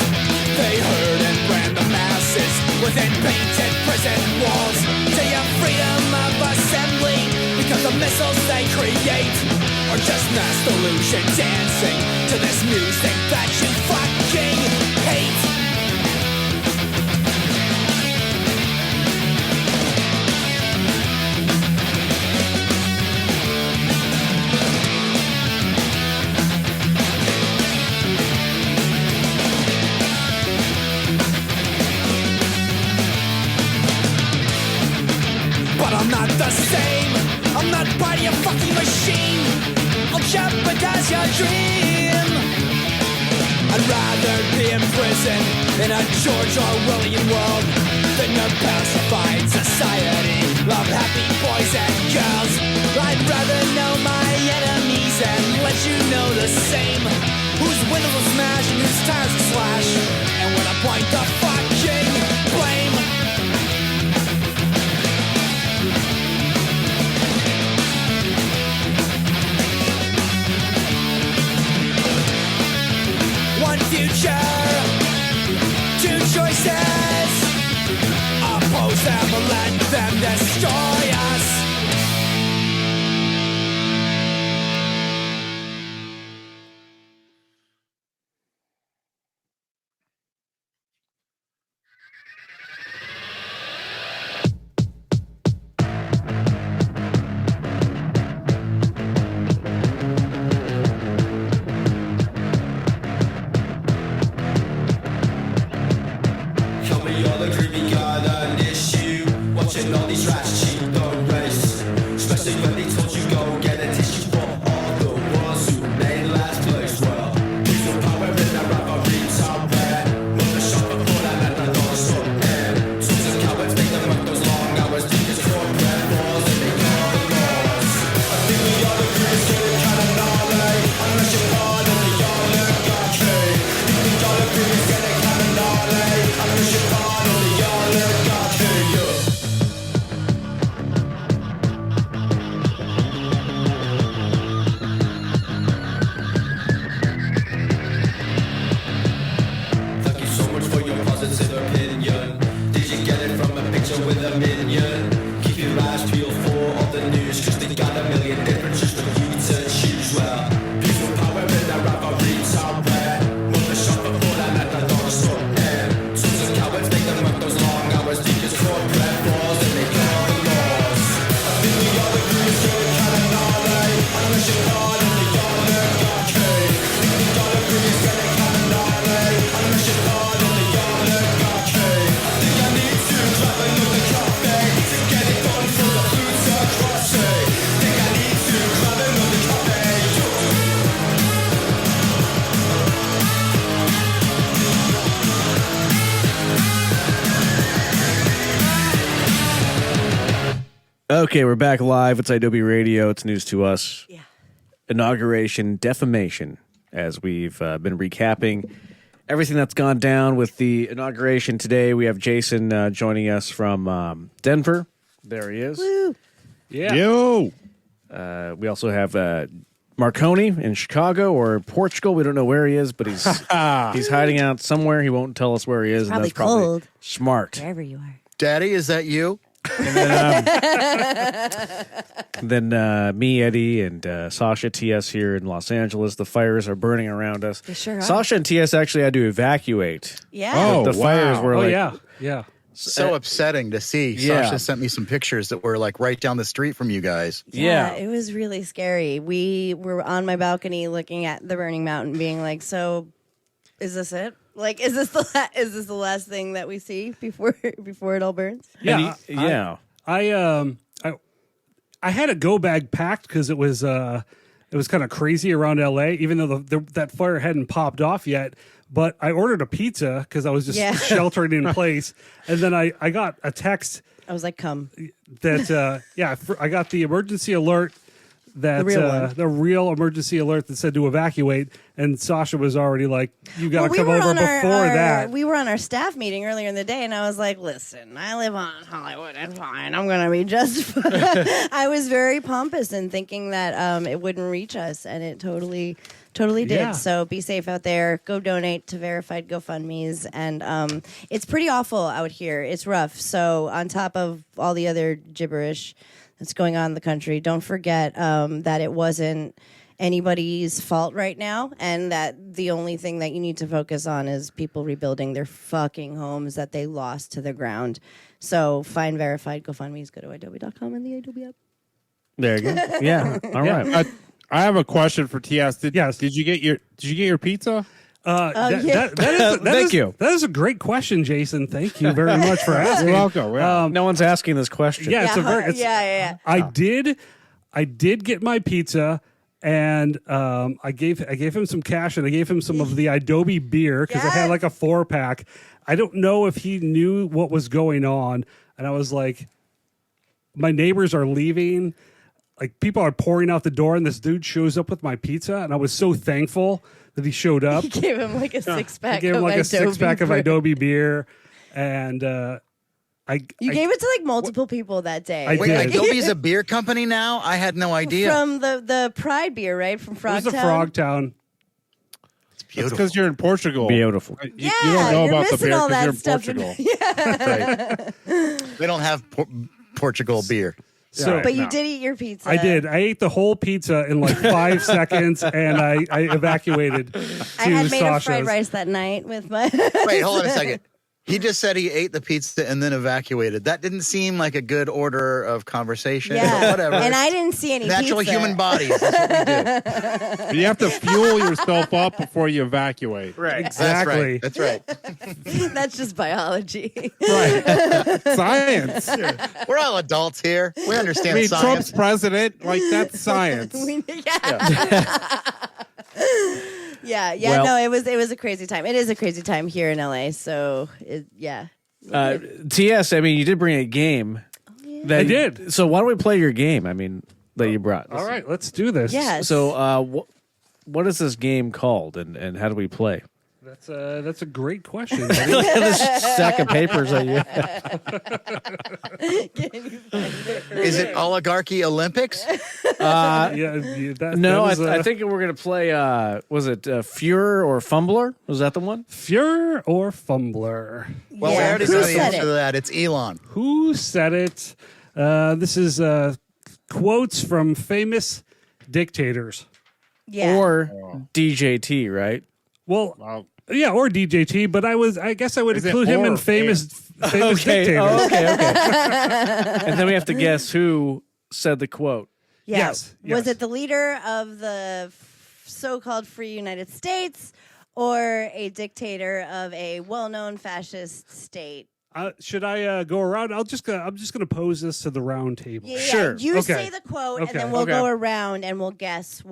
They herd and brand the masses within painted prison walls. To your freedom of assembly, because the missiles they create are just mass delusion dancing to this music that you fucking hate. But I'm not the same. I'm not part of your fucking machine. I'll jeopardize your dream. I'd rather be in prison in a George Orwellian world than a pacified society of happy boys and girls. I'd rather know my enemies and let you know the same. Whose windows will smash and whose tires will slash, and when I point the fucking blame. One future, two choices. Oppose them or let them destroy us. Okay, we're back live. It's Adobe Radio. It's news to us. Yeah. Inauguration Defamation, as we've been recapping everything that's gone down with the inauguration today. We have Jason joining us from Denver. There he is. Woo. Yeah. Yo. We also have Marconi in Chicago or Portugal. We don't know where he is, but he's hiding out somewhere. He won't tell us where he is. Probably and that's probably cold. smart. Wherever you are. Daddy, is that you? Then me, Eddie, and Sasha, TS here in Los Angeles. The fires are burning around us. They sure are. Sasha and TS actually had to evacuate. Yeah. Oh, The fires were like, yeah. So upsetting to see. Yeah. Sasha sent me some pictures that were like right down the street from you guys. Yeah. It was really scary. We were on my balcony looking at the burning mountain, being like, "So, is this it? Like, is this the last thing that we see before it all burns?" Yeah. yeah. I had a go bag packed because it was kind of crazy around LA, even though that fire hadn't popped off yet. But I ordered a pizza because I was just sheltering in place, and then I got a text. I was like, "Come." That I got the emergency alert. That the real emergency alert that said to evacuate, and Sasha was already like, "You got to come over before that." We were on our staff meeting earlier in the day, and I was like, "Listen, I live on Hollywood. It's fine. I'm gonna be just fine." I was very pompous and thinking that it wouldn't reach us, and it totally did. Yeah. So be safe out there. Go donate to verified GoFundMe's, and it's pretty awful out here. It's rough. So on top of all the other gibberish that's going on in the country, don't forget that it wasn't anybody's fault right now, and that the only thing that you need to focus on is people rebuilding their fucking homes that they lost to the ground. So find verified GoFundMe's, go to adobe.com and the Adobe app. There you go. Yeah. All right. I have a question for TS. Did you get your pizza? Thank you. That is a great question, Jason. Thank you very much for asking. You're welcome. Yeah. No one's asking this question. Yeah, it's a very. Yeah. I did get my pizza, and I gave him some cash, and I gave him some of the Adobe beer because I had like a 4-pack. I don't know if he knew what was going on, and I was like, my neighbors are leaving. Like, people are pouring out the door, and this dude shows up with my pizza, and I was so thankful that he showed up. You gave him like a 6-pack. I gave him like a 6-pack of Adobe beer, and You gave it to like multiple people that day. I Wait, did. Adobe's a beer company now? I had no idea. From the Pride beer, right? From It was Frogtown. a Frogtown. It's beautiful. because you're in Portugal. Beautiful. You don't know you're about the missing beer all because that you're in stuff. Portugal. They don't have Portugal beer. So, But you did eat your pizza. I did. I ate the whole pizza in like 5 seconds, and I evacuated to I had made Sasha's. a fried rice that night with my. Wait, hold on a second. He just said he ate the pizza and then evacuated. That didn't seem like a good order of conversation. Yeah, But whatever. and I didn't see any Natural pizza. human bodies. That's what we do. You have to fuel yourself up before you evacuate. Right. Exactly. That's right. That's just biology. Right. Science. We're all adults here. We understand I mean, science. Trump's president, like, that's science. Yeah. Well- No, it was a crazy time. It is a crazy time here in LA. So TS, I mean, you did bring a game. I did. So why don't we play your game? I mean, that you brought. All right, let's do this. Yes. So what is this game called, and how do we play? That's a great question. Look at this stack of papers that you Is it Oligarchy Olympics? No, I think we're going to play, was it Fuhrer or Fumbler? Was that the one? Fuhrer or Fumbler? Well, we already Who know the said answer it? to that. It's Elon. Who said it? This is quotes from famous dictators. Yeah. Or DJT, right? Well, yeah, or DJT, but I guess I would Is it include him in or famous Okay. dictators. Oh, okay. And then we have to guess who said the quote. Yeah. Yes. Was it the leader of the so-called free United States or a dictator of a well-known fascist state? Should I go around? I'm just gonna pose this to the round table. Yeah, Sure. You Okay. say the quote, and Okay. then we'll Okay. go around and we'll guess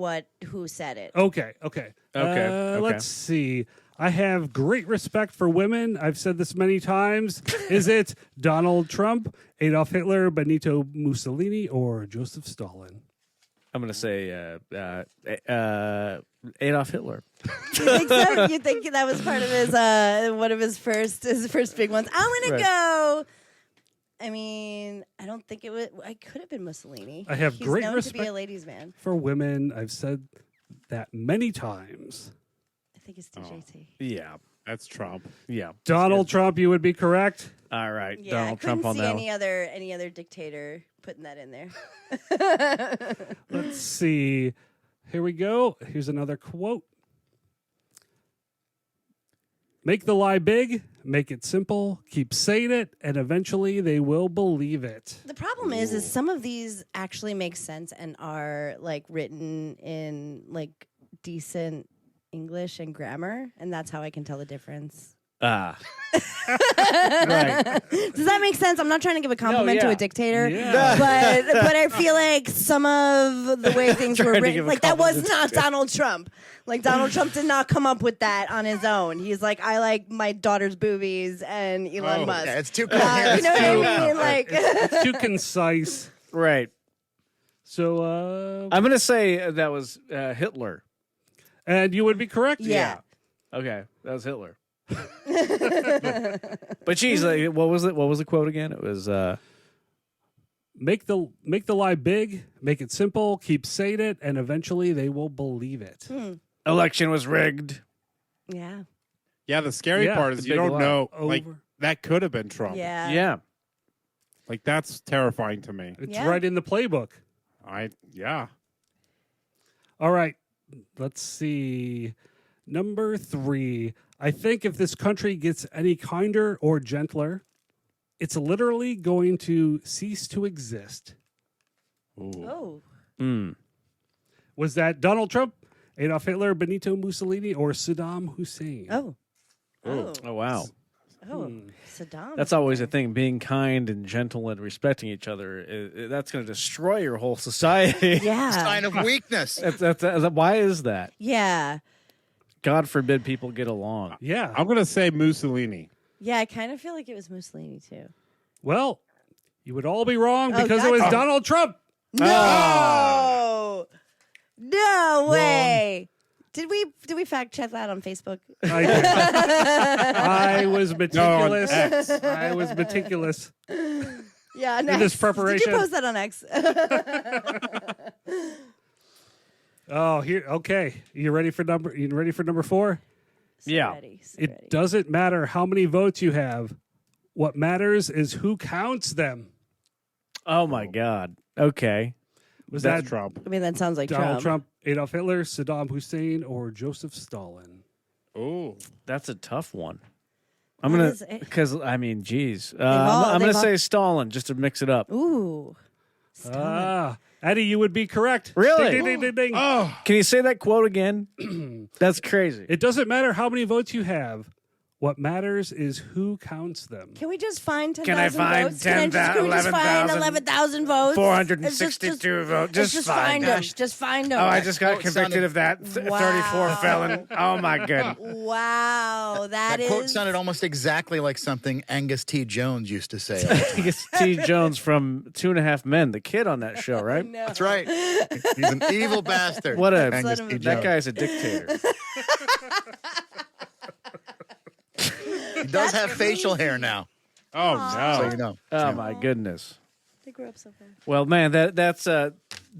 who said it. Okay. Okay. Let's see. I have great respect for women. I've said this many times. Is it Donald Trump, Adolf Hitler, Benito Mussolini, or Joseph Stalin? I'm going to say Adolf Hitler. You think so? You think that was part of his one of his first big ones? I'm gonna go. I mean, I don't think it would. I could have been Mussolini. I have He's great known respect to be a ladies' man. for women. I've said that many times. I think it's DJT. Yeah, that's Trump. Yeah, Donald Trump. You would be correct. All right, Yeah, Donald I Trump couldn't on see that. any other dictator putting that in there. Let's see. Here we go. Here's another quote. Make the lie big, make it simple, keep saying it, and eventually they will believe it. The problem is some of these actually make sense and are like written in like decent English and grammar, and that's how I can tell the difference. Right. Does that make sense? I'm not trying to give a compliment to yeah. a dictator, Yeah. but I feel like some of the way things were Trying to written, give a like that was compliment to a not dictator. Donald Trump. Like Donald Trump did not come up with that on his own. He's like, I like my daughter's boobies and Elon Musk. Yeah, it's too You coherent. know what I mean? Like, It's too concise. Right. So, I'm going to say that was Hitler. and you would be correct. yeah. Okay, that was Hitler. But geez, like, what was it? What was the quote again? It was Make the lie big, make it simple, keep saying it, and eventually they will believe it. election was rigged. Yeah. Yeah, the scary Yeah, part the is you big don't lie. know. Like Over. that could have been Trump. Yeah. Yeah. Like that's terrifying to me. It's Yeah. right in the playbook. Yeah. All right, let's see. Number 3. I think if this country gets any kinder or gentler, it's literally going to cease to exist. Oh. Was that Donald Trump, Adolf Hitler, Benito Mussolini, or Saddam Hussein? Oh. Oh wow. Oh. Saddam. That's always a thing. Being kind and gentle and respecting each other. That's going to destroy your whole society. Yeah. Sign of weakness. Why is that? Yeah. God forbid people get along. Yeah. I'm gonna say Mussolini. Yeah, I kind of feel like it was Mussolini too. Well, you would all be wrong Oh, because it God. was Donald Trump. No. No way. Did we fact check that on Facebook? I did. I was meticulous. X. I was meticulous. Yeah, In next. this preparation. Did you post that on X? Oh, here. Okay, you ready for number 4? Yeah. Ready, so It ready. doesn't matter how many votes you have. What matters is who counts them. Oh my God. Okay. Was That's that Trump. I mean, that sounds like Donald Trump. Trump, Adolf Hitler, Saddam Hussein, or Joseph Stalin? Oh. That's a tough one. I'm What gonna is it? because I mean, geez, all- I'm they've gonna all- say Stalin just to mix it up. Ooh. Stalin. Eddie, you would be correct. Really? Ding, ding, ding, ding, ding. Oh. Can you say that quote again? That's crazy. It doesn't matter how many votes you have. What matters is who counts them. Can we just find 10,000 Can I find votes? Can we just 11,000 find 11,000 votes? 462 votes. Just find them. Just find them. Oh, I just got quote convicted sounded- of that. Wow. 34 felon. Oh my goodness. Wow, That quote sounded almost exactly like something Angus T. Jones used to say. It's T. Jones from 2.5 Men, the kid on that show, right? No. That's right. He's an evil bastard. What a Angus Son of T. a- that Jones. guy's a dictator. He does have facial hair now, Oh so no. you know. Oh my goodness. They grew up so fast. Well, man, that's do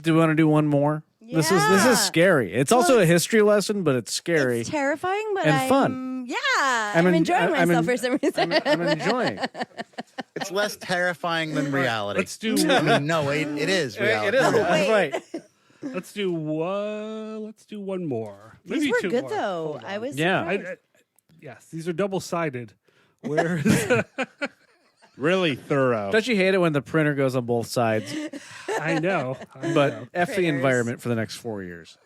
we want to do one more? This Yeah. is scary. It's also a history lesson, but it's scary. It's terrifying, but And fun. Yeah, I'm enjoying myself for some reason. I'm enjoying. It's less terrifying than reality. Let's do. I mean, no, it is reality. It is. Oh, That's wait. right. Let's do one. Let's do one more. These Maybe were two good more. though. Hold on. I was Yeah. surprised. Yes, these are double-sided. Where is? Really thorough. Don't you hate it when the printer goes on both sides? I know. But F the Printers. environment for the next 4 years.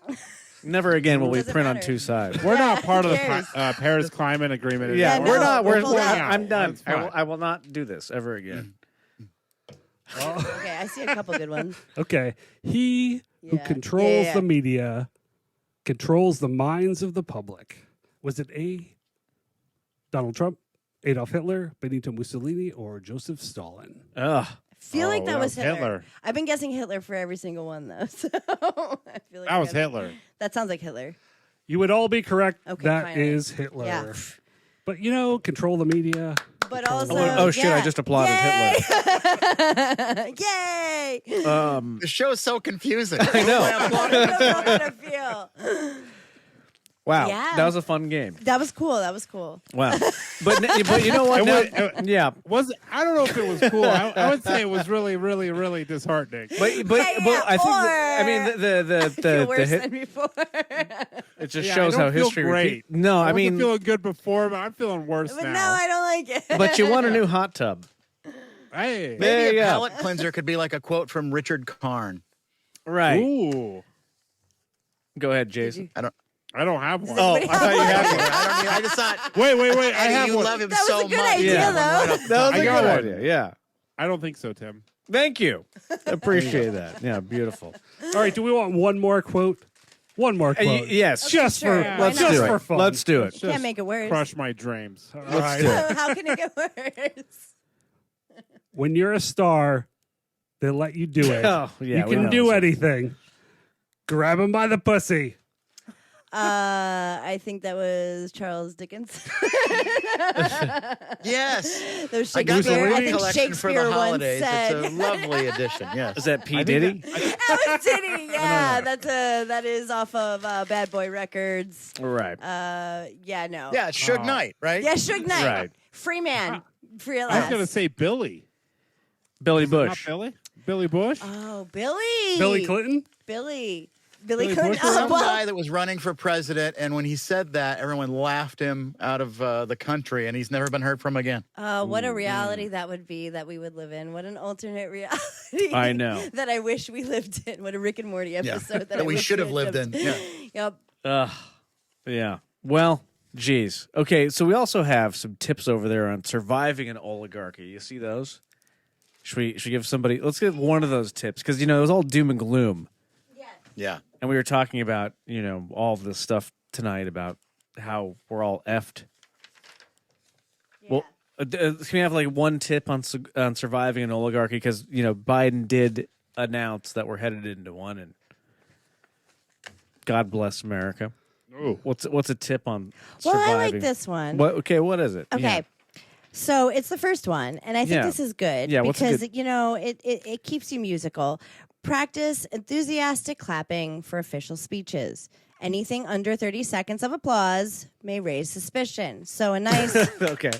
Never again will we Doesn't print on matter. two sides. We're not part of the cares? Paris Climate Agreement. Yeah, Yeah, we're no, not. we'll We're, pull out. I'm done. That's fine. I will not do this ever again. Okay, I see a couple good ones. Okay, he who Yeah. controls Yeah. the media controls the minds of the public. Was it A, Donald Trump, Adolf Hitler, Benito Mussolini, or Joseph Stalin? Ugh. I feel like that was Hitler. Hitler. I've been guessing Hitler for every single one, though. So I feel like That was Hitler. That sounds like Hitler. You would all be correct. Okay, That finally. is Hitler. Yeah. But, control the media. But also, Oh, shit! I just applauded Hitler. Yay! The show is so confusing. I know. I don't know how to feel. Wow, Yeah. that was a fun game. That was cool. That was cool. Wow, but you know what? Yeah, I don't know if it was cool. I would say it was really, really, really disheartening. but I think the Worse hit, than before. it just Yeah, shows I how don't feel history. great. No, I wasn't mean, feeling good before, but I'm feeling worse But now. no, I don't like it. but you want a new hot tub. Hey, There Maybe you a go. palate cleanser could be like a quote from Richard Karn. Right. ooh, Go ahead, Jason. I don't have one. Oh, I thought you had one. I just thought, Wait, I Eddie, have you one. love him That was so a good much. idea, Yeah. though. That was I a got good one. idea. Yeah. I don't think so, Tim. Thank you. Appreciate that. Yeah, beautiful. All right, do we want one more quote? One more quote. Yes. Just sure. for Why Let's not? do just it. for fun. Let's do it. Can't make it worse. Crush my dreams. All Let's right. do it. How can it get worse? When you're a star, they let you do it. Oh, yeah, you we can know do this. anything. Grab him by the pussy. I think that was Charles Dickens. Yes. Those I got the Shakespeare, I Reed think collection for Shakespeare the once holidays. said. It's a lovely edition. Yes. Is that P. Diddy? That was Diddy, yeah. That is off of Bad Boy Records. Right. Yeah, no. Yeah, it's Suge Knight, right? Yeah, Suge Knight. Right. Free man. Free at I was last. going to say Billy. Billy Not Bush. Billy? Billy Bush? Oh, Billy. Billy Clinton? Billy Billy Clinton. Bush Oh, was Some well, guy that was running for president, and when he said that, everyone laughed him out of the country, and he's never been heard from again. what a reality that would be that we would live in. What an alternate reality. I know. that I wish we lived in. What a Rick and Morty episode that I we wish should have had lived in. Yeah. Yep. Yeah. Well, geez. Okay, so we also have some tips over there on surviving an oligarchy. You see those? Should we give somebody? Let's get one of those tips because it was all doom and gloom, Yeah. and we were talking about all of this stuff tonight about how we're all effed. Well, can we have like one tip on surviving an oligarchy? Because Biden did announce that we're headed into one, and God bless America. Ooh. What's a tip on Well, surviving? I like this one. What is it? Okay. Yeah. So it's the first one, and I think Yeah. this is good Yeah, what's a because good- it keeps you musical. Practice enthusiastic clapping for official speeches. Anything under 30 seconds of applause may raise suspicion. So a nice, Okay.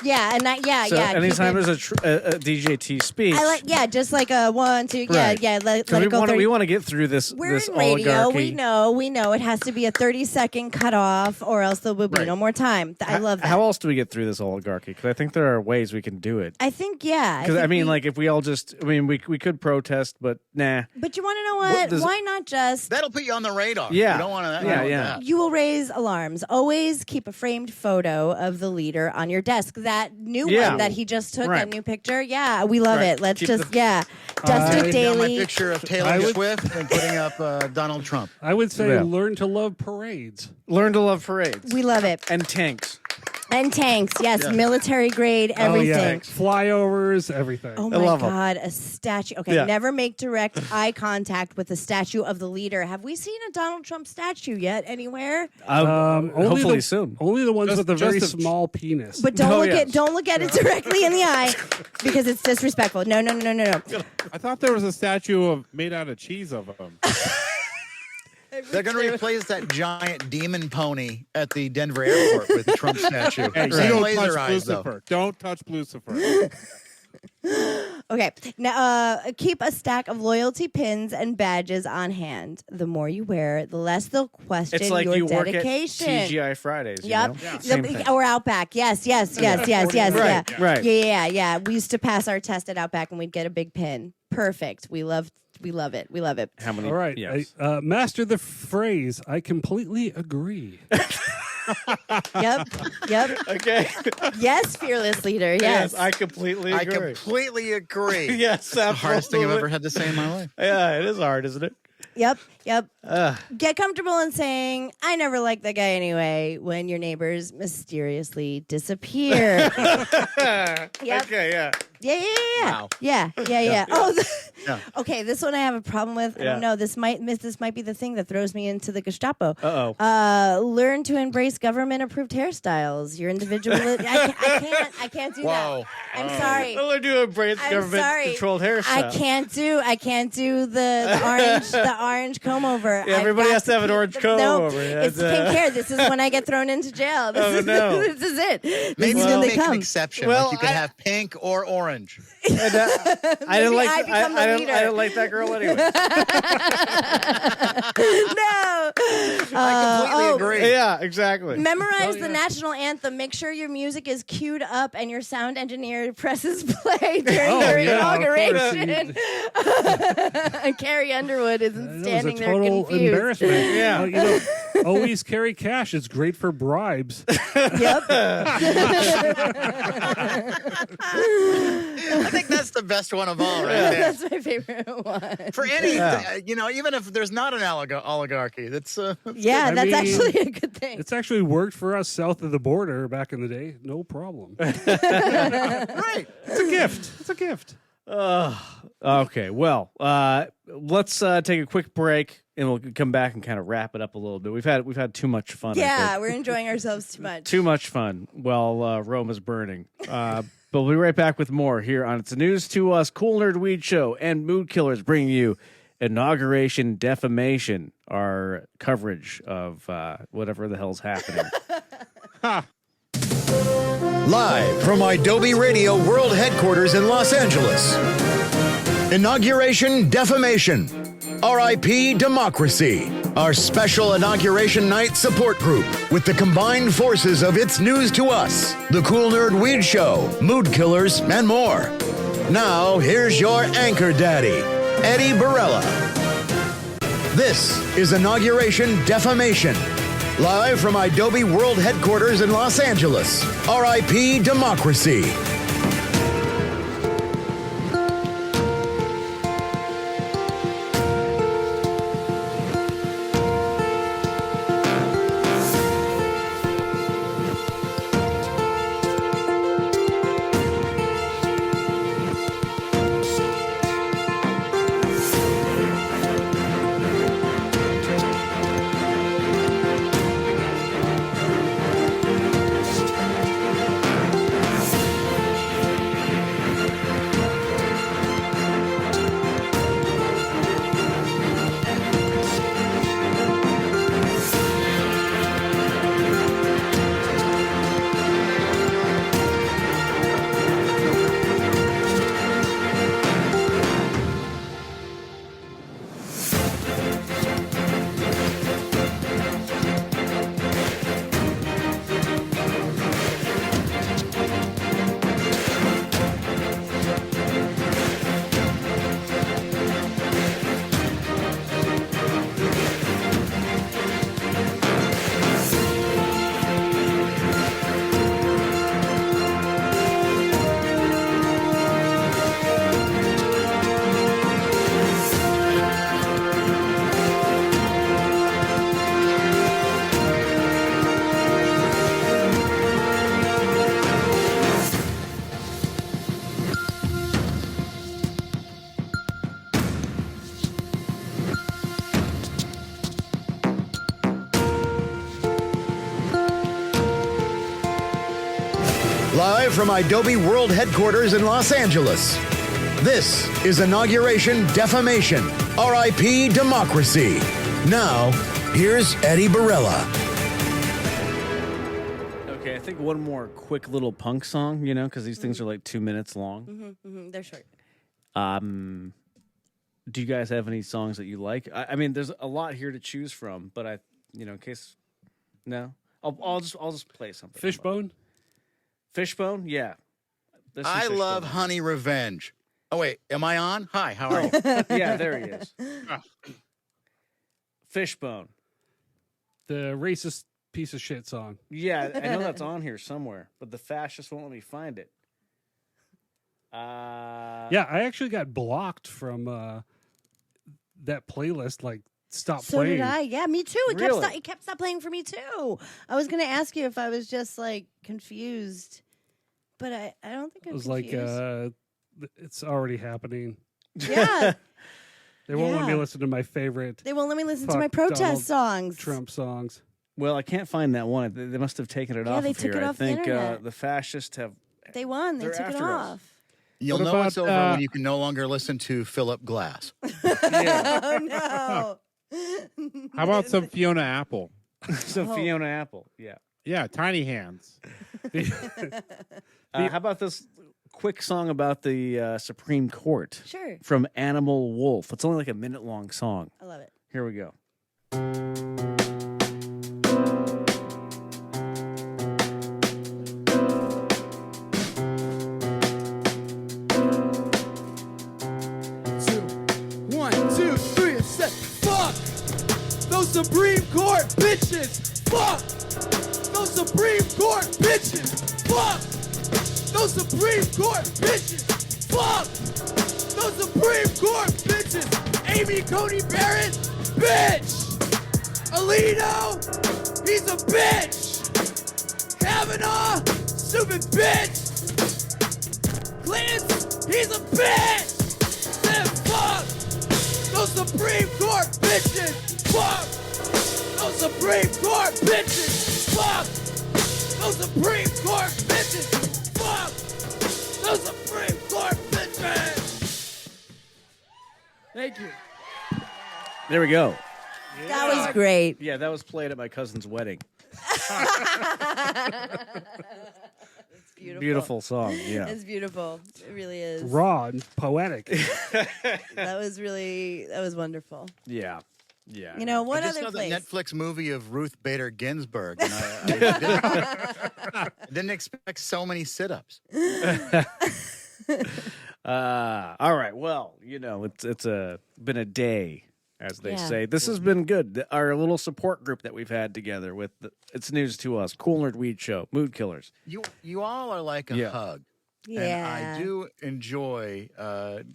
yeah, So yeah. anytime keep it- there's a DJT speech, I like, just like a 1, 2, Right. yeah. Let 'cause it go. 30. we want to get through this. We're this in radio. oligarchy. We know it has to be a 30-second cutoff, or else there will be no more time. I love that. How else do we get through this oligarchy? Because I think there are ways we can do it. I think, yeah. Because think if we all we could protest, but nah. But you want to know What what? does- Why not just? That'll put you on the radar. Yeah. You don't want to. Yeah. You will raise alarms. Always keep a framed photo of the leader on your desk. That new Yeah. one that he just took, Right. that new picture. Yeah, we love Right. it. Let's Keep just, the- dust I- it Taking down my daily. picture of I Taylor would- Swift and putting up Donald Trump. I would say Yeah. learn to love parades. Learn to love parades. We love it. And tanks. And tanks. Yes, Yeah. military grade, Oh, yeah. everything. Flyovers, everything. Oh I my love 'em. God, a statue. Okay, Yeah. never make direct eye contact with the statue of the leader. Have we seen a Donald Trump statue yet anywhere? Only Hopefully the, soon. Only the ones Just- with a very just a- small penis. But don't Oh, look yes. don't look at it directly in the eye because it's disrespectful. No. I thought there was a statue made out of cheese of him. They're going to replace that giant demon pony at the Denver airport with the Trump statue. Hey, you Same don't laser touch eyes, though. Lucifer. Don't touch Lucifer. Okay. Now, keep a stack of loyalty pins and badges on hand. The more you wear, the less they'll question It's like your you work at dedication. TGI Fridays. Yep. Same thing. Or Outback. Yes. Right, Yeah. right. Yeah. We used to pass our test at Outback and we'd get a big pin. Perfect. We love it. How many? All right. Yes. Master the phrase, I completely agree. Yep. Okay. Yes, fearless leader. Yes. I completely I agree. completely agree. Yes, The hardest thing I've absolutely. ever had to say in my life. Yeah, it is hard, isn't it? Yep. Get comfortable in saying, I never liked that guy anyway, when your neighbors mysteriously disappear. Yep. Okay, yeah. Yeah. Wow. Yeah. Oh, okay. This one I have a problem with. I Yeah. don't know. This might be the thing that throws me into the Gestapo. Uh-oh. Learn to embrace government-approved hairstyles. Your individual. I can't do Whoa. that. I'm sorry. Well, they're doing braids I'm government-controlled hairstyle. I can't do the orange comb over. Yeah, everybody has to have an orange comb over. It's pink hair. This is when I get thrown into jail. This is it. This Maybe is we'll when they make come. an exception. Well, like you can have pink or orange. I didn't like. I become the leader. I didn't like that girl anyway. No. I completely agree. Yeah, exactly. Memorize the national anthem. Make sure your music is queued up and your sound engineer presses play during their inauguration. Carrie Underwood isn't standing there total confused. embarrassment. Yeah. Always carry cash. It's great for bribes. Yep. I think that's the best one of all, right there. That's my favorite one. For any, even if there's not an oligarchy, that's Yeah, I that's mean, actually a good thing. It's actually worked for us south of the border back in the day. No problem. right. It's a gift. It's a gift. Okay, well, let's take a quick break, and we'll come back and kind of wrap it up a little bit. We've had too much fun. Yeah, we're enjoying ourselves too much. Too much fun while Rome is burning. But we'll be right back with more here on It's News to Us, Cool Nerd Weed Show, and Mood Killers bringing you Inauguration Defamation, our coverage of whatever the hell's happening. Live from Adobe Radio World Headquarters in Los Angeles. Inauguration Defamation. RIP Democracy. Our special Inauguration Night support group with the combined forces of It's News to Us, The Cool Nerd Weed Show, Mood Killers, and more. Now, here's your anchor daddy, Eddie Barella. This is Inauguration Defamation. Live from Adobe World Headquarters in Los Angeles. RIP Democracy. Live from Adobe World Headquarters in Los Angeles. This is Inauguration Defamation. RIP Democracy. Now, here's Eddie Barella. Okay, I think one more quick little punk song, because these things are like 2 minutes long. They're short. Do you guys have any songs that you like? I mean, there's a lot here to choose from, but in case, no, I'll just play something. Fishbone? Fishbone? Yeah. I love Honey Revenge. Oh, wait. Am I on? Hi, how are you? Yeah, there he is. Fishbone. The racist piece of shit song. Yeah, I know that's on here somewhere, but the fascist won't let me find it. Yeah, I actually got blocked from that playlist like stopped So playing. did I. Yeah, me too. Really? It kept stop playing for me too. I was gonna ask you if I was just like confused, but I don't think I'm It was confused. like it's already happening. Yeah, They won't let me Yeah. listen to my favorite they won't let me listen to Fuck my protest Donald songs. Trump songs. Well, I can't find that one. They must have taken it Yeah, off they of took here. it I off the think internet. the fascists have. They won. They They're took it after us. off. You'll What know it's about, over when you can no longer listen to Philip Glass. Oh no. How about some Fiona Apple? So Oh. Fiona Apple. Yeah. Yeah, Tiny Hands. How about this quick song about the Supreme Court? Sure. From Animal Wolf. It's only like a minute-long song. I love it. Here we go. One, two, three, and set. Fuck those Supreme Court bitches. Fuck those Supreme Court bitches. Fuck those Supreme Court bitches. Fuck those Supreme Court bitches. Amy Coney Barrett, bitch. Alito, he's a bitch. Kavanaugh, stupid bitch. Clinton, he's a bitch. Then fuck those Supreme Court bitches. Fuck those Supreme Court bitches. Fuck those Supreme Court bitches. Fuck those Supreme Court bitches. Thank you. There we go. That was great. Yeah, that was played at my cousin's wedding. It's beautiful. Beautiful song. Yeah. It's beautiful. It really is. Raw and poetic. That was wonderful. Yeah. Yeah. You know, what I just other saw place? the Netflix movie of Ruth Bader Ginsburg, and I didn't expect so many sit-ups. All right. Well, you know, it's been a day, as they Yeah. say. This has been good. Our little support group that we've had together with It's News to Us, Cool Nerd Weed Show, Mood Killers. You all are like a Yeah. hug. Yeah. And I do enjoy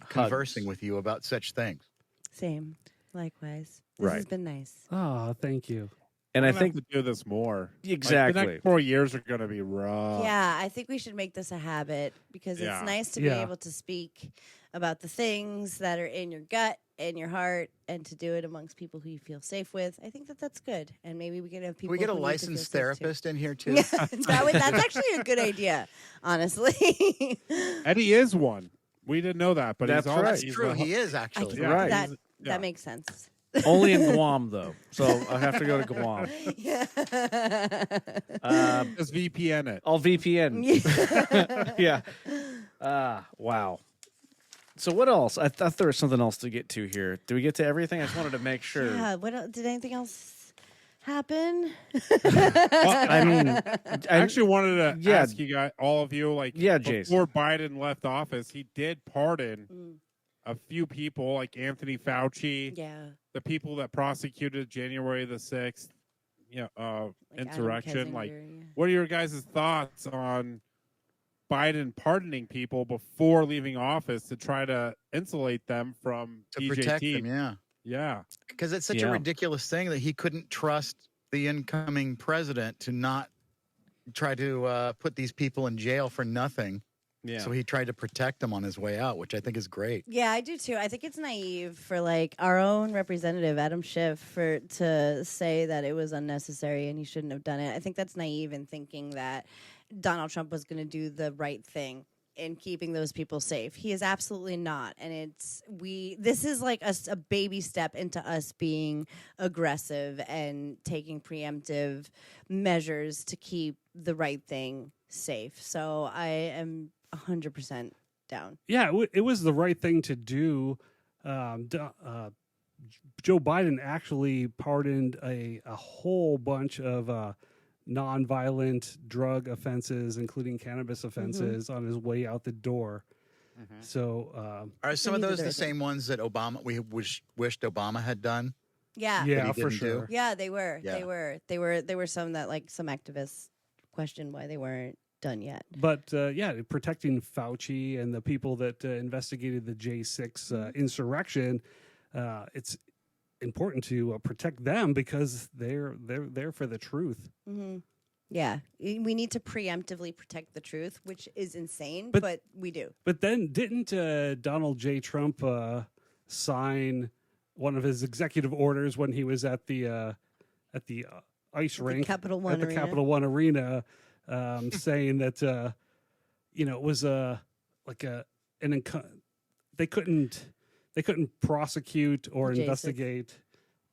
conversing with you about such things. Same. Likewise. This Right. has been nice. Oh, thank you. And I I'm gonna think have to do this more. Exactly. Like, the next 4 years are going to be rough. Yeah, I think we should make this a habit because Yeah. it's nice to Yeah. be able to speak about the things that are in your gut and your heart and to do it amongst people who you feel safe with. I think that that's good. And maybe we can have Can people we get a who need to feel licensed safe, too. therapist in here too? That's actually a good idea, honestly. Eddie is one. We didn't know that, but That's he's also right. That's he's true. the- He is actually. Yeah. Right. That he's- that yeah. makes sense. only in Guam, though. So I have to go to Guam. Yeah. Just VPN it. I'll VPN. Yeah. Wow. So what else? I thought there was something else to get to here. Did we get to everything? I just wanted to make sure. Yeah. Did anything else happen? I mean, I actually wanted to Yeah. ask you guys, all of you, like, Yeah, Jason. before Biden left office, he did pardon a few people, like Anthony Fauci, Yeah. the people that prosecuted January the 6th, Adam insurrection. Like, Kinzinger, yeah. what are your guys' thoughts on Biden pardoning people before leaving office to try to insulate them from To DJT? protect them, yeah. Yeah. Because it's such Yeah. a ridiculous thing that he couldn't trust the incoming president to not try to put these people in jail for nothing. Yeah. So he tried to protect them on his way out, which I think is great. Yeah, I do too. I think it's naive for like our own representative Adam Schiff to say that it was unnecessary and he shouldn't have done it. I think that's naive in thinking that Donald Trump was going to do the right thing in keeping those people safe. He is absolutely not, and this is like a baby step into us being aggressive and taking preemptive measures to keep the right thing safe. So I am 100% down. Yeah, it was the right thing to do. Joe Biden actually pardoned a whole bunch of nonviolent drug offenses, including cannabis offenses, on his way out the door. So, Are some of These are those the the right same ones that we wished Obama had done? Yeah. yeah, he for didn't sure. do? Yeah, they were. Yeah. They were some that like some activists questioned why they weren't done yet. But protecting Fauci and the people that investigated the J6 insurrection, it's important to protect them because they're there for the truth. Mm-hmm. Yeah, we need to preemptively protect the truth, which is insane, but we do. But then didn't Donald J. Trump sign one of his executive orders when he was at the ice rink Capital One at the Arena. Capital One Arena, saying that it was they couldn't prosecute or investigate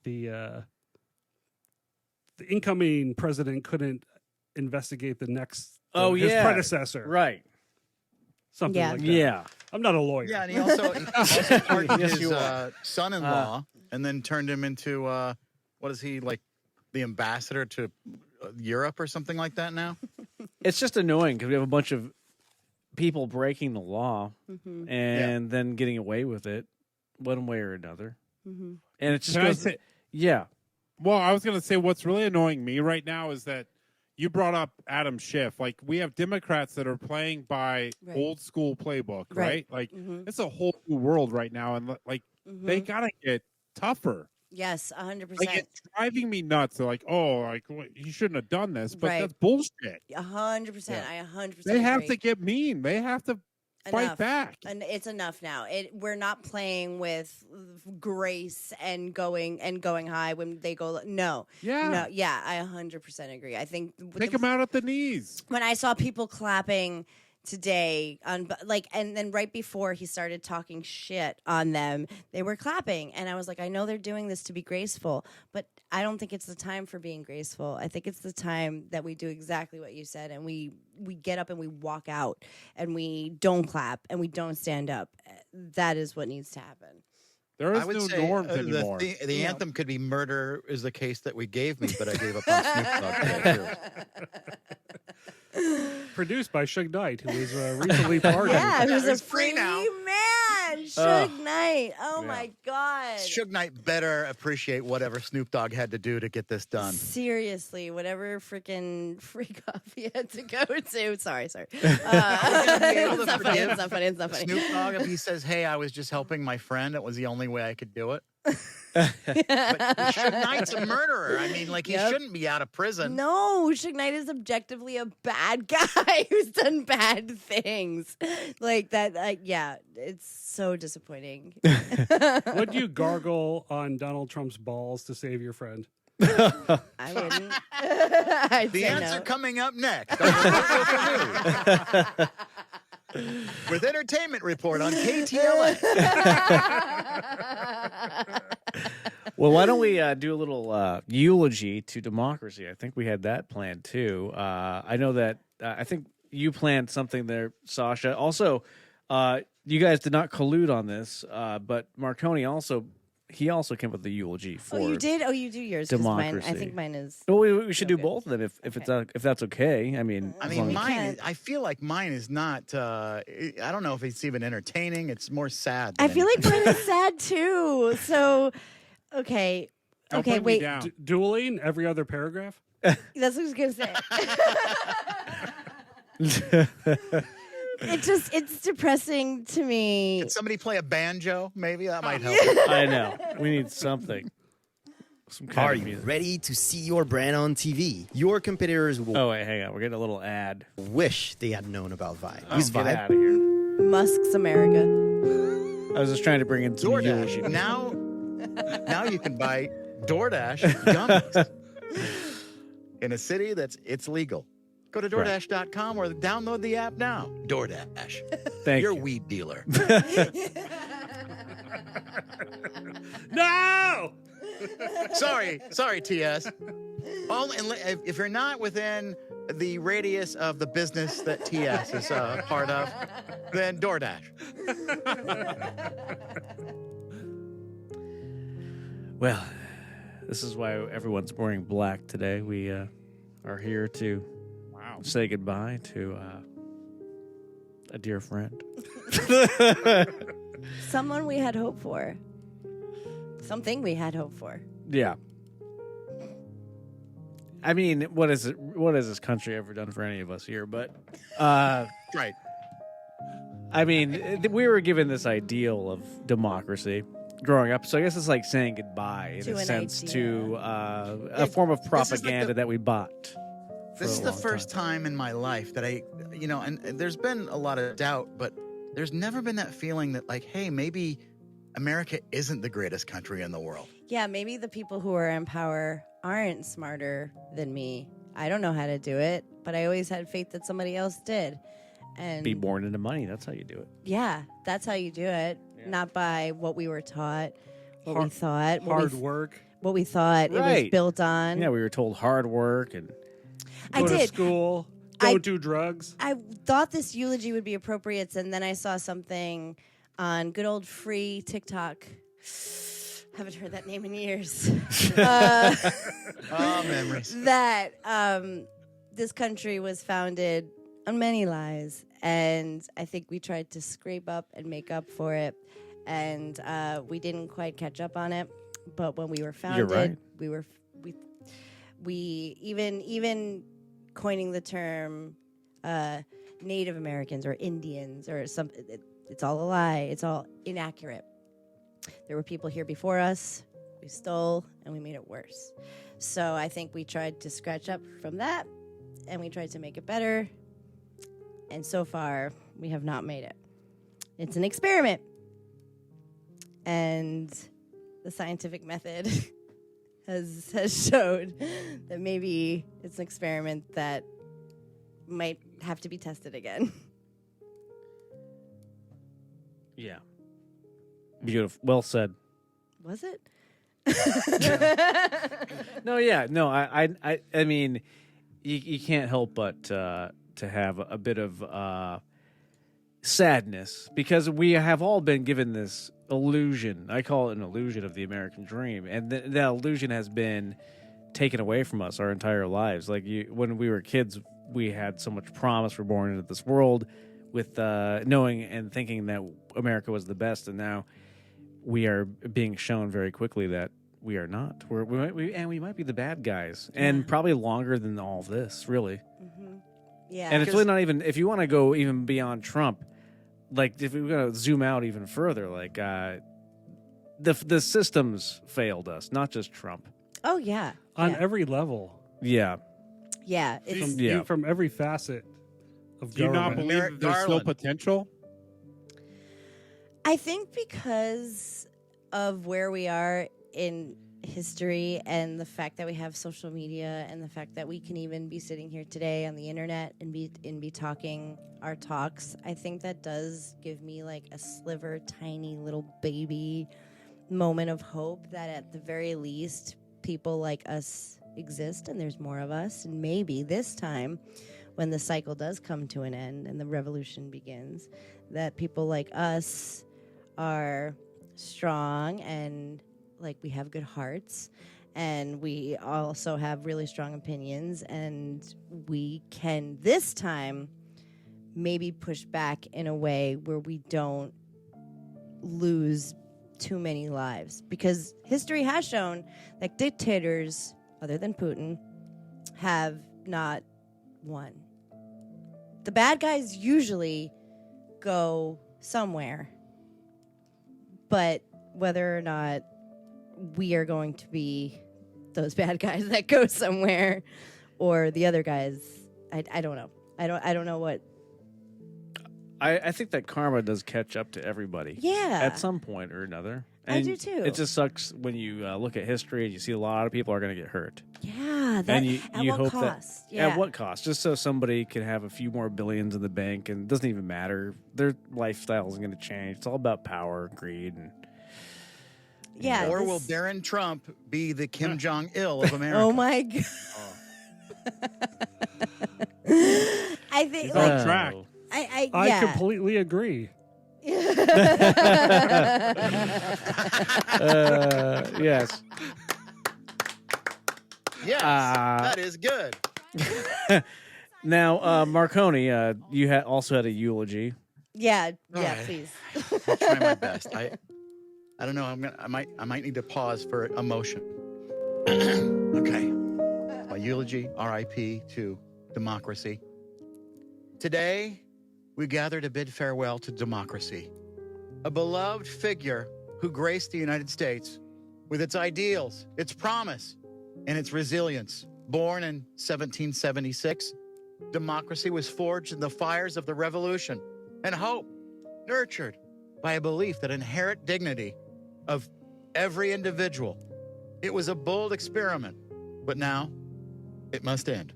the incoming president couldn't investigate the next his predecessor, right? Something like that. Yeah, I'm not a lawyer. Yeah, and he also pardoned his son-in-law and then turned him into what is he, like the ambassador to Europe or something like that now? It's just annoying because we have a bunch of people breaking the law and then getting away with it one way or another. Mm-hmm. And it just Can I goes, say- yeah. Well, I was going to say what's really annoying me right now is that you brought up Adam Schiff. Like, we have Democrats that are playing by old school playbook, right? Like, it's a whole new world right now, and like they gotta get tougher. Yes, 100%. Like, it's driving me nuts. They're like, oh, like you shouldn't have done this, but Right. that's bullshit. 100%. I 100%. They have agree. to get mean. They have to fight Enough. back. And it's enough now. We're not playing with grace and going high when they go. No. Yeah, I 100% agree. I think Take them out at the knees. when I saw people clapping today and then right before he started talking shit on them, they were clapping, and I was like, I know they're doing this to be graceful, but I don't think it's the time for being graceful. I think it's the time that we do exactly what you said, and we get up and we walk out, and we don't clap and we don't stand up. That is what needs to happen. There is I would no say norms anymore. the anthem could be "Murder is the Case That We Gave Me," but I gave up on Snoop Dogg today, too. Produced by Suge Knight, who was recently pardoned. Yeah, who's a He's free free now. man, Suge Knight. Oh my God. Suge Knight better appreciate whatever Snoop Dogg had to do to get this done. Seriously, whatever freaking freak off he had to go to. Sorry. Are we gonna be able It's to not funny. forgive It's not funny. It's not funny. Snoop Dogg, if he says, "Hey, I was just helping my friend. It was the only way I could do it." But Suge Knight's a murderer. I mean, like, he shouldn't be out of prison. No, Suge Knight is objectively a bad guy who's done bad things. Like that, yeah, it's so disappointing. Would you gargle on Donald Trump's balls to save your friend? I wouldn't. I'd The say answer no. coming up next. on the Local News. With Entertainment Report on KTLA. Well, why don't we do a little eulogy to democracy? I think we had that planned too. I know that I think you planned something there, Sasha. Also, you guys did not collude on this, but Marconi also came up with the eulogy for. Oh, you did? Oh, you do yours. 'Cause democracy. I think mine is. Well, we should do both of them if that's okay. I mean, I as mean, long as- mine. I feel like mine is not. I don't know if it's even entertaining. It's more sad. I than feel like mine is sad too. So, okay. Don't Okay, put me wait. down. Dueling every other paragraph? That's what I was gonna say. It's depressing to me. Can somebody play a banjo? Maybe that might help. I know we need something. Some kind Are of you music. ready to see your brand on TV? Your competitors will Oh wait, hang on. We're getting a little ad. wish they had known about Vibe. Oh, Who's get Vibe? out of here. Musk's America. I was just trying to bring in some eulogy. DoorDash. Now you can buy DoorDash gummies in a city it's legal. Go to DoorDash.com or download the app now. DoorDash. Thank your you. weed dealer. No! Sorry, TS. If you're not within the radius of the business that TS is part of, then DoorDash. Well, this is why everyone's wearing black today. We are here to say goodbye to a dear friend. Someone we had hope for. Something we had hope for. Yeah. I mean, what has this country ever done for any of us here? But right. I mean, we were given this ideal of democracy, growing up. So I guess it's like saying goodbye in To a an sense idea. to a form of This is like propaganda that we bought. This is the first time in my life that and there's been a lot of doubt, but there's never been that feeling that like, hey, maybe America isn't the greatest country in the world. Yeah, maybe the people who are in power aren't smarter than me. I don't know how to do it, but I always had faith that somebody else did. And Be born into money. That's how you do it. yeah, that's how you do it. Not by what we were taught, what we thought, hard work. what we thought it was Right. built on. Yeah, we were told hard work and I Go to did. school. Don't do drugs. I thought this eulogy would be appropriate, and then I saw something on good old free TikTok. Haven't heard that name in years. Memories. That this country was founded on many lies, and I think we tried to scrape up and make up for it, and we didn't quite catch up on it. But when we were founded, right. we even coining the term Native Americans or Indians or something. It's all a lie. It's all inaccurate. There were people here before us. We stole and we made it worse. So I think we tried to scratch up from that and we tried to make it better. And so far, we have not made it. It's an experiment. And the scientific method has showed that maybe it's an experiment that might have to be tested again. yeah. Beautiful. Well said. Was it? No, yeah. No, I mean, you can't help but to have a bit of sadness because we have all been given this illusion. I call it an illusion of the American dream, and that illusion has been taken away from us our entire lives. Like when we were kids, we had so much promise. We're born into this world with knowing and thinking that America was the best, and now we are being shown very quickly that we are not. We might be the bad guys, and probably longer than all this, really. Mm-hmm. Yeah, and it's really not even. If you want to go even beyond Trump, like if we're gonna zoom out even further, like the systems failed us, not just Trump. Oh yeah, on every level. Yeah, yeah, from every facet of Do you not government. believe that there's still potential? I think because of where we are in history and the fact that we have social media and the fact that we can even be sitting here today on the internet and be talking our talks, I think that does give me like a sliver, tiny little baby moment of hope that at the very least people like us exist and there's more of us, and maybe this time when the cycle does come to an end and the revolution begins, that people like us are strong and like we have good hearts and we also have really strong opinions, and we can this time maybe push back in a way where we don't lose too many lives, because history has shown that dictators other than Putin have not won. The bad guys usually go somewhere, but whether or not we are going to be those bad guys that go somewhere or the other guys, I don't know. I don't know what. I think that karma does catch up to everybody. Yeah. At some point or another. I And do too. It just sucks when you look at history and you see a lot of people are going to get hurt. Yeah. And you at what hope cost? that Yeah. at what cost? Just so somebody can have a few more billions in the bank, and it doesn't even matter. Their lifestyle isn't going to change. It's all about power, greed, and Yeah. Or will Darren Trump be the Kim Jong-il of America? Oh my god. I think He's like, on track. I I completely agree. yes. Yes, that is good. Now, Marconi, you also had a eulogy. Yeah, All right. please. I'll try my best. I don't know. I might need to pause for emotion. Okay. My eulogy, R.I.P. to democracy. Today, we gather to bid farewell to democracy, a beloved figure who graced the United States with its ideals, its promise, and its resilience. Born in 1776, democracy was forged in the fires of the Revolution, and hope nurtured by a belief that inherent dignity of every individual. It was a bold experiment, but now it must end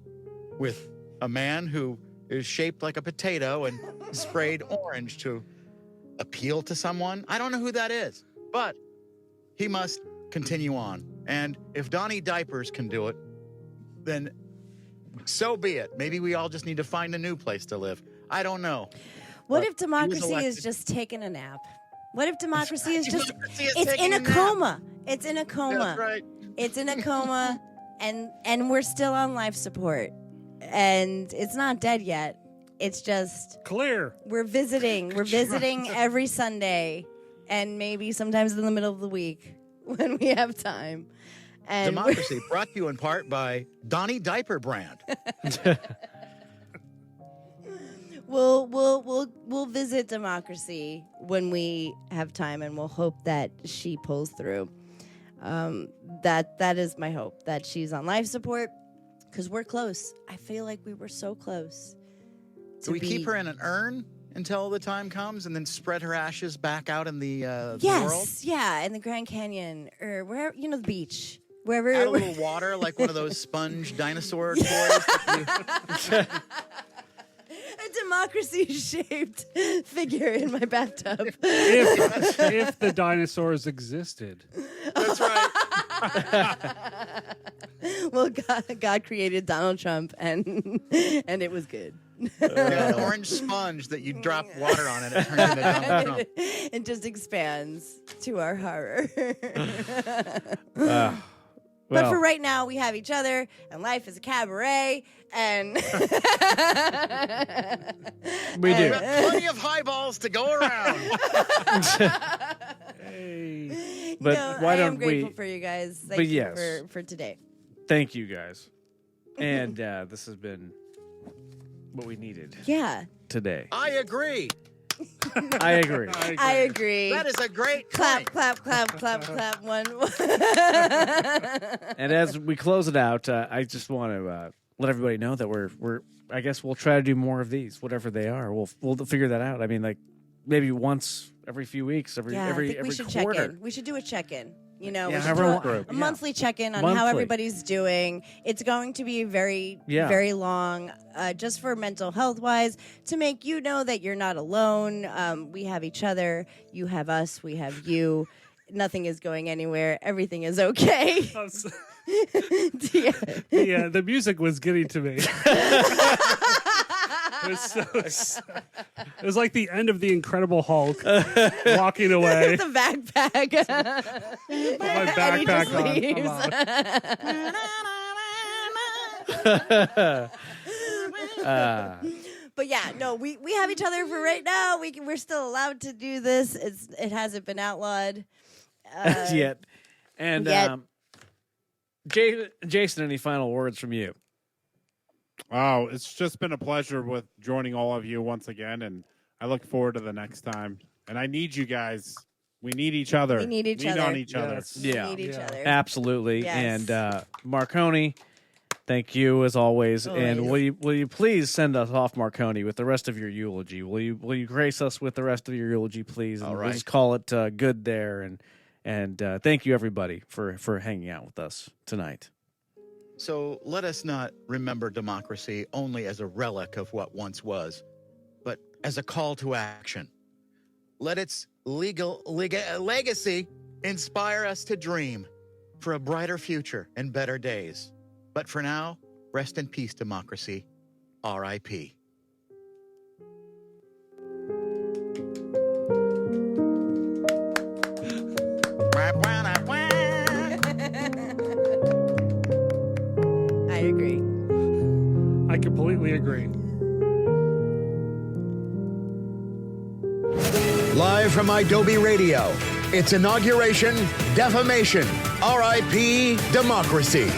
with a man who is shaped like a potato and sprayed orange to appeal to someone. I don't know who that is, but he must continue on. And if Donnie Diapers can do it, then so be it. Maybe we all just need to find a new place to live. I don't know. What But if democracy he was is just taking a nap? What if democracy is just Democracy is it's taking in a a nap. coma. It's in a coma. That's right. It's in a coma and we're still on life support. And it's not dead yet. It's just clear. We're visiting. We're visiting every Sunday and maybe sometimes in the middle of the week when we have time. And Democracy brought to you in part by Donnie Diaper Brand. We'll visit democracy when we have time, and we'll hope that she pulls through. That is my hope, that she's on life support, because we're close. I feel like we were so close. Do we keep her in an urn until the time comes, and then spread her ashes back out in the world? Yes, yeah, in the Grand Canyon or wherever, the beach, wherever. Add a little water, like one of those sponge dinosaur toys. that A democracy-shaped figure in my bathtub. If the dinosaurs existed. That's right. Well, God created Donald Trump, and it was good. An orange sponge that you drop water on and it turns into Donald Trump. It just expands to our horror. But for right now, we have each other, and life is a cabaret, and we do. We've got plenty of highballs to go around. Hey. But why I don't am grateful we? for you guys. But Thank you yes. for today. Thank you guys, and this has been what we needed. Yeah. Today. I agree. I agree. I agree. That is a great clap, point. clap, clap, clap, clap. One. And as we close it out, I just want to let everybody know that we're. I guess we'll try to do more of these, whatever they are. We'll figure that out. I mean, like maybe once every few weeks, every I think we should quarter. check in. We should do a check-in. We Yeah, should do everyone- a monthly check-in on Monthly. how everybody's doing. It's going to be very, very long, just for mental health-wise, to make you know that you're not alone. We have each other. You have us. We have you. Nothing is going anywhere. Everything is okay. The music was getting to me. It was like the end of the Incredible Hulk walking away. The backpack. Put my backpack on. But yeah, no, we have each other for right now. We're still allowed to do this. It hasn't been outlawed yet. And Jason, any final words from you? Oh, it's just been a pleasure with joining all of you once again, and I look forward to the next time. And I need you guys. We need each other. We need each other. on each other. Yes. Yeah, We need each other. absolutely. Yes. And Marconi, thank you as always. And will you please send us off, Marconi, with the rest of your eulogy? Will you grace us with the rest of your eulogy, please? And All we'll right. just call it good there. And thank you everybody for hanging out with us tonight. So let us not remember democracy only as a relic of what once was, but as a call to action. Let its legacy inspire us to dream for a brighter future and better days. But for now, rest in peace, democracy. R.I.P. I agree. I completely agree. Live from Adobe Radio, it's Inauguration Defamation. R.I.P. Democracy.